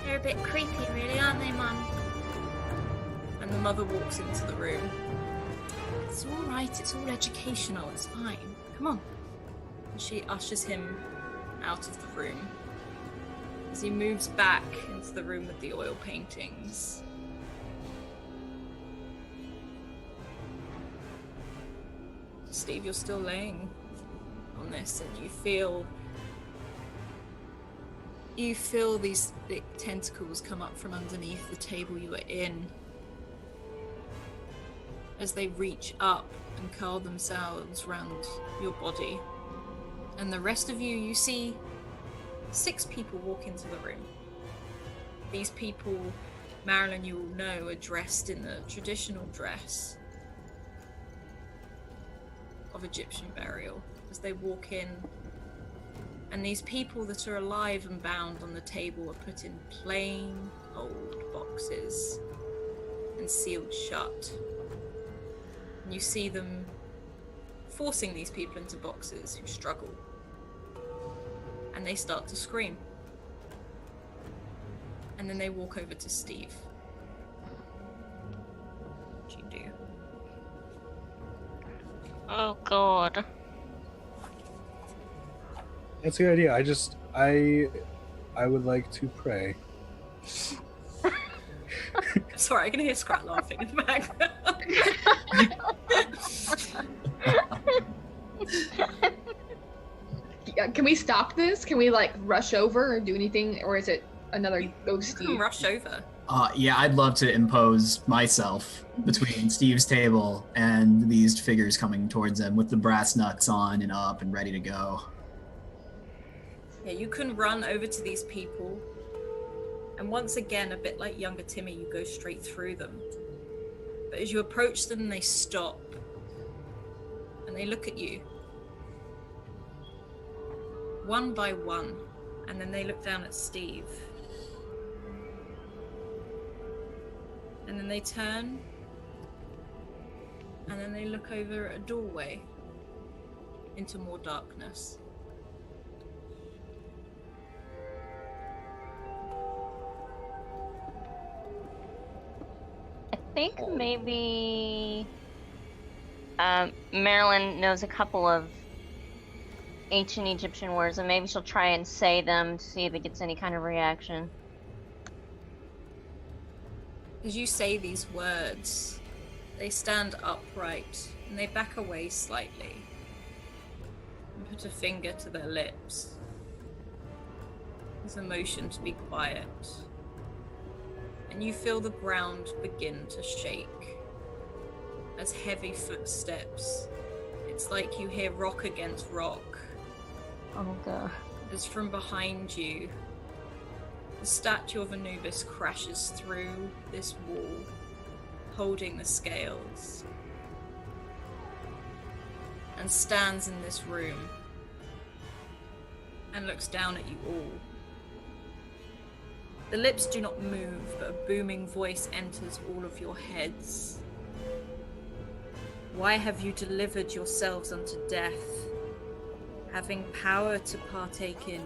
Speaker 6: They're a bit creepy, really, aren't they, Mum?
Speaker 2: And the mother walks into the room. It's all right. It's all educational. It's fine. Come on. And she ushers him out of the room as he moves back into the room with the oil paintings. Steve, you're still laying on this, and you feel these thick tentacles come up from underneath the table you are in as they reach up and curl themselves round your body. And the rest of you see 6 people walk into the room. These people, Marilyn, you all know, are dressed in the traditional dress of Egyptian burial as they walk in. And these people that are alive and bound on the table are put in plain old boxes and sealed shut. And you see them forcing these people into boxes who struggle. And they start to scream. And then they walk over to Steve. What do you do?
Speaker 3: Oh god.
Speaker 1: That's a good idea. I would like to pray.
Speaker 2: Sorry, I can hear Scrat laughing in the background.
Speaker 4: Can we stop this? Can we like rush over or do anything, or is it another ghost
Speaker 2: You
Speaker 4: Steve?
Speaker 2: can rush over.
Speaker 5: Yeah, I'd love to impose myself between Steve's table and these figures coming towards him with the brass knucks on and up and ready to go.
Speaker 2: Yeah, you can run over to these people, and once again, a bit like younger Timmy, you go straight through them. But as you approach them, they stop, and they look at you. One by one, and then they look down at Steve. And then they turn, and then they look over at a doorway into more darkness.
Speaker 3: I think maybe Marilyn knows a couple of ancient Egyptian words, and maybe she'll try and say them to see if it gets any kind of reaction.
Speaker 2: As you say these words, they stand upright and they back away slightly and put a finger to their lips. There's a motion to be quiet, and you feel the ground begin to shake as heavy footsteps. It's like you hear rock against rock.
Speaker 3: Oh god.
Speaker 2: As from behind you, the statue of Anubis crashes through this wall, holding the scales, and stands in this room and looks down at you all. The lips do not move, but a booming voice enters all of your heads. Why have you delivered yourselves unto death, having power to partake in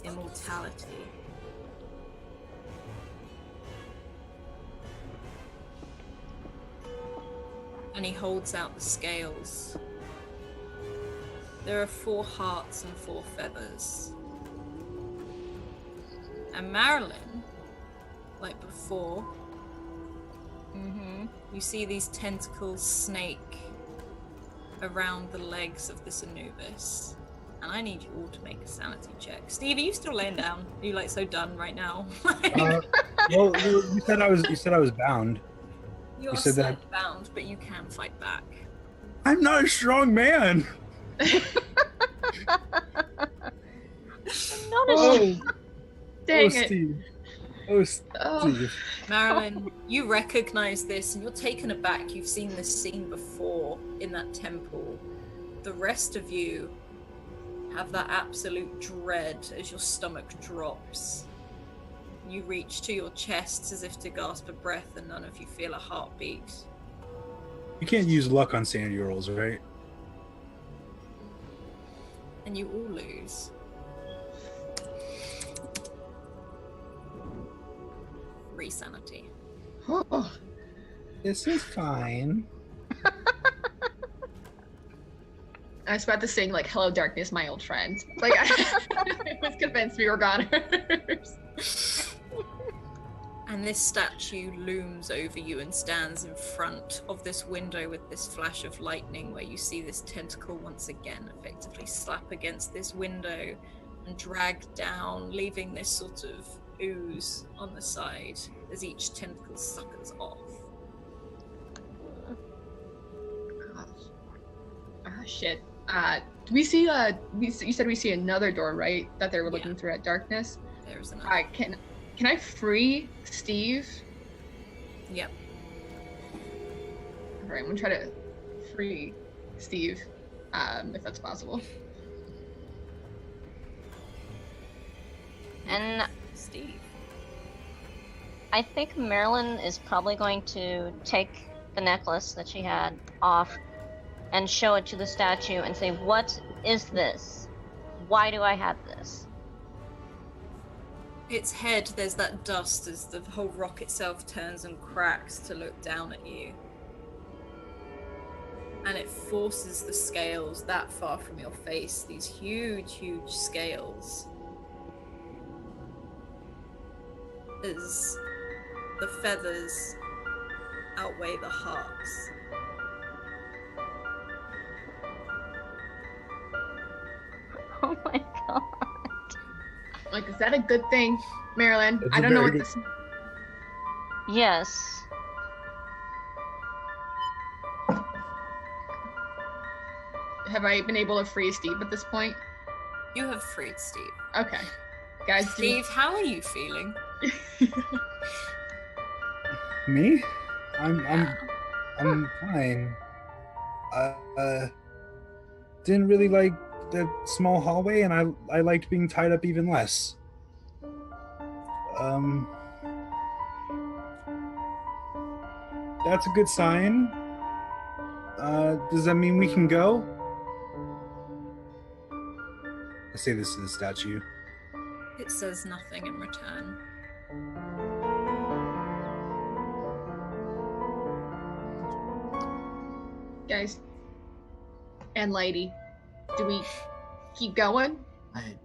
Speaker 2: immortality? And he holds out the scales. There are 4 hearts and 4 feathers. And Marilyn, like before, you see these tentacles snake around the legs of this Anubis. And I need you all to make a sanity check. Steve, are you still laying down? Are you like so done right now?
Speaker 1: Well, you said I was bound.
Speaker 2: You are
Speaker 1: said that-
Speaker 2: bound, but you can fight back.
Speaker 1: I'm not a strong man. Oh,
Speaker 4: Dang
Speaker 1: oh,
Speaker 4: it.
Speaker 1: Steve. Oh, Steve.
Speaker 4: Oh.
Speaker 2: Marilyn, you recognize this and you're taken aback. You've seen this scene before in that temple. The rest of you have that absolute dread as your stomach drops. You reach to your chests as if to gasp a breath, and none of you feel a heartbeat.
Speaker 1: You can't use luck on sanity rolls, right?
Speaker 2: And you all lose. Sanity.
Speaker 4: Oh.
Speaker 1: This is fine.
Speaker 4: I was about to sing like "Hello, Darkness, My Old Friend." Like I was convinced we were goners.
Speaker 2: And this statue looms over you and stands in front of this window with this flash of lightning, where you see this tentacle once again effectively slap against this window and drag down, leaving this sort of ooze on the side as each tentacle suckers off.
Speaker 4: Shit. Do we see you said we see another door, right? That they were looking through at darkness.
Speaker 2: There's another.
Speaker 4: Can I free Steve?
Speaker 2: Yep.
Speaker 4: Alright, I'm gonna try to free Steve, if that's possible.
Speaker 3: And
Speaker 2: Steve.
Speaker 3: I think Marilyn is probably going to take the necklace that she had off and show it to the statue and say, "What is this? Why do I have this?"
Speaker 2: Its head, there's that dust as the whole rock itself turns and cracks to look down at you. And it forces the scales that far from your face, these huge, huge scales. As the feathers outweigh the hearts.
Speaker 3: Oh my god.
Speaker 4: Like, is that a good thing, Marilyn?
Speaker 1: It's
Speaker 4: I
Speaker 1: a
Speaker 4: don't know
Speaker 1: very
Speaker 4: what
Speaker 1: good-
Speaker 4: this.
Speaker 3: Yes.
Speaker 4: Have I been able to free Steve at this point?
Speaker 2: You have freed Steve.
Speaker 4: Okay. Guys,
Speaker 2: Steve, how are you feeling?
Speaker 1: Me? I'm fine. Didn't really like the small hallway, and I liked being tied up even less. That's a good sign. Does that mean we can go? I say this to the statue.
Speaker 2: It says nothing in return.
Speaker 4: guys and lady, do we keep going?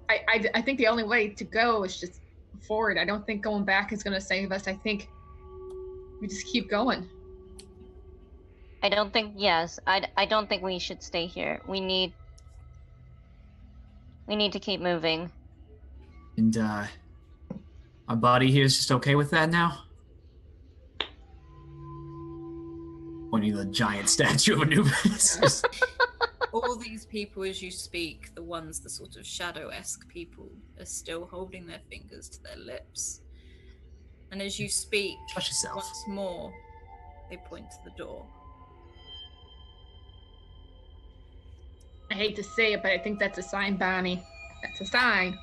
Speaker 4: I think the only way to go is just forward. I don't think going back is going to save us. I think we just keep going.
Speaker 3: I don't think, yes, I don't think we should stay here. We need to keep moving.
Speaker 5: And our body here is just okay with that now? Pointing to the giant statue of Anubis.
Speaker 2: All these people, as you speak, the ones, the sort of shadow-esque people, are still holding their fingers to their lips. And as you speak,
Speaker 5: Touch yourself.
Speaker 2: once more, they point to the door.
Speaker 4: I hate to say it, but I think that's a sign, Bonnie. That's a sign.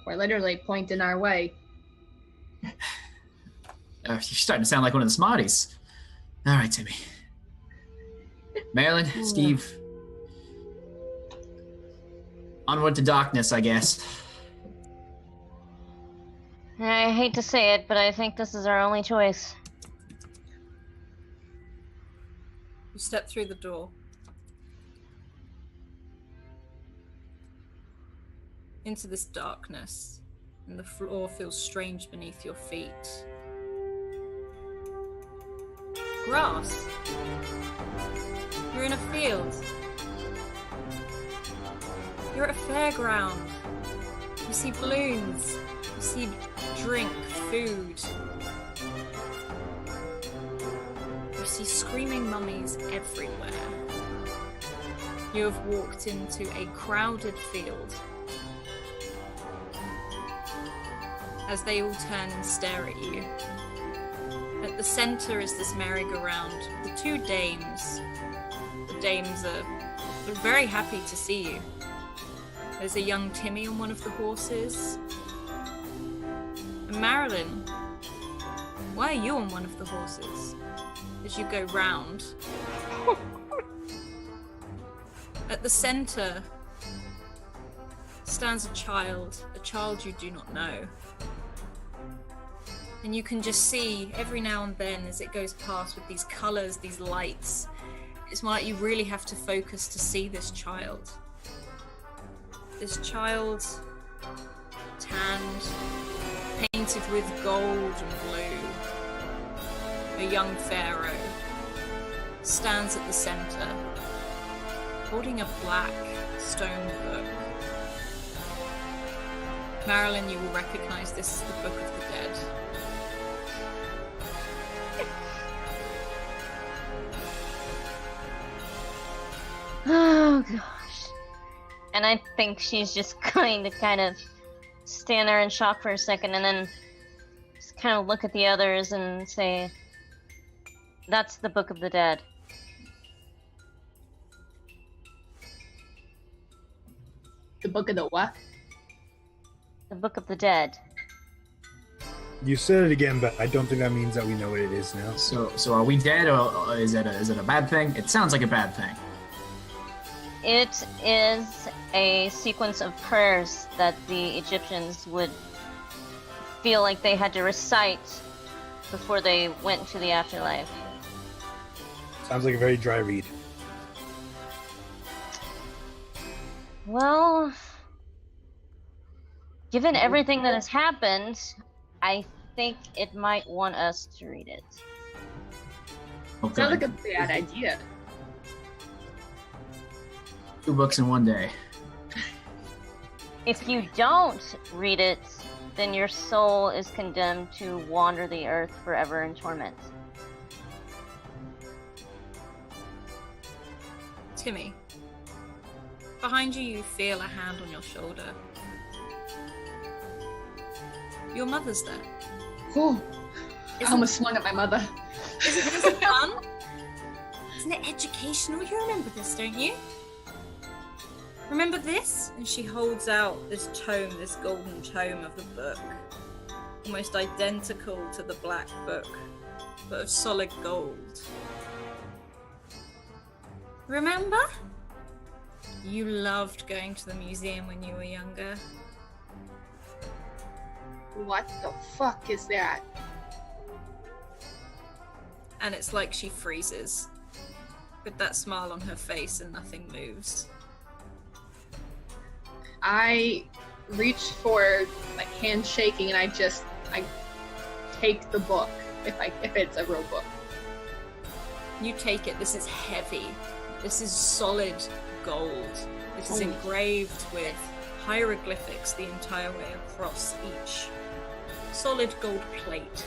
Speaker 4: We're literally pointing our way.
Speaker 5: You're starting to sound like one of the smarties. All right, Timmy. Marilyn, Steve. Onward to darkness, I guess.
Speaker 3: I hate to say it, but I think this is our only choice.
Speaker 2: You step through the door. Into this darkness, and the floor feels strange beneath your feet. Grass. You're in a field. You're at a fairground. You see balloons. You see drink, food. You see screaming mummies everywhere. You have walked into a crowded field. As they all turn and stare at you. At the center is this merry-go-round. The two dames. The dames are very happy to see you. There's a young Timmy on one of the horses. And Marilyn, why are you on one of the horses? As you go round. At the center stands a child you do not know. And you can just see every now and then as it goes past with these colors, these lights. It's more like you really have to focus to see this child. This child, tanned, painted with gold and blue. A young pharaoh stands at the center, holding a black stone book. Marilyn, you will recognize this as the Book of the Dead.
Speaker 3: Oh gosh. And I think she's just going to kind of stand there in shock for a second and then just kind of look at the others and say, "That's the Book of the Dead."
Speaker 4: The Book of the what?
Speaker 3: The Book of the Dead.
Speaker 1: You said it again, but I don't think that means that we know what it is now.
Speaker 5: So are we dead, or is it a bad thing? It sounds like a bad thing.
Speaker 3: It is a sequence of prayers that the Egyptians would feel like they had to recite before they went into the afterlife.
Speaker 1: Sounds like a very dry read.
Speaker 3: Well, given everything that has happened, I think it might want us to read it.
Speaker 5: Okay.
Speaker 4: Sounds like a bad idea.
Speaker 5: 2 books in one day.
Speaker 3: If you don't read it, then your soul is condemned to wander the earth forever in torment.
Speaker 2: Timmy, behind you, you feel a hand on your shoulder. Your mother's there.
Speaker 4: Ooh, I almost swung at my mother.
Speaker 2: Isn't this fun? Isn't it educational? You remember this, don't you? Remember this? And she holds out this tome, this golden tome of the book. Almost identical to the black book, but of solid gold. Remember? You loved going to the museum when you were younger.
Speaker 4: What the fuck is that?
Speaker 2: And it's like she freezes, with that smile on her face and nothing moves.
Speaker 4: I reach for my hand shaking and I take the book if it's a real book.
Speaker 2: You take it. This is heavy. This is solid gold. This is engraved with hieroglyphics the entire way across each. Solid gold plate.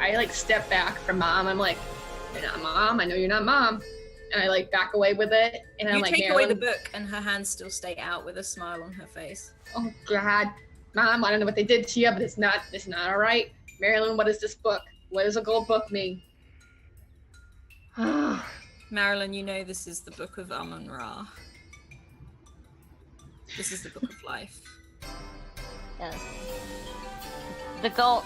Speaker 4: I step back from Mom. I'm like, "You're not Mom. I know you're not Mom." And I back away with it. And I'm
Speaker 2: you
Speaker 4: like,
Speaker 2: take away the
Speaker 4: Marilyn,
Speaker 2: book, and her hands still stay out with a smile on her face.
Speaker 4: oh God, Mom, I don't know what they did to you, but it's not all right. Marilyn, what is this book? What does a gold book mean?
Speaker 2: Marilyn, you know this is the Book of Amun-Ra. This is the Book of Life.
Speaker 3: Yes. The gold.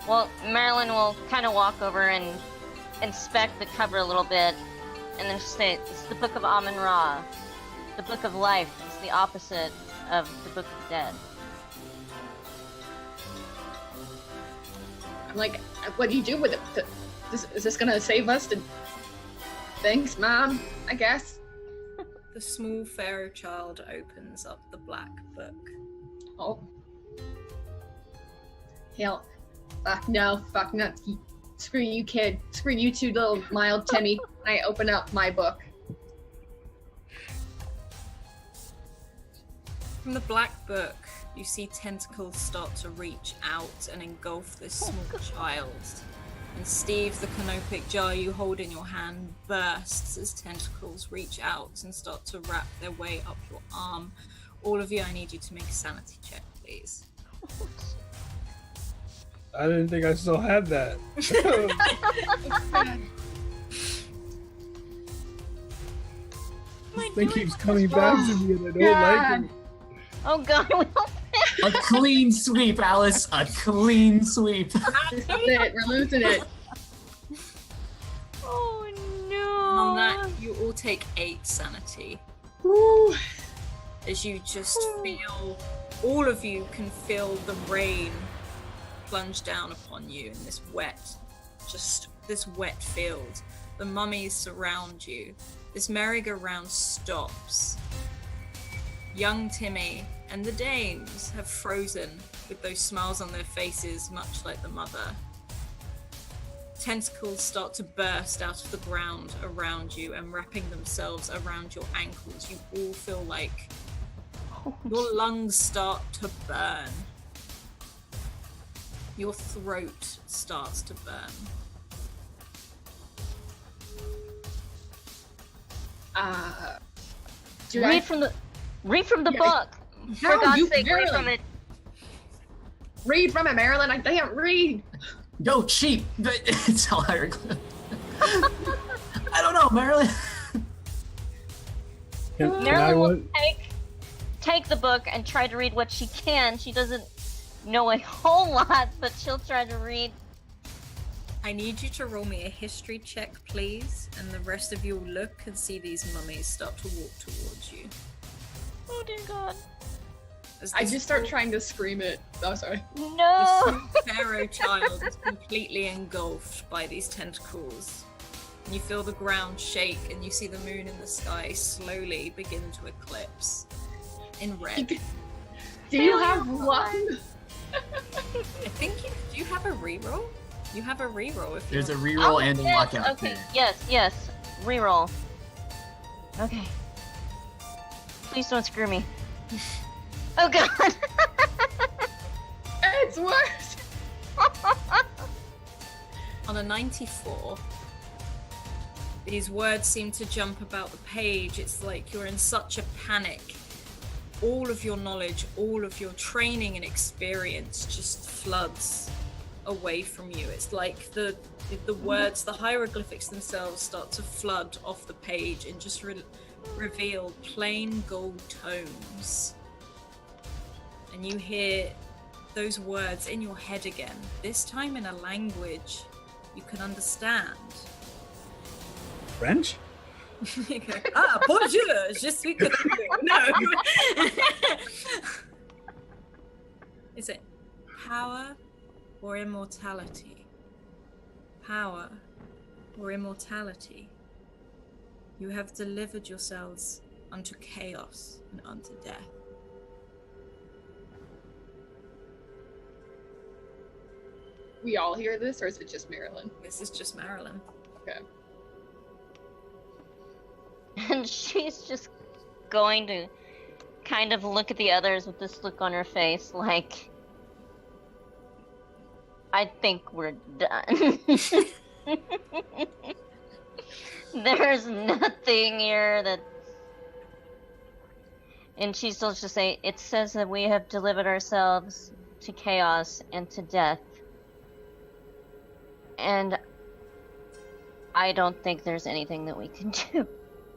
Speaker 3: Well, Marilyn will kind of walk over and inspect the cover a little bit, and then say, "It's the Book of Amun-Ra. The Book of Life is the opposite of the Book of Dead."
Speaker 4: I'm like, what do you do with it? Is this gonna save us? Thanks, Mom, I guess.
Speaker 2: The small pharaoh child opens up the black book.
Speaker 4: Oh. Hell. Fuck no. Screw you, kid. Screw you too, little mild Timmy. I open up my book.
Speaker 2: From the black book, you see tentacles start to reach out and engulf this small child. And Steve, the canopic jar you hold in your hand bursts as tentacles reach out and start to wrap their way up your arm. All of you, I need you to make a sanity check, please.
Speaker 1: I didn't think I still had that. This thing keeps coming back to me and I don't like it.
Speaker 3: Oh God, we don't.
Speaker 5: A clean sweep, Alice. A clean sweep.
Speaker 4: This is it. We're losing it.
Speaker 3: Oh no.
Speaker 2: And on that, you all take 8 sanity.
Speaker 4: Woo.
Speaker 2: As you just feel, all of you can feel the rain plunge down upon you in this wet field. The mummies surround you. This merry-go-round stops. Young Timmy and the dames have frozen with those smiles on their faces, much like the mother. Tentacles start to burst out of the ground around you and wrapping themselves around your ankles. You all feel like your lungs start to burn. Your throat starts to burn.
Speaker 3: Read from the book. For
Speaker 4: No,
Speaker 3: God's
Speaker 4: you
Speaker 3: sake, read
Speaker 4: Marilyn.
Speaker 3: from it.
Speaker 4: Read from it, Marilyn. I can't read.
Speaker 5: Yo, cheap. It's hieroglyph. I don't know, Marilyn.
Speaker 1: Can I
Speaker 3: Marilyn will
Speaker 1: want-
Speaker 3: take the book and try to read what she can. She doesn't know a whole lot, but she'll try to read.
Speaker 2: I need you to roll me a history check, please, and the rest of you will look and see these mummies start to walk towards you.
Speaker 3: Oh dear God.
Speaker 2: As
Speaker 4: I
Speaker 2: this
Speaker 4: just start trying to scream it. Oh, sorry.
Speaker 3: No!
Speaker 2: This pharaoh child is completely engulfed by these tentacles. And you feel the ground shake, and you see the moon in the sky slowly begin to eclipse in red.
Speaker 4: Do you have luck?
Speaker 2: I think do you have a reroll? You have a reroll if you
Speaker 5: There's a
Speaker 2: want.
Speaker 5: reroll and a
Speaker 3: yes,
Speaker 5: lockout.
Speaker 3: okay,
Speaker 5: there.
Speaker 3: yes. Reroll. Okay. Please don't screw me. Oh god!
Speaker 4: It's worse.
Speaker 2: On a 94, these words seem to jump about the page. It's like you're in such a panic. All of your knowledge, all of your training and experience just floods away from you. It's like the words, the hieroglyphics themselves start to flood off the page and just reveal plain gold tones. And you hear those words in your head again, this time in a language you can understand.
Speaker 1: French?
Speaker 2: You go, bonjour, je suis Cthulhu. No. Is it power or immortality? Power or immortality? You have delivered yourselves unto chaos and unto death.
Speaker 4: We all hear this, or is it just Marilyn?
Speaker 2: This is just Marilyn.
Speaker 4: Okay.
Speaker 3: And she's just going to kind of look at the others with this look on her face, like, I think we're done. There's nothing here that... And she's still just say, it says that we have delivered ourselves to chaos and to death. And I don't think there's anything that we can do.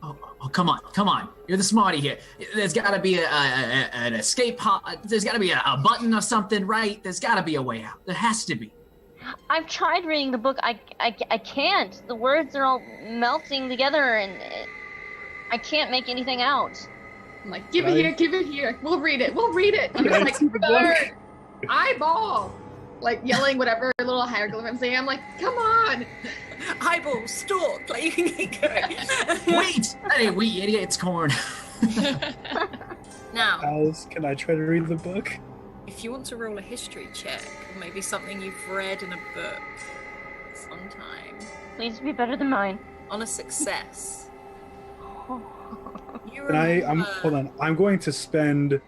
Speaker 5: Oh, come on. You're the smarty here. There's got to be an escape pod. There's got to be a button or something, right? There's got to be a way out. There has to be.
Speaker 3: I've tried reading the book. I can't. The words are all melting together, and I can't make anything out.
Speaker 4: I'm like, give it here. We'll read it. I'm just like, bird, eyeball. Like yelling whatever little hieroglyph I'm saying. I'm like, come on.
Speaker 2: Eyeball, stalk. Like you can keep going.
Speaker 5: Wait! That ain't wheat, idiot. It's corn.
Speaker 2: Now,
Speaker 1: Alice, can I try to read the book?
Speaker 2: if you want to roll a history check, or maybe something you've read in a book sometime,
Speaker 3: Please be better than mine.
Speaker 2: on a success, you
Speaker 1: And hold on. I'm going to spend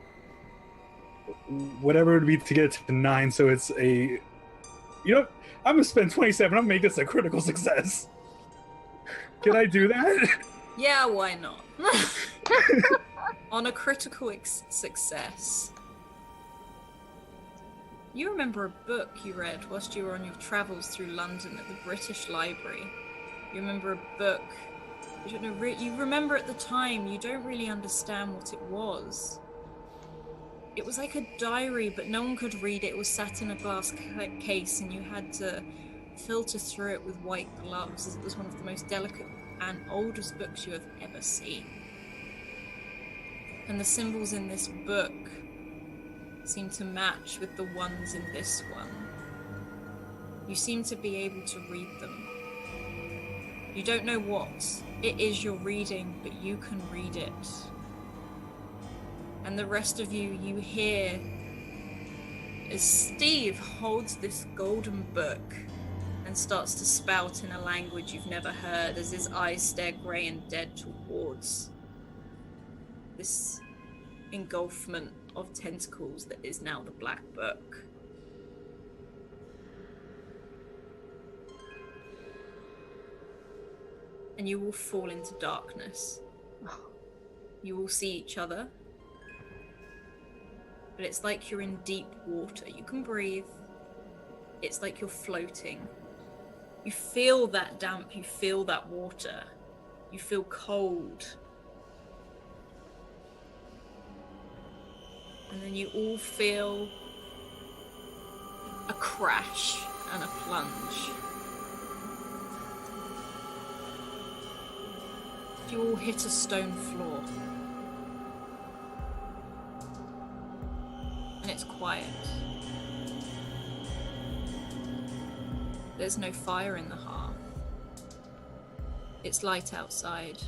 Speaker 1: whatever it would be to get it to 9, so it's a... You know, I'm going to spend 27. I'm going to make this a critical success. Can I do that?
Speaker 2: Yeah, why not? On a critical success, you remember a book you read whilst you were on your travels through London at the British Library. You remember a book. You don't know. You remember at the time. You don't really understand what it was. It was like a diary, but no one could read it. It was sat in a glass case, and you had to filter through it with white gloves, as it was one of the most delicate and oldest books you have ever seen. And the symbols in this book seem to match with the ones in this one. You seem to be able to read them. You don't know what it is you're reading, but you can read it. And the rest of you hear as Steve holds this golden book and starts to spout in a language you've never heard as his eyes stare grey and dead towards this engulfment of tentacles that is now the Black Book. And you will fall into darkness. You will see each other. But it's like you're in deep water. You can breathe. It's like you're floating. You feel that damp, you feel that water. You feel cold. And then you all feel a crash and a plunge. You all hit a stone floor. it's quiet. There's no fire in the hearth. It's light outside.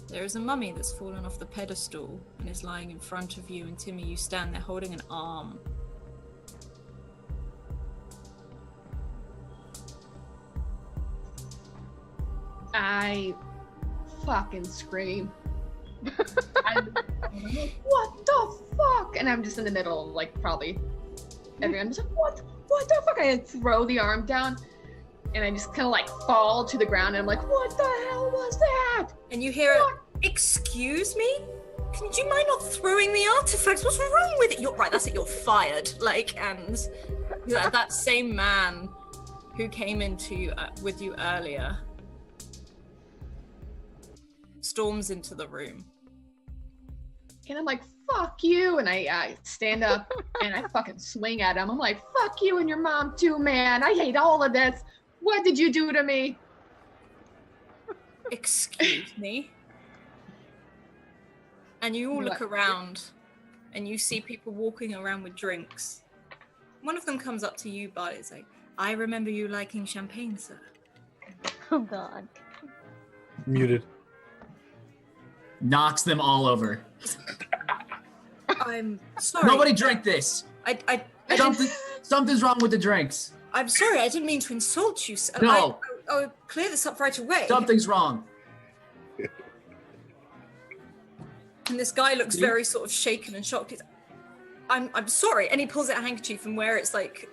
Speaker 2: There is a mummy that's fallen off the pedestal and is lying in front of you, and Timmy, you stand there holding an arm.
Speaker 4: I fucking scream. I'm like, what the fuck? And I'm just in the middle of like probably everyone's like, what the fuck? I throw the arm down and I just kind of like fall to the ground and I'm like, what the hell was that?
Speaker 2: And you hear excuse me? Do you mind not throwing the artifacts? What's wrong with it? You're right, that's it, you're fired. Like, and that same man who came into with you earlier storms into the room.
Speaker 4: And I'm like, fuck you. And I stand up and I fucking swing at him. I'm like, fuck you and your mom too, man. I hate all of this. What did you do to me?
Speaker 2: Excuse me? And you all look around and you see people walking around with drinks. One of them comes up to you, Bart. It's like, I remember you liking champagne, sir.
Speaker 3: Oh, God.
Speaker 1: Muted.
Speaker 5: Knocks them all over.
Speaker 2: I'm sorry.
Speaker 5: Nobody drank this. Something's wrong with the drinks.
Speaker 2: I'm sorry, I didn't mean to insult you, sir.
Speaker 5: No.
Speaker 2: I'll clear this up right away.
Speaker 5: Something's wrong.
Speaker 2: And this guy looks very sort of shaken and shocked. He's, I'm sorry. And he pulls out a handkerchief, and where it's like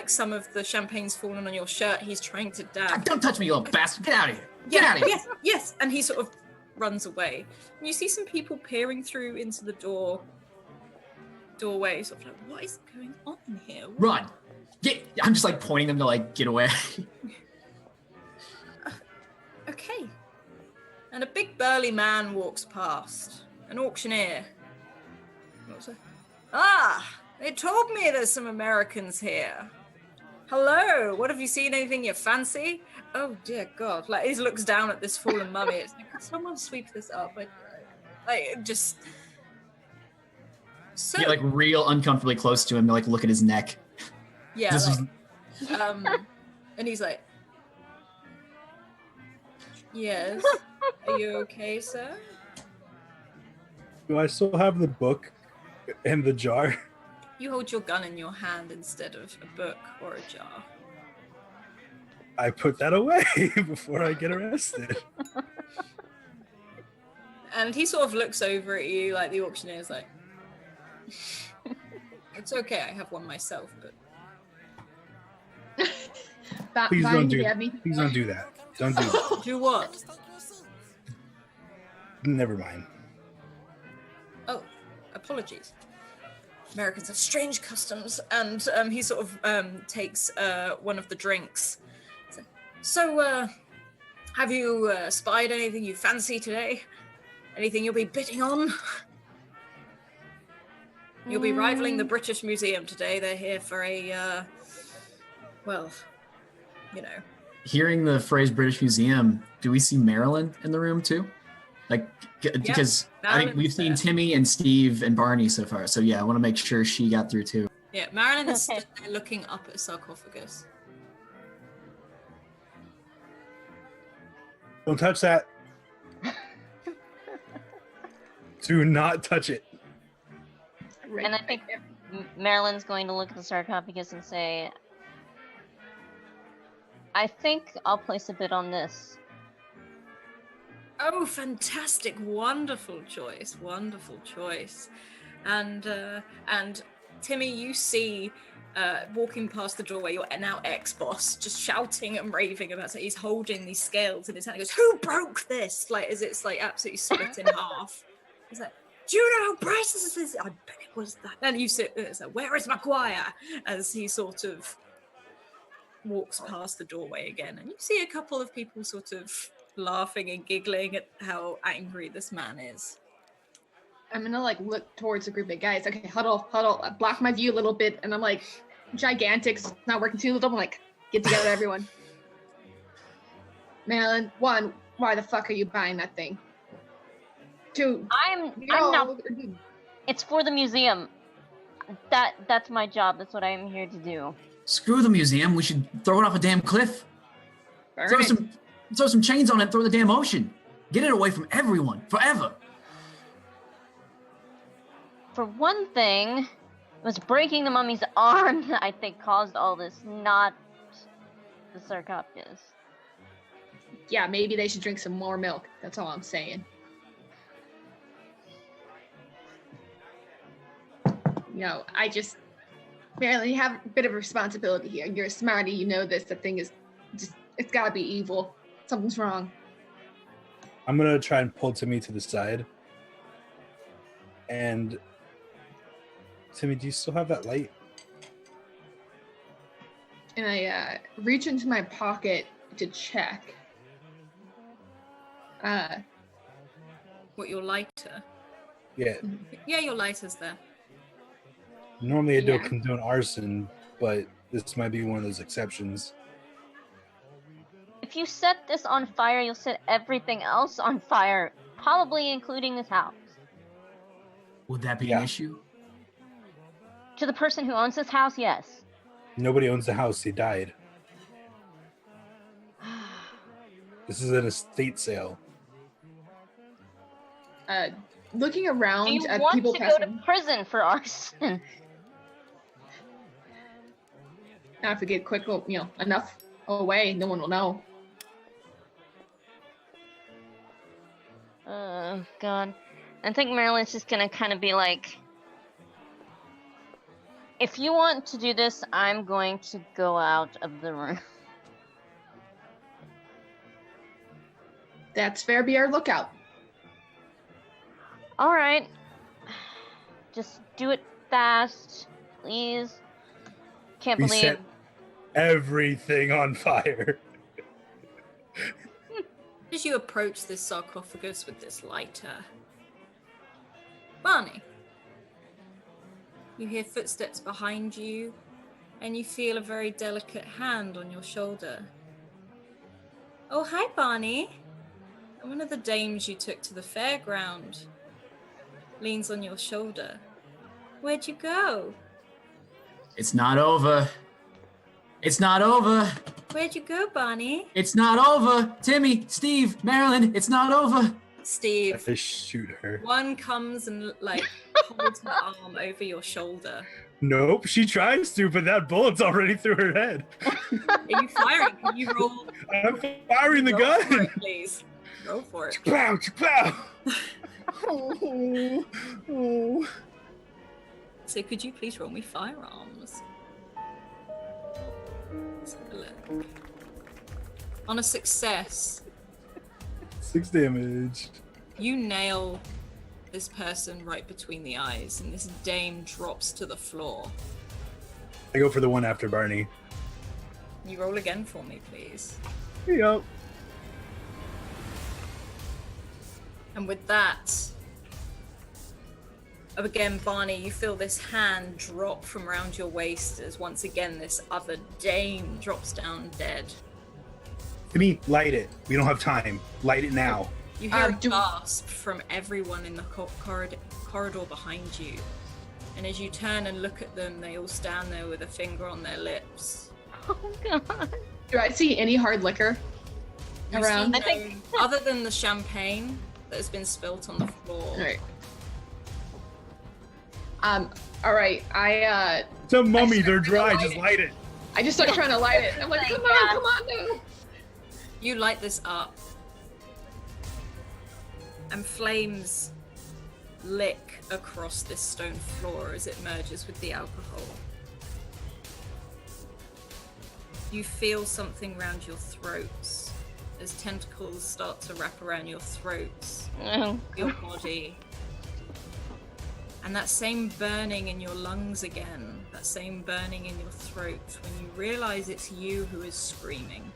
Speaker 2: some of the champagne's fallen on your shirt, he's trying to dab.
Speaker 5: Don't touch me, you little bastard. Get out of here. Get out of here.
Speaker 2: Yes. And he sort of runs away. And you see some people peering through into the doorway, sort of like, what is going on here?
Speaker 5: Run. I'm just like pointing them to like get away.
Speaker 2: Okay. And a big burly man walks past. An auctioneer. They told me there's some Americans here. Hello, what have you seen? Anything you fancy? Oh dear God. Like, he looks down at this fallen mummy. It's like, can someone sweep this up? Just... So...
Speaker 5: Get like real uncomfortably close to him to like look at his neck.
Speaker 2: Yeah, and he's like, yes, are you okay, sir?
Speaker 1: Do I still have the book in the jar?
Speaker 2: You hold your gun in your hand instead of a book or a jar.
Speaker 1: I put that away before I get arrested.
Speaker 2: And he sort of looks over at you, like the auctioneer's like, it's okay, I have one myself, but...
Speaker 1: Please don't do that. Please don't do that. Don't do that.
Speaker 2: Do what?
Speaker 1: Never mind.
Speaker 2: Oh, apologies. Americans have strange customs, and he sort of takes one of the drinks. So, have you spied anything you fancy today? Anything you'll be bidding on? You'll be rivaling the British Museum today. They're here for a, well, you know.
Speaker 5: Hearing the phrase British Museum, do we see Marilyn in the room too? Like, because I think we've seen Timmy and Steve and Barney so far. So yeah, I want to make sure she got through too.
Speaker 2: Yeah, Marilyn is stood there looking up at a sarcophagus.
Speaker 1: Don't touch that. Do not touch it.
Speaker 3: And I think Marilyn's going to look at the sarcophagus and say, I think I'll place a bid on this.
Speaker 2: Oh, fantastic. Wonderful choice. Wonderful choice. And Timmy, you see walking past the doorway, your now ex-boss, just shouting and raving about it. He's holding these scales in his hand. He goes, who broke this? Like, as it's like absolutely split in half. He's like, do you know how priceless this is? I bet it was that. And you sit there, it's like, where is Maguire? As he sort of walks past the doorway again. And you see a couple of people sort of laughing and giggling at how angry this man is.
Speaker 4: I'm gonna like look towards a group of guys. Okay, huddle. I block my view a little bit, and I'm like, gigantic, it's not working too little. I'm like, get together, everyone. Marilyn, 1, why the fuck are you buying that thing? 2,
Speaker 3: I'm not. It's for the museum. That's my job. That's what I am here to do.
Speaker 5: Screw the museum. We should throw it off a damn cliff.
Speaker 4: Burn it.
Speaker 5: Throw some chains on it and throw the damn ocean. Get it away from everyone. Forever.
Speaker 3: For one thing, it was breaking the mummy's arm that I think caused all this, not the sarcophagus.
Speaker 4: Yeah, maybe they should drink some more milk. That's all I'm saying. Marilyn, you have a bit of a responsibility here. You're a smarty, you know this. The thing is just, it's gotta be evil. Something's wrong.
Speaker 1: I'm gonna try and pull Timmy to the side. And Timmy, do you still have that light?
Speaker 4: And I reach into my pocket to check.
Speaker 2: What, your lighter?
Speaker 1: Yeah.
Speaker 2: Yeah, your lighter's there.
Speaker 1: Normally I don't
Speaker 4: Yeah.
Speaker 1: condone arson, but this might be one of those exceptions.
Speaker 3: If you set this on fire, you'll set everything else on fire, probably including this house.
Speaker 5: Would that be
Speaker 1: Yeah.
Speaker 5: an issue?
Speaker 3: To the person who owns this house, yes.
Speaker 1: Nobody owns the house, they died. This is an estate sale.
Speaker 4: Looking
Speaker 3: Do
Speaker 4: around
Speaker 3: you
Speaker 4: at
Speaker 3: want
Speaker 4: people
Speaker 3: to go
Speaker 4: passing.
Speaker 3: to prison for arson?
Speaker 4: Now if we get quick, enough away, no one will know.
Speaker 3: Oh, God. I think Marilyn's just gonna kind of be like, if you want to do this, I'm going to go out of the room.
Speaker 4: That's fair. Be our lookout.
Speaker 3: All right. Just do it fast, please. Can't
Speaker 1: We
Speaker 3: believe.
Speaker 1: set everything on fire.
Speaker 2: As you approach this sarcophagus with this lighter, Barney, you hear footsteps behind you, and you feel a very delicate hand on your shoulder. Oh, hi, Barney. One of the dames you took to the fairground leans on your shoulder. Where'd you go?
Speaker 5: It's not over. It's not over.
Speaker 2: Where'd you go, Barney?
Speaker 5: It's not over. Timmy, Steve, Marilyn, it's not over.
Speaker 2: Steve,
Speaker 1: I shoot her.
Speaker 2: one comes and holds her arm over your shoulder.
Speaker 1: Nope, she tries to, but that bullet's already through her head.
Speaker 2: Are you firing? Can you roll?
Speaker 1: I'm firing the
Speaker 2: Roll for
Speaker 1: gun.
Speaker 2: it, please. Roll for it.
Speaker 1: Pow, pow. Oh.
Speaker 2: So could you please roll me firearms? Let's have a look. On a success,
Speaker 1: 6 damage.
Speaker 2: you nail this person right between the eyes, and this dame drops to the floor.
Speaker 1: I go for the one after Barney.
Speaker 2: You roll again for me, please.
Speaker 1: Yep.
Speaker 2: And with that, again, Barney, you feel this hand drop from around your waist as once again this other dame drops down dead.
Speaker 1: Timmy, light it. We don't have time. Light it now.
Speaker 2: You hear a
Speaker 4: do-
Speaker 2: gasp from everyone in the corridor behind you. And as you turn and look at them, they all stand there with a finger on their lips.
Speaker 3: Oh, God.
Speaker 4: Do I see any hard liquor
Speaker 2: You
Speaker 4: around?
Speaker 2: see
Speaker 3: I think-
Speaker 2: no- other than the champagne that has been spilt on the floor.
Speaker 4: All right. All right.
Speaker 1: It's a mummy.
Speaker 4: I
Speaker 1: They're dry.
Speaker 4: light
Speaker 1: Just
Speaker 4: it.
Speaker 1: light it.
Speaker 4: I just start trying to light it. I'm like, come on now.
Speaker 2: You light this up, and flames lick across this stone floor as it merges with the alcohol. You feel something around your throats as tentacles start to wrap around your throats,
Speaker 3: Oh,
Speaker 2: your body. And that same burning in your lungs again, that same burning in your throat, when you realize it's you who is screaming.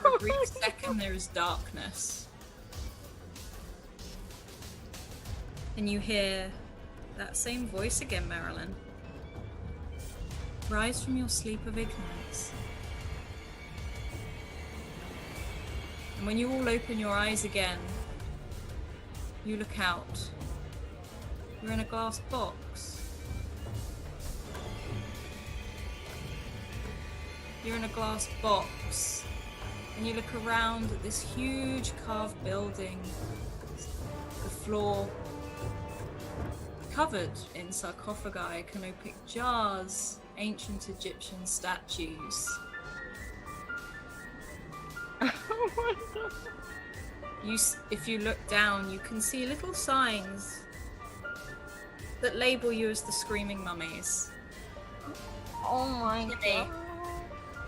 Speaker 2: For a brief second, there is darkness. And you hear that same voice again, Marilyn. Rise from your sleep of ignorance. And when you all open your eyes again, You look out. You're in a glass box. You're in a glass box. And you look around at this huge carved building. The floor covered in sarcophagi, canopic jars, ancient Egyptian statues.
Speaker 3: Oh my god.
Speaker 2: If you look down, you can see little signs that label you as the Screaming Mummies.
Speaker 3: Oh my god.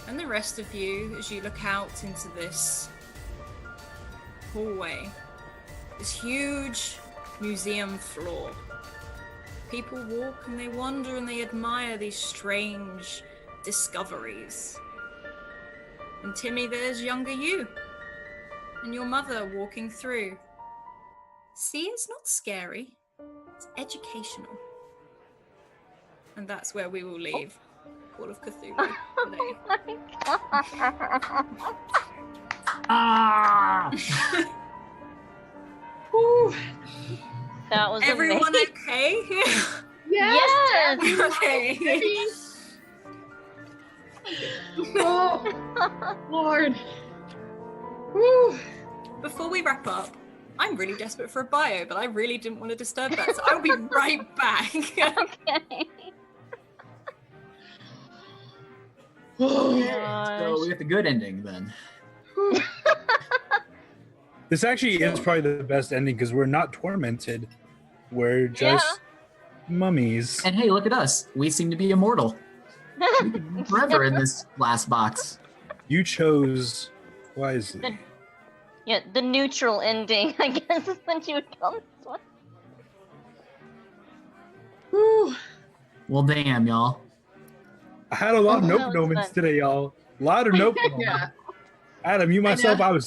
Speaker 2: And the rest of you, as you look out into this hallway, this huge museum floor. People walk and they wonder and they admire these strange discoveries. And Timmy, there's younger you. And your mother walking through. See, it's not scary. It's educational. And that's where we will leave Call of Cthulhu today.
Speaker 5: Ah!
Speaker 4: Whew.
Speaker 3: That was
Speaker 2: Everyone
Speaker 3: amazing.
Speaker 2: okay?
Speaker 3: Yes!
Speaker 2: Okay.
Speaker 4: Oh, Lord. Whew.
Speaker 2: Before we wrap up, I'm really desperate for a bio, but I really didn't want to disturb that, so I'll be right back.
Speaker 3: Okay.
Speaker 4: Oh,
Speaker 5: So we get the good ending then.
Speaker 1: This actually is probably the best ending because we're not tormented. We're just mummies.
Speaker 5: And hey, look at us. We seem to be immortal. We could live forever in this glass box.
Speaker 1: You chose wisely.
Speaker 3: Yeah, the neutral ending, I guess, is when you would call this one.
Speaker 4: Whew.
Speaker 5: Well, damn, y'all.
Speaker 1: I had a lot of
Speaker 3: Oh, that
Speaker 1: nope
Speaker 3: was
Speaker 1: moments
Speaker 3: fun.
Speaker 1: today, y'all. A lot of nope
Speaker 4: Yeah.
Speaker 1: moments. Adam, you myself,
Speaker 4: know.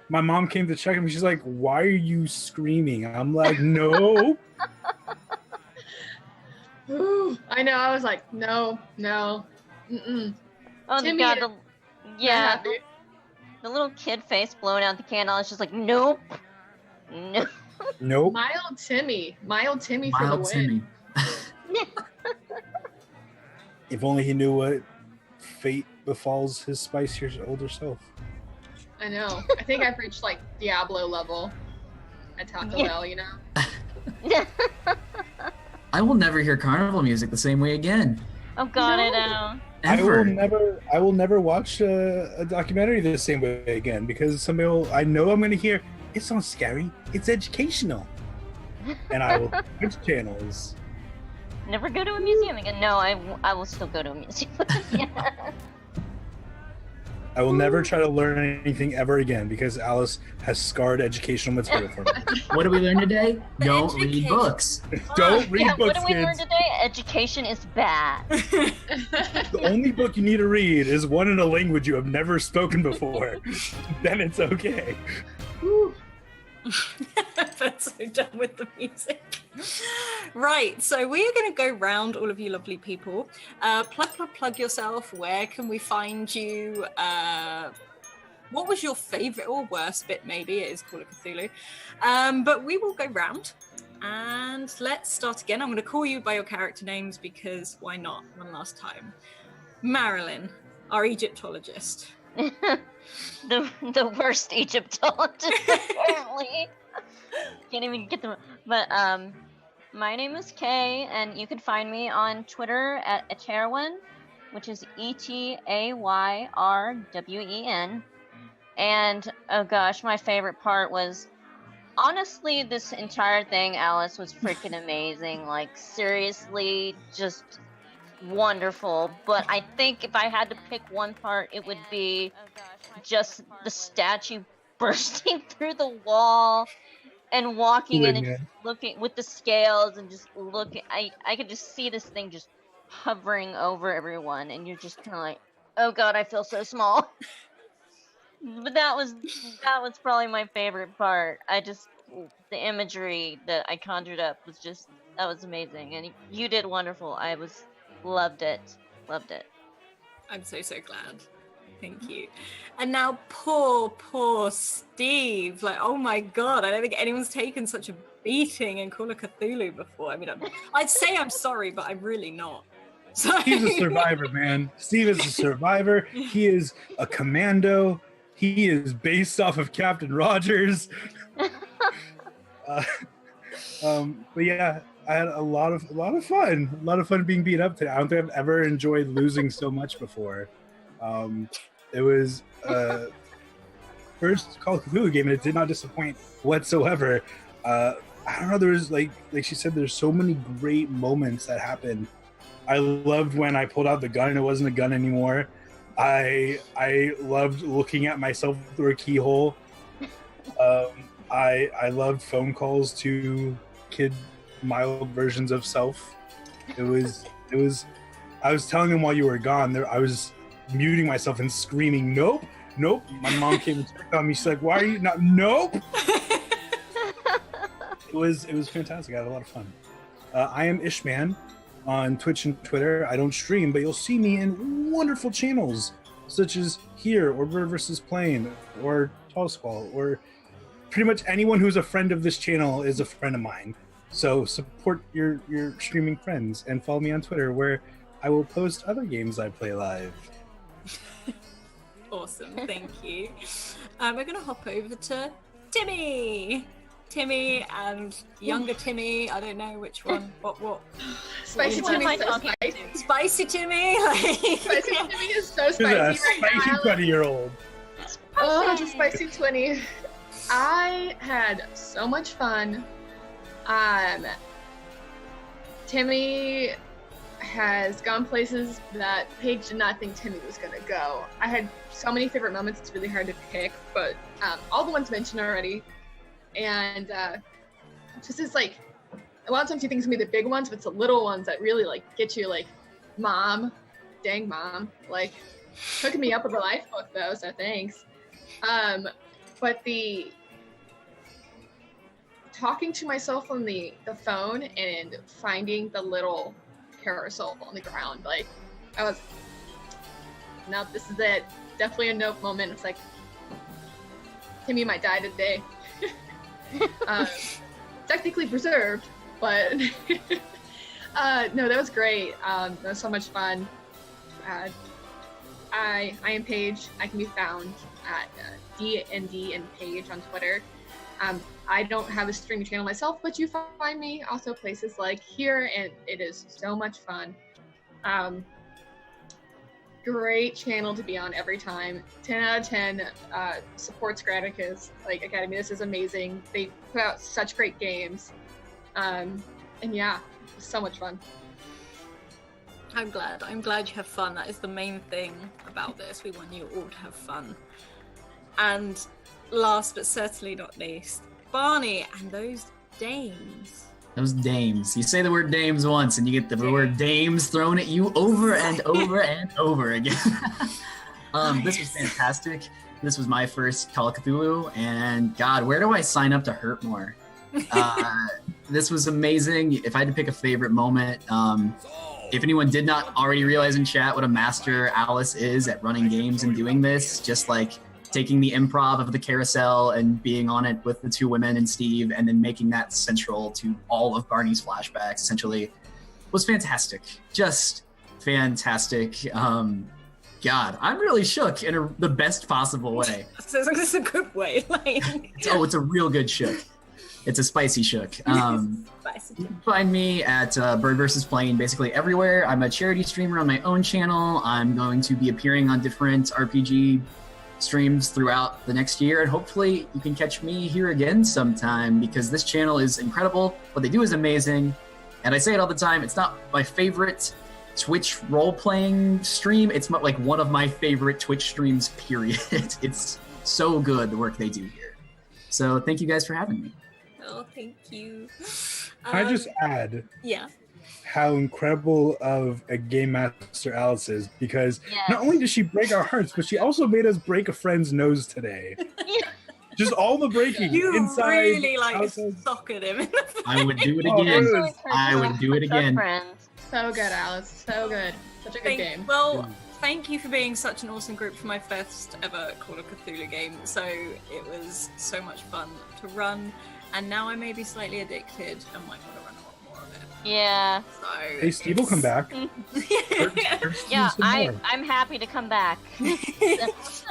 Speaker 1: my mom came to check me. She's like, why are you screaming? I'm like, no.
Speaker 4: Whew. I know. I was like, no. Mm-mm.
Speaker 3: Oh,
Speaker 4: Timmy
Speaker 3: god,
Speaker 4: is
Speaker 3: yeah,
Speaker 4: happy.
Speaker 3: the little kid face blowing out the candle. It's just like, nope. No.
Speaker 1: Nope.
Speaker 4: Mild Timmy for the
Speaker 5: Mild
Speaker 4: win.
Speaker 5: Timmy.
Speaker 1: If only he knew what fate befalls his spicier older self.
Speaker 4: I know. I think I've reached like Diablo level at Taco
Speaker 3: Yeah.
Speaker 4: Bell, you know?
Speaker 5: I will never hear carnival music the same way again.
Speaker 3: Oh god, I
Speaker 4: No.
Speaker 3: know.
Speaker 5: Ever.
Speaker 1: I will never watch a documentary the same way again because somebody will, I know I'm going to hear, it's not scary, it's educational. And I will switch channels.
Speaker 3: Never go to a museum again. No, I will still go to a museum. Yeah.
Speaker 1: I will never try to learn anything ever again because Alice has scarred educational material for me.
Speaker 5: What did we learn today?
Speaker 2: The
Speaker 5: Don't read
Speaker 2: education.
Speaker 5: books.
Speaker 1: Don't read
Speaker 3: Yeah,
Speaker 1: books,
Speaker 3: what did we learn
Speaker 1: kids.
Speaker 3: today? Education is bad.
Speaker 1: The only book you need to read is one in a language you have never spoken before. Then it's okay.
Speaker 2: That's so done with the music. Right, so we are going to go round all of you lovely people. Plug yourself. Where can we find you? What was your favourite or worst bit? Maybe it is Call of Cthulhu. But we will go round. And let's start again. I'm going to call you by your character names because why not? One last time. Marilyn, our Egyptologist.
Speaker 3: the worst Egyptologist apparently. Can't even get them. But my name is Kay, and you can find me on Twitter at Eterwen, which is ETAYRWEN. And oh gosh, my favorite part was honestly this entire thing. Alice was freaking amazing. Like seriously, just wonderful. But I think if I had to pick one part, it would be just the statue bursting through the wall and walking in and just looking with the scales and just looking. I could just see this thing just hovering over everyone, and you're just kind of like, oh god, I feel so small. But that was probably my favorite part. The imagery that I conjured up was just, that was amazing, and you did wonderful. Loved it.
Speaker 2: I'm so glad. Thank you. And now poor Steve. Like, oh my God, I don't think anyone's taken such a beating in Call of Cthulhu before. I mean, I'd say I'm sorry, but I'm really not. So...
Speaker 1: He's a survivor, man. Steve is a survivor. He is a commando. He is based off of Captain Rogers. But yeah, I had a lot of fun. A lot of fun being beat up today. I don't think I've ever enjoyed losing so much before. It was first Call of Cthulhu game, and it did not disappoint whatsoever. I don't know. There was like she said, there's so many great moments that happened. I loved when I pulled out the gun and it wasn't a gun anymore. I loved looking at myself through a keyhole. I loved phone calls to kid mild versions of self. It was. I was telling him while you were gone. I was muting myself and screaming, "Nope, nope." My mom came and checked on me. She's like, "Why are you not?" Nope. It was fantastic. I had a lot of fun. I am Ishman on Twitch and Twitter. I don't stream, but you'll see me in wonderful channels such as here, or Bird vs. Plane, or Tall Squall, or pretty much anyone who's a friend of this channel is a friend of mine. So support your streaming friends and follow me on Twitter, where I will post other games I play live.
Speaker 2: Awesome, thank you. We're gonna hop over to Timmy and younger Timmy. I don't know which one. What?
Speaker 4: Spicy Timmy's so spicy.
Speaker 2: Spicy Timmy.
Speaker 4: Spicy Timmy is so
Speaker 1: He's
Speaker 4: spicy
Speaker 1: a
Speaker 4: right
Speaker 1: spicy
Speaker 4: now.
Speaker 1: 20-year-old.
Speaker 4: Oh, the spicy 20. I had so much fun. Timmy has gone places that Paige did not think Timmy was gonna go. I had so many favorite moments. It's really hard to pick, but all the ones mentioned already. And just as like, a lot of times you think it's gonna be the big ones, but it's the little ones that really like get you like, mom, dang mom, like hooking me up with a lifeboat though, so thanks. But the talking to myself on the phone and finding the little carousel on the ground, like I was, nope, this is it. Definitely a nope moment. It's like, Timmy might die today. Technically preserved, but no, that was great. That was so much fun. I am Paige. I can be found at DND and Paige on Twitter. I don't have a streaming channel myself, but you find me also places like here, and it is so much fun. Great channel to be on every time. 10 out of 10. Support Scratticus, like Academy. This is amazing. They put out such great games. And yeah, so much fun.
Speaker 2: I'm glad you have fun. That is the main thing about this. We want you all to have fun. And last but certainly not least, Barney and those dames.
Speaker 5: Those dames. You say the word dames once and you get the word dames thrown at you over and over and over again. This was fantastic. This was my first Call of Cthulhu, and God, where do I sign up to hurt more? This was amazing. If I had to pick a favorite moment, if anyone did not already realize in chat what a master Alice is at running games and doing this, just like taking the improv of the carousel and being on it with the two women and Steve, and then making that central to all of Barney's flashbacks, essentially, was fantastic. Just fantastic. God, I'm really shook in the best possible way.
Speaker 2: So it's a good way.
Speaker 5: It's a real good shook. It's a spicy shook. You can find me at Bird vs. Plane basically everywhere. I'm a charity streamer on my own channel. I'm going to be appearing on different RPG streams throughout the next year, and hopefully you can catch me here again sometime, because this channel is incredible. What they do is amazing, and I say it all the time. It's not my favorite Twitch role-playing stream. It's like one of my favorite Twitch streams, period. It's so good, the work they do here. So thank you guys for having me.
Speaker 2: Oh, thank you.
Speaker 1: Can I just add?
Speaker 2: Yeah.
Speaker 1: How incredible of a game master Alice is, because not only did she break our hearts, but she also made us break a friend's nose today. Just all the breaking
Speaker 2: you
Speaker 1: inside.
Speaker 2: Really
Speaker 1: outside.
Speaker 2: socked him.
Speaker 5: I would do it again. I would do it again.
Speaker 4: So good, Alice. So good. Such a good game.
Speaker 2: Well, thank you for being such an awesome group for my first ever Call of Cthulhu game. So it was so much fun to run, and now I may be slightly addicted and might want to run a lot more of it.
Speaker 3: Yeah.
Speaker 2: So
Speaker 1: Hey, Steve will come back.
Speaker 3: Yeah, I'm happy to come back.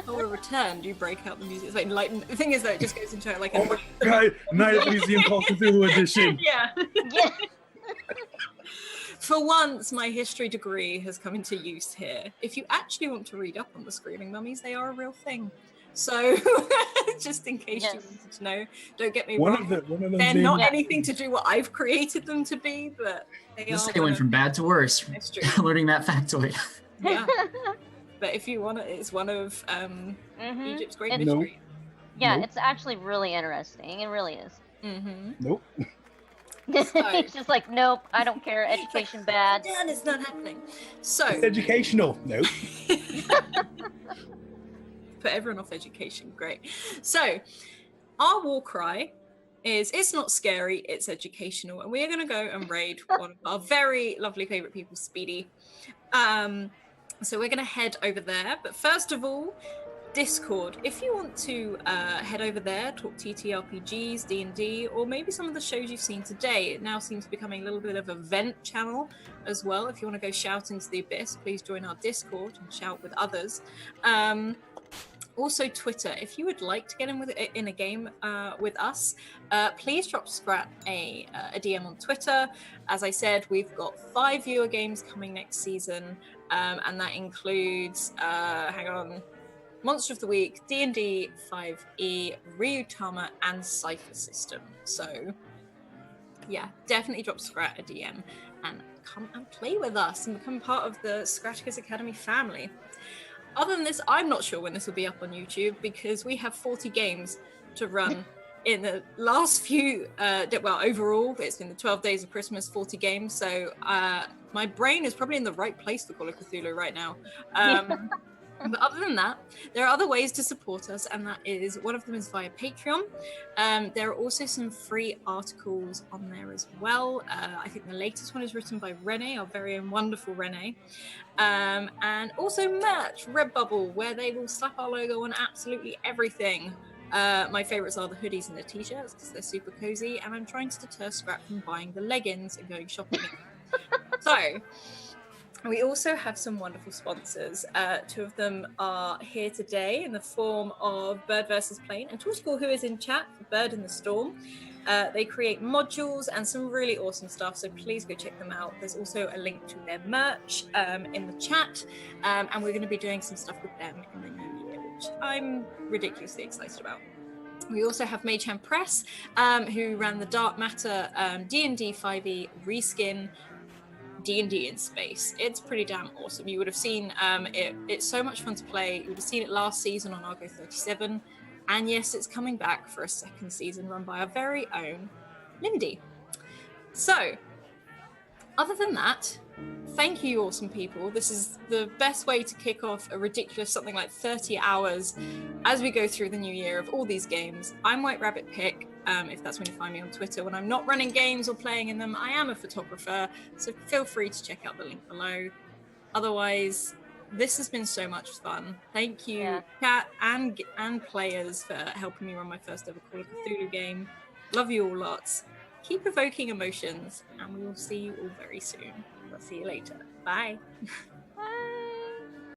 Speaker 2: Oh, a return. Do you break out the music? It's like the thing is that it just goes into like a
Speaker 1: Oh my god, Night at Museum Call of Cthulhu edition.
Speaker 2: yeah.
Speaker 3: Yeah.
Speaker 2: For once, my history degree has come into use here. If you actually want to read up on the screaming mummies, they are a real thing. So, just in case you wanted to know, don't get me wrong. They're not anything to do what I've created them to be, but they
Speaker 5: This
Speaker 2: are.
Speaker 5: day went from bad to worse. Learning that factoid.
Speaker 2: Yeah. But if you want it, it's one of Egypt's great mysteries.
Speaker 3: Yeah, it's actually really interesting. It really is.
Speaker 1: Nope.
Speaker 3: It's just like, nope, I don't care. Education bad.
Speaker 2: Dad, it's not happening. So
Speaker 1: it's educational. Nope.
Speaker 2: Put everyone off education. Great. So our war cry is it's not scary, it's educational, and we are going to go and raid one of our very lovely favorite people, Speedy. So we're going to head over there, but first of all, Discord. If you want to head over there, talk TTRPGs, D&D, or maybe some of the shows you've seen today. It now seems to be becoming a little bit of a vent channel as well. If you want to go shout into the abyss, please join our Discord and shout with others. Also Twitter. If you would like to get in a game with us, please drop Scrat a DM on Twitter. As I said, we've got 5 viewer games coming next season, and that includes Monster of the Week, D&D 5e, Ryutama, and Cypher System. So, yeah, definitely drop Scrat a DM and come and play with us and become part of the Scratticus Academy family. Other than this, I'm not sure when this will be up on YouTube because we have 40 games to run in the last few, overall, it's been the 12 days of Christmas, 40 games. So my brain is probably in the right place for Call of Cthulhu right now. But other than that, there are other ways to support us, and that is one of them is via Patreon. There are also some free articles on there as well. I think the latest one is written by Renee, our very own wonderful Renee. And also merch, Redbubble, where they will slap our logo on absolutely everything. My favorites are the hoodies and the t-shirts because they're super cozy, and I'm trying to deter Scrap from buying the leggings and going shopping. So we also have some wonderful sponsors. 2 of them are here today in the form of Bird vs. Plane and Tortical, who is in chat for Bird in the Storm. They create modules and some really awesome stuff, so please go check them out. There's also a link to their merch in the chat, and we're going to be doing some stuff with them in the new year, which I'm ridiculously excited about. We also have Mayhem Press, who ran the Dark Matter D&D 5e reskin D&D in space. It's pretty damn awesome. You would have seen it's so much fun to play. You would have seen it last season on Argo 37, and yes, it's coming back for a second season run by our very own Lindy. So other than that, thank you, awesome people. This is the best way to kick off a ridiculous something like 30 hours as we go through the new year of all these games. I'm White Rabbit Pick, if that's when you find me on Twitter. When I'm not running games or playing in them, I am a photographer, so feel free to check out the link below. Otherwise, this has been so much fun. Thank you, Kat and players, for helping me run my first ever Call of Cthulhu game. Love you all lots. Keep evoking emotions, and we will see you all very soon. I'll see you later. Bye.
Speaker 3: Bye.